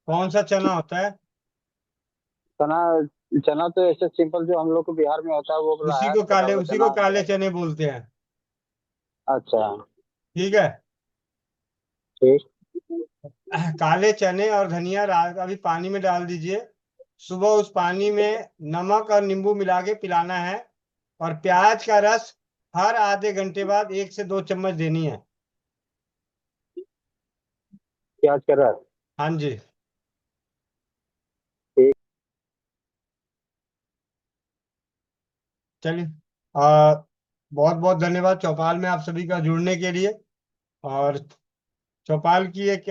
कौन सा चना होता है? चना, चना तो ऐसे सिंपल जो हम लोग को बिहार में होता है वो वाला है, छोटा वाला उसी चना को होता काले है। चने बोलते हैं। अच्छा। ठीक है। ठीक। काले चने और धनिया रात अभी पानी में डाल दीजिए। सुबह उस पानी में नमक और नींबू मिला के पिलाना है। और प्याज का रस हर आधे घंटे बाद 1 से 2 चम्मच देनी है। प्याज का रस। हाँ जी। ठीक। चलिए। बहुत बहुत धन्यवाद चौपाल में आप सभी का जुड़ने के लिए। और चौपाल की एक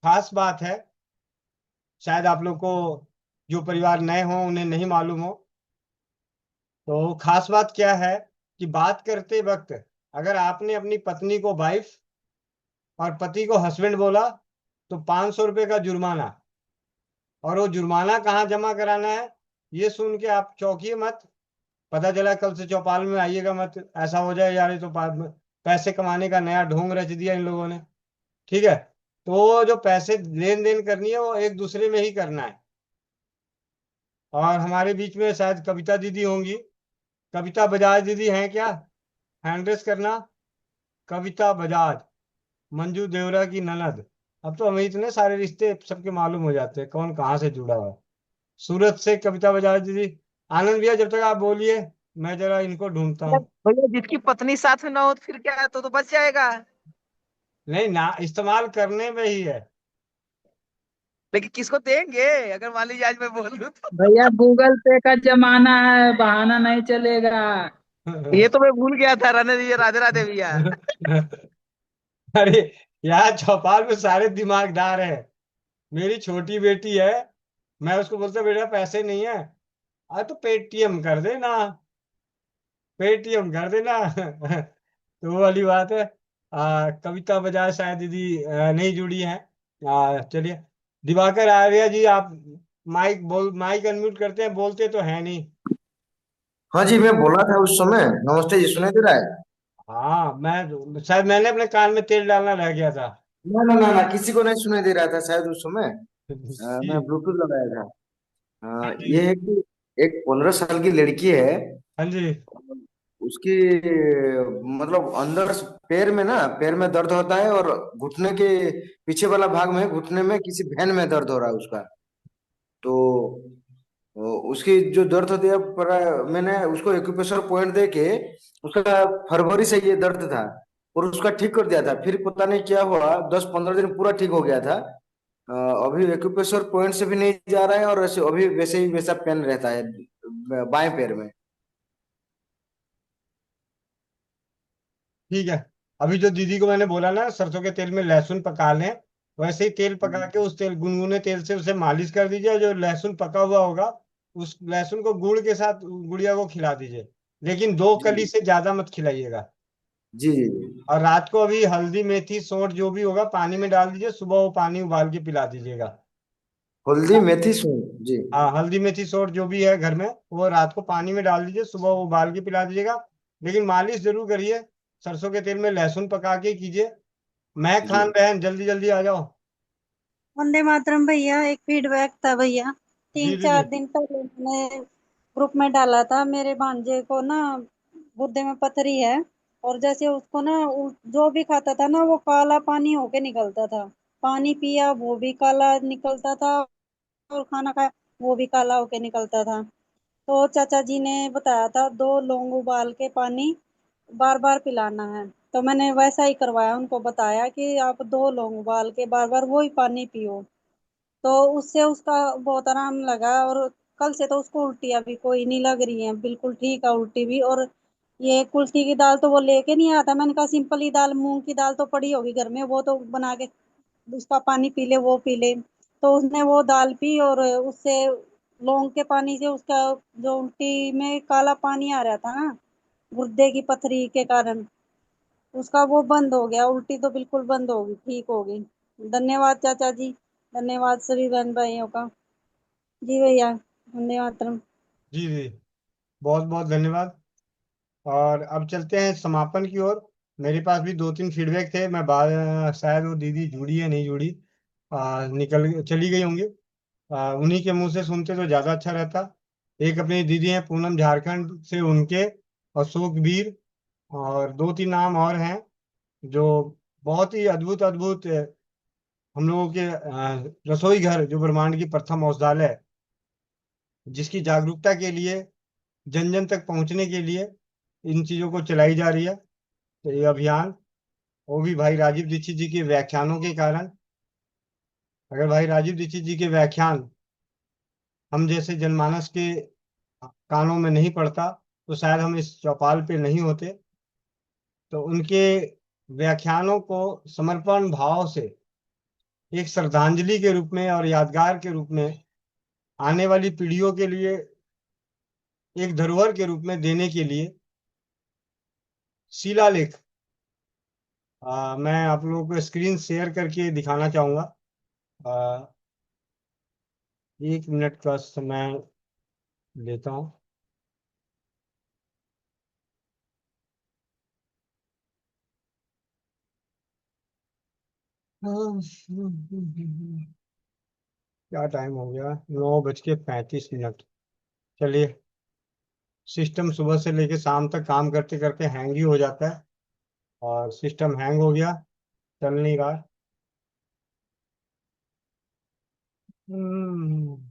खास बात है, शायद आप लोग को, जो परिवार नए हों उन्हें नहीं मालूम हो। तो खास बात क्या है कि बात करते वक्त अगर आपने अपनी पत्नी को वाइफ और पति को हस्बैंड बोला तो 500 रुपये का जुर्माना। और वो जुर्माना कहाँ जमा कराना है, ये सुन के आप चौंकिए मत। पता चला कल से चौपाल में आइएगा मत, ऐसा हो जाए यार ये तो बाद में पैसे कमाने का नया ढोंग रच दिया इन लोगों ने। ठीक है। तो जो पैसे लेन देन करनी है वो एक दूसरे में ही करना है। और हमारे बीच में शायद कविता दीदी होंगी। कविता बजाज दीदी हैं क्या? हैंड रेस करना। कविता बजाज, मंजू देवरा की ननद। अब तो हमें इतने सारे रिश्ते सबके मालूम हो जाते हैं कौन कहाँ से जुड़ा हुआ है। सूरत से कविता बजाज दीदी। आनंद भैया जब तक आप बोलिए, मैं जरा इनको ढूंढता हूँ। भैया जिसकी पत्नी साथ में ना हो तो फिर क्या है, तो बच जाएगा। नहीं ना, इस्तेमाल करने में ही है। लेकिन किसको देंगे अगर मान लीजिए आज मैं बोल दूं तो। भैया गूगल पे का जमाना है, बहाना नहीं चलेगा। ये तो मैं भूल गया था, रहने दीजिए, राधे राधे भैया। अरे यार, चौपाल में सारे दिमागदार है। मेरी छोटी बेटी है, मैं उसको बोलता बेटा पैसे नहीं है, अरे तो पेटीएम कर देना, पेटीएम कर देना। तो वो वाली बात है। कविता बजाज शायद दीदी नहीं जुड़ी है। चलिए। दिवाकर आर्या जी, आप माइक अनम्यूट करते हैं, बोलते तो है नहीं। हाँ जी, मैं बोला था उस समय। नमस्ते जी, सुनाई दे रहा है? हाँ, मैं शायद मैंने अपने कान में तेल डालना रह गया था। ना ना ना ना, किसी को नहीं सुनाई दे रहा था शायद उस समय। मैं जी। ब्लूटूथ लगाया था। हाँ ये जी। है कि एक 15 साल की लड़की है। हाँ जी। उसकी मतलब अंदर पैर में ना, पैर में दर्द होता है, और घुटने के पीछे वाला भाग में, घुटने में किसी वेन में दर्द हो रहा है उसका। तो उसकी जो दर्द होती है, पर मैंने उसको एक्यूप्रेशर पॉइंट दे के, उसका फरवरी से ये दर्द था और उसका ठीक कर दिया था। फिर पता नहीं क्या हुआ, 10-15 दिन पूरा ठीक हो गया था। अभी एक्यूप्रेशर पॉइंट से भी नहीं जा रहा है, और अभी वैसे ही वैसा पेन रहता है बाएं पैर में। ठीक है। अभी जो दीदी को मैंने बोला ना सरसों के तेल में लहसुन पका लें, वैसे ही तेल पका के उस तेल गुनगुने तेल से उसे मालिश कर दीजिए, और जो लहसुन पका हुआ होगा उस लहसुन को गुड़ के साथ गुड़िया को खिला दीजिए, लेकिन 2 कली से ज्यादा मत खिलाइएगा। जी जी जी। और रात को अभी हल्दी मेथी सौंठ जो भी होगा पानी में डाल दीजिए, सुबह वो पानी उबाल के पिला दीजिएगा। हल्दी मेथी सूंठ जी। हाँ, हल्दी मेथी सौंठ जो भी है घर में वो रात को पानी में डाल दीजिए, सुबह वो उबाल के पिला दीजिएगा। लेकिन मालिश जरूर करिए, सरसों के तेल में लहसुन पका के कीजिए। मैं जी खान बहन जल्दी जल्दी आ जाओ। वंदे मातरम भैया, एक फीडबैक था भैया। जी तीन दीदी। चार दिन पहले मैंने ग्रुप में डाला था, मेरे भांजे को ना गुर्दे में पथरी है, और जैसे उसको ना जो भी खाता था ना वो काला पानी होके निकलता था। पानी पिया वो भी काला निकलता था, और खाना खाया वो भी काला होके निकलता था। तो चाचा जी ने बताया था 2 लौंग उबाल के पानी बार बार पिलाना है। तो मैंने वैसा ही करवाया, उनको बताया कि आप 2 लौंग उबाल के बार बार वही पानी पियो। तो उससे उसका बहुत आराम लगा, और कल से तो उसको उल्टी अभी कोई नहीं लग रही है, बिल्कुल ठीक है उल्टी भी। और ये कुल्थी की दाल तो वो लेके नहीं आता, मैंने कहा सिंपल ही दाल, मूंग की दाल तो पड़ी होगी घर में, वो तो बना के उसका पानी पी ले, वो पी ले। तो उसने वो दाल पी, और उससे लौंग के पानी से उसका जो उल्टी में काला पानी आ रहा था ना गुर्दे की पथरी के कारण, उसका वो बंद हो गया, उल्टी तो बिल्कुल बंद होगी, ठीक होगी। धन्यवाद चाचा जी, धन्यवाद सभी बहन भाइयों का। जी भैया, वंदे मातरम। जी जी, बहुत बहुत धन्यवाद। और अब चलते हैं समापन की ओर। मेरे पास भी 2-3 फीडबैक थे, मैं बाद शायद वो दीदी जुड़ी है नहीं जुड़ी, निकल चली गई होंगी। उन्हीं के मुंह से सुनते तो ज्यादा अच्छा रहता। एक अपनी दीदी हैं पूनम झारखंड से, उनके, अशोक वीर, और 2-3 नाम और हैं जो बहुत ही अद्भुत अद्भुत हम लोगों के रसोई घर जो ब्रह्मांड की प्रथम औषधालय, जिसकी जागरूकता के लिए, जन जन तक पहुंचने के लिए इन चीजों को चलाई जा रही है। तो ये अभियान, वो भी भाई राजीव दीक्षित जी के व्याख्यानों के कारण। अगर भाई राजीव दीक्षित जी के व्याख्यान हम जैसे जनमानस के कानों में नहीं पड़ता तो शायद हम इस चौपाल पे नहीं होते। तो उनके व्याख्यानों को समर्पण भाव से एक श्रद्धांजलि के रूप में और यादगार के रूप में आने वाली पीढ़ियों के लिए एक धरोहर के रूप में देने के लिए शिलालेख मैं आप लोगों को स्क्रीन शेयर करके दिखाना चाहूंगा। 1 मिनट का समय लेता हूँ। क्या टाइम हो गया, 9:35। चलिए, सिस्टम सुबह से लेके शाम तक काम करते करते हैंग ही हो जाता है, और सिस्टम हैंग हो गया, चल नहीं रहा। हम्म,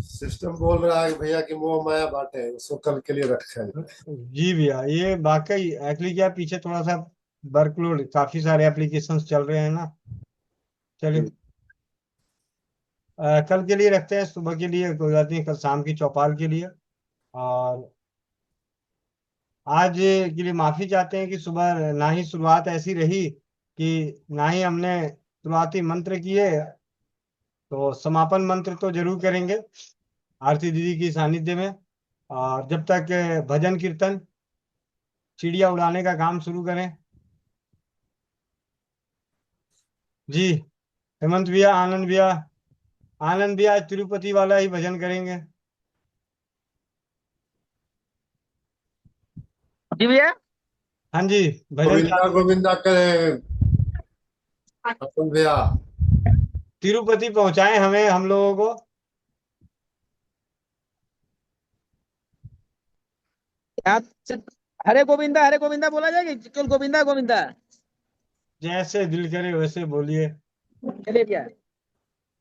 सिस्टम बोल रहा है भैया कि मोह माया बांटे है, उसको कल के लिए रखा है। जी भैया, ये वाकई एक्चुअली क्या, पीछे थोड़ा सा वर्कलोड, काफी सारे एप्लीकेशंस चल रहे हैं ना। चलिए, कल के लिए रखते हैं, सुबह के लिए कोई बात नहीं, कल शाम की चौपाल के लिए। और आज के लिए माफी चाहते हैं कि सुबह ना ही शुरुआत ऐसी रही कि ना ही हमने शुरुआती मंत्र किए। तो समापन मंत्र तो जरूर करेंगे आरती दीदी की सानिध्य में। और जब तक भजन कीर्तन, चिड़िया उड़ाने का काम शुरू करें। जी, हेमंत भैया, आनंद भैया, आनंद भैया आज तिरुपति वाला ही भजन करेंगे। जी भैया। हाँ जी, भजन गोविंदा चालू। गोविंदा करे अपन भैया। तिरुपति पहुंचाएं हमें, हम लोगों को। यहाँ से हरे गोविंदा बोला जाएगा, केवल गोविंदा गोविंदा। जैसे दिल करे वैसे बोलिए। चलिए भैया।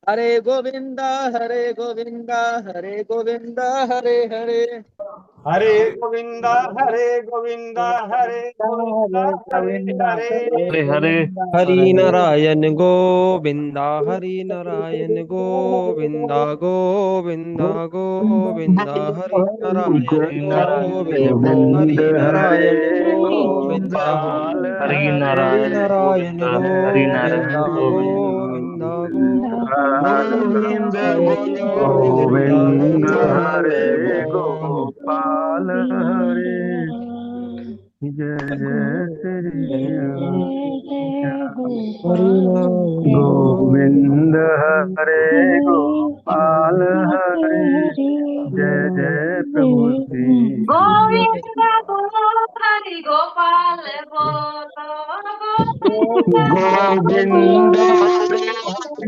हरे गोविंदा हरे गोविंदा हरे गोविंदा हरे हरे हरे गोविंदा हरे गोविंदा हरे गोविंदा हरे हरे। हरे हरे हरे हरि नारायण गोविंदा हरि नारायण गोविंदा गोविंदा गोविंदा हरि नारायण गोविंदा हरि नारायण गोविंदा हरि हरि नारायण नारायण गोविंदा हरि नारायण गोविंदा गोविंदा गोविंदा गोविंदा गोविंद गोविंद गोविंदा हरे गोपाल हरे जय जय श्री हरि गोविंद हरे गोपाल हरे जय जय प्रभु श्री गोविंद बोलो हरि गोपाल बोलो गोविंद हरे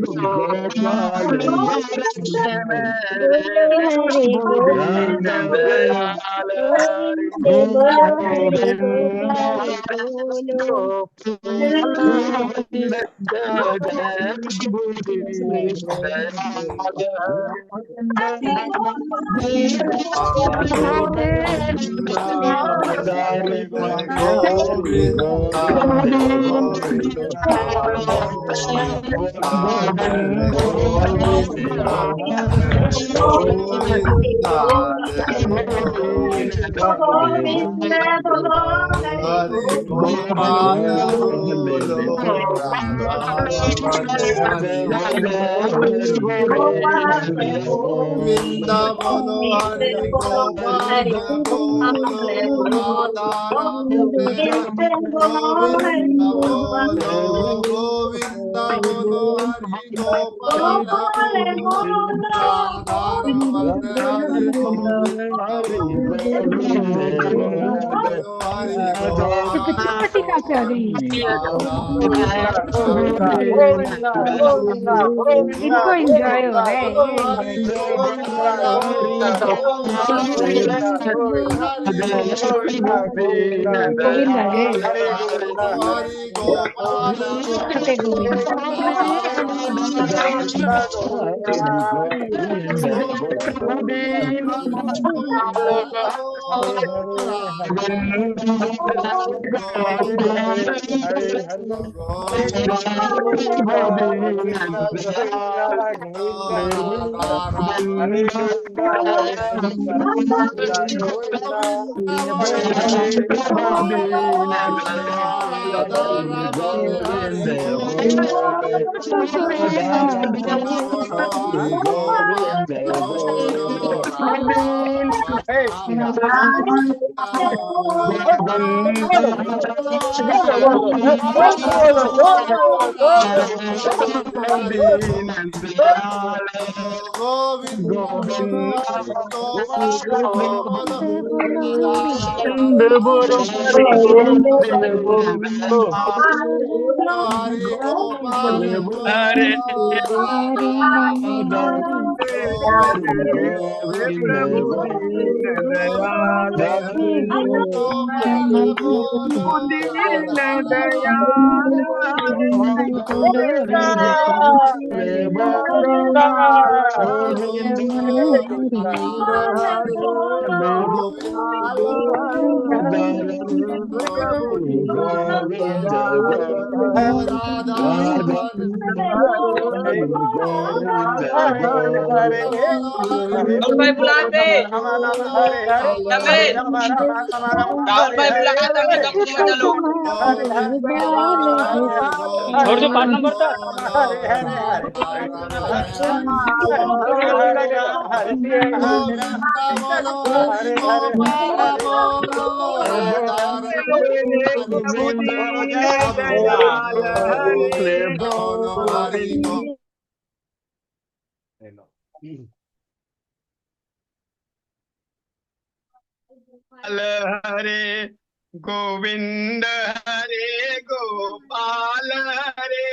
गोपाल प्रभु दीन दयाल हरि गोविंद हरे गोपाल हरि जय जय प्रभु दीन दयाल हरे गोविंदा हरे गोविंदा हरे गोविंदा गोविंदा हरे गोविंदा हरे गोपाल बोलो राधा रमण हरि गोविंदा बोलो हरि गोपाल बोलो राधा रमण गोविंदा बोलो हरि गोपाल बोलो राधा रमण हरि गोविंदा बोलो हरि गोपाल राधा गोविंदा रमण गोविंदा गोविंदा गोविंदा इनको एंजॉय हो गोविंदा रहा है, ये हरि एंजॉय कर रहे हैं। गोपाल बोलो गोविंदा गोविंदा हरि गोविंदा गोविंदा गोविंद आ गए। हरे गोविंदा हरि गोपाल छोटे गोविंद। हरे गोविंदा गोविंदा गोविंदा हरे हरे हरे गोविंदा गोविंदा गोविंदा गोविंदा हरे गोविंदा हरे गोविंदा गोविंदा गोविंदा हरे हरे राधा रमण हरि बोलो हरि गोविंद बोलो गोविंद बोलो हरि गोपाल बोलो हरि गोपाल हरे गोविंद प्रभु दीन दयाल हरे गोपाल बोलो दीन राधा दयाल हरे गोविंदा हरे गोविंदा गोविंद गोविंदा हरे गोविंद गोपाल प्रभु गोविंद राधा राधा रमण गोविंद हरे हरे राहुल भाई बुला दे। हरे हरे जमे राहुल हरे भाई बुला हरे के सबने कब तुम मजा लो। हरे छोड़ दो 5 नंबर तक। हरे हरे हरे हरे राम हरे बोलो हरि हरे गोपाल हरे बोलो राधा बोलो जय रमण श्री राम बोलो हरि गोपाल हरे गोविंद हरे गोपाल हरे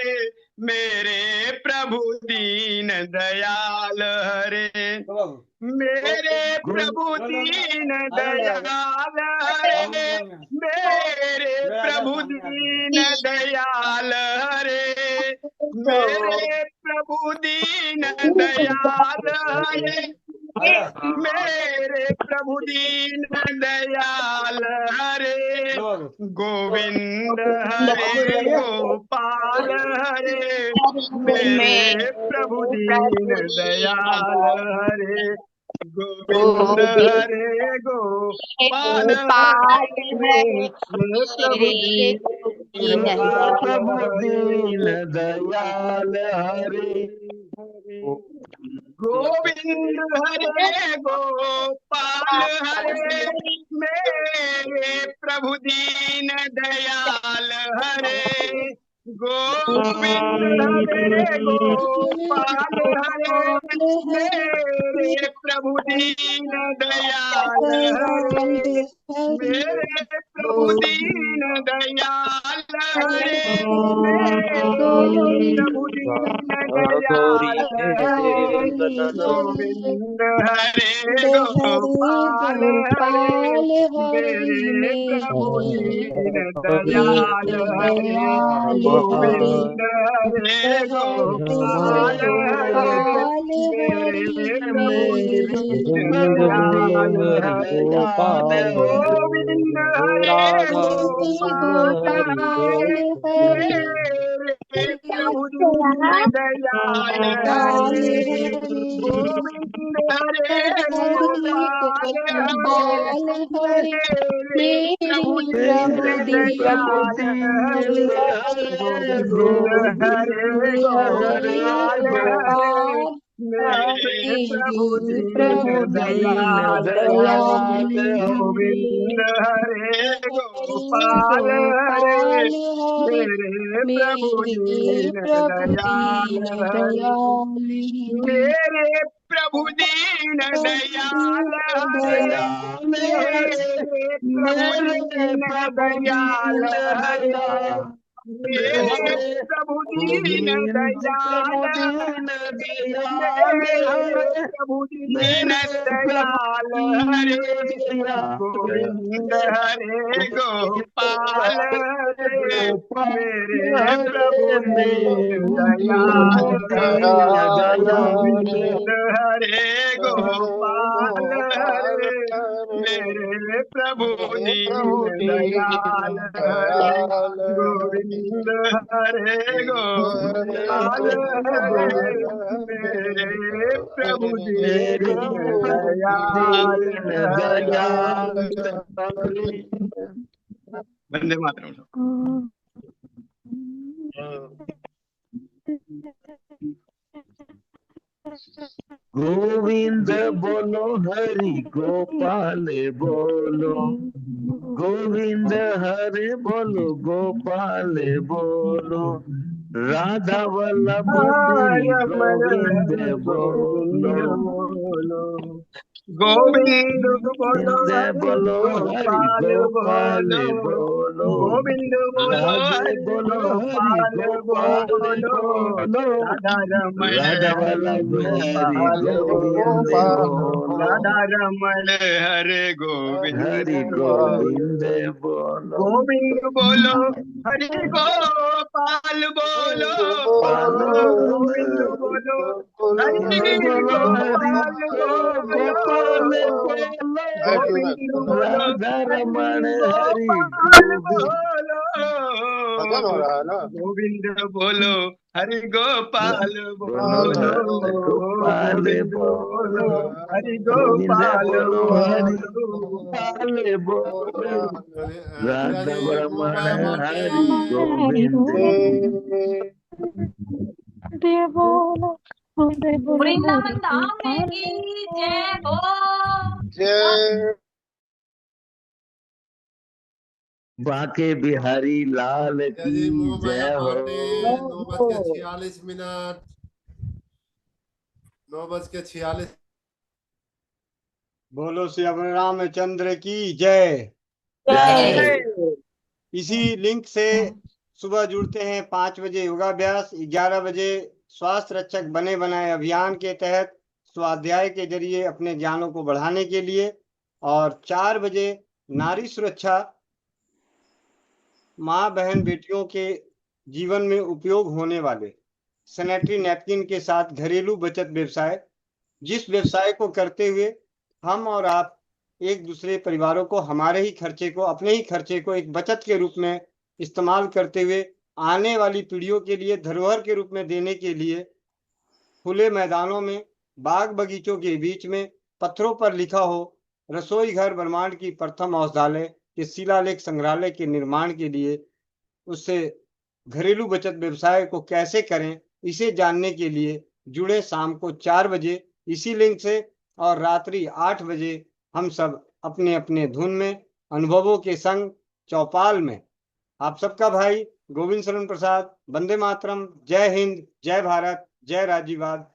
मेरे प्रभु दीन दयाल हरे, मेरे प्रभु दीन दयाल हरे, मेरे प्रभु दीन दयाल हरे, मेरे प्रभु दीन दयाल हरे, मेरे प्रभु दीन दयाल हरे, गोविंद हरे गोपाल हरे, मेरे प्रभु दीन दयाल हरे, गोविंद हरे गोपाल हरे, मेरे प्रभु दीन दयाल हरे, गोविंद हरे गोपाल हरे, मेरे प्रभु दीन दयाल हरे, गोविंद हरे गोपाल हरे, मेरे प्रभु दीन दयाल हरे, मेरे प्रभु दीन दयाल हरे, मेरे प्रभु दीन दयाल हरे, गोविंद हरे गोपाल हरे, मेरे प्रभु दीन दयाल हरे, गोविंद हरे गोपाल हरे, मेरे प्रभु दीन दयाल हरे, गोविंद हरे गोपाल हरे, मेरे प्रभु दीन दयाल हरे, गोविंद हरे गोपाल हरे, मेरे प्रभु दीन दयाल हरे, गोविंद हरे गोपाल हरे, मेरे प्रभु दीन दयाल हरे, गोविंद हरे गोपाल हरे, मेरे प्रभु दीन दयाल हरे, मेरे प्रभु दीन दयाल हरे, मेरे प्रभु दीन दयाल हरे, मेरे प्रभु दीन दयाल हरे, मेरे प्रभु दीन दयाल हरे, गोविंद हरे गोपाल हरे, मेरे प्रभु दीन दयाल हरे, गोविंद हरे गोपाल हरे, मेरे प्रभु दीन दयाल हरे, गोविंद हरे गोपाल हरे, मेरे प्रभु दीन दयाल हरे। वंदे मातरम। गोविंद बोलो हरि गोपाल बोलो, गोविंद हरे बोलो गोपाल बोलो, राधा वल्लभ श्री गोविंद बोलो, गोविंद बोलो बोलो हरि गोपाल बोलो, गोविंद बोलो हरि बोलो गोपाल बोलो, राधा रमण गोपाल बोलो, राधा रमण हरे गोविंद बोलो, गोविंद बोलो हरि गोपाल बोलो, गोविंद बोलो हरि गोपाल बोलो, गोविंद बोलो रमण हरि बोलो, गोविंद बोलो हरि गोपाल बोलो, गोविंद बोलो हरि गोपाल बोलो, राधा रमण हरि गोविंद। वृंदावन धाम की जय हो। जय बाके बिहारी लाल की जय हो। 9:46 9:46। बोलो श्री रामचंद्र की जय। जय। इसी लिंक से सुबह जुड़ते हैं 5 बजे योगाभ्यास, 11 बजे स्वास्थ्य रक्षक बने बनाए अभियान के तहत स्वाध्याय के जरिए अपने ज्ञानों को बढ़ाने के लिए, और 4 बजे नारी सुरक्षा, माँ बहन बेटियों के जीवन में उपयोग होने वाले सैनिटरी नैपकिन के साथ घरेलू बचत व्यवसाय, जिस व्यवसाय को करते हुए हम और आप एक दूसरे परिवारों को हमारे ही खर्चे को, अपने ही खर्चे को एक बचत के रूप में इस्तेमाल करते हुए आने वाली पीढ़ियों के लिए धरोहर के रूप में देने के लिए खुले मैदानों में, बाग बगीचों के बीच में पत्थरों पर लिखा हो रसोई घर ब्रह्मांड की प्रथम औषधालय के शिलालेख संग्रहालय के निर्माण के लिए, उससे घरेलू बचत व्यवसाय को कैसे करें इसे जानने के लिए जुड़े शाम को 4 बजे इसी लिंक से, और रात्रि 8 बजे हम सब अपने अपने धुन में अनुभवों के संग चौपाल में। आप सबका भाई गोविंद शरण प्रसाद, वंदे मातरम, जय हिंद, जय भारत, जय राज्यवाद,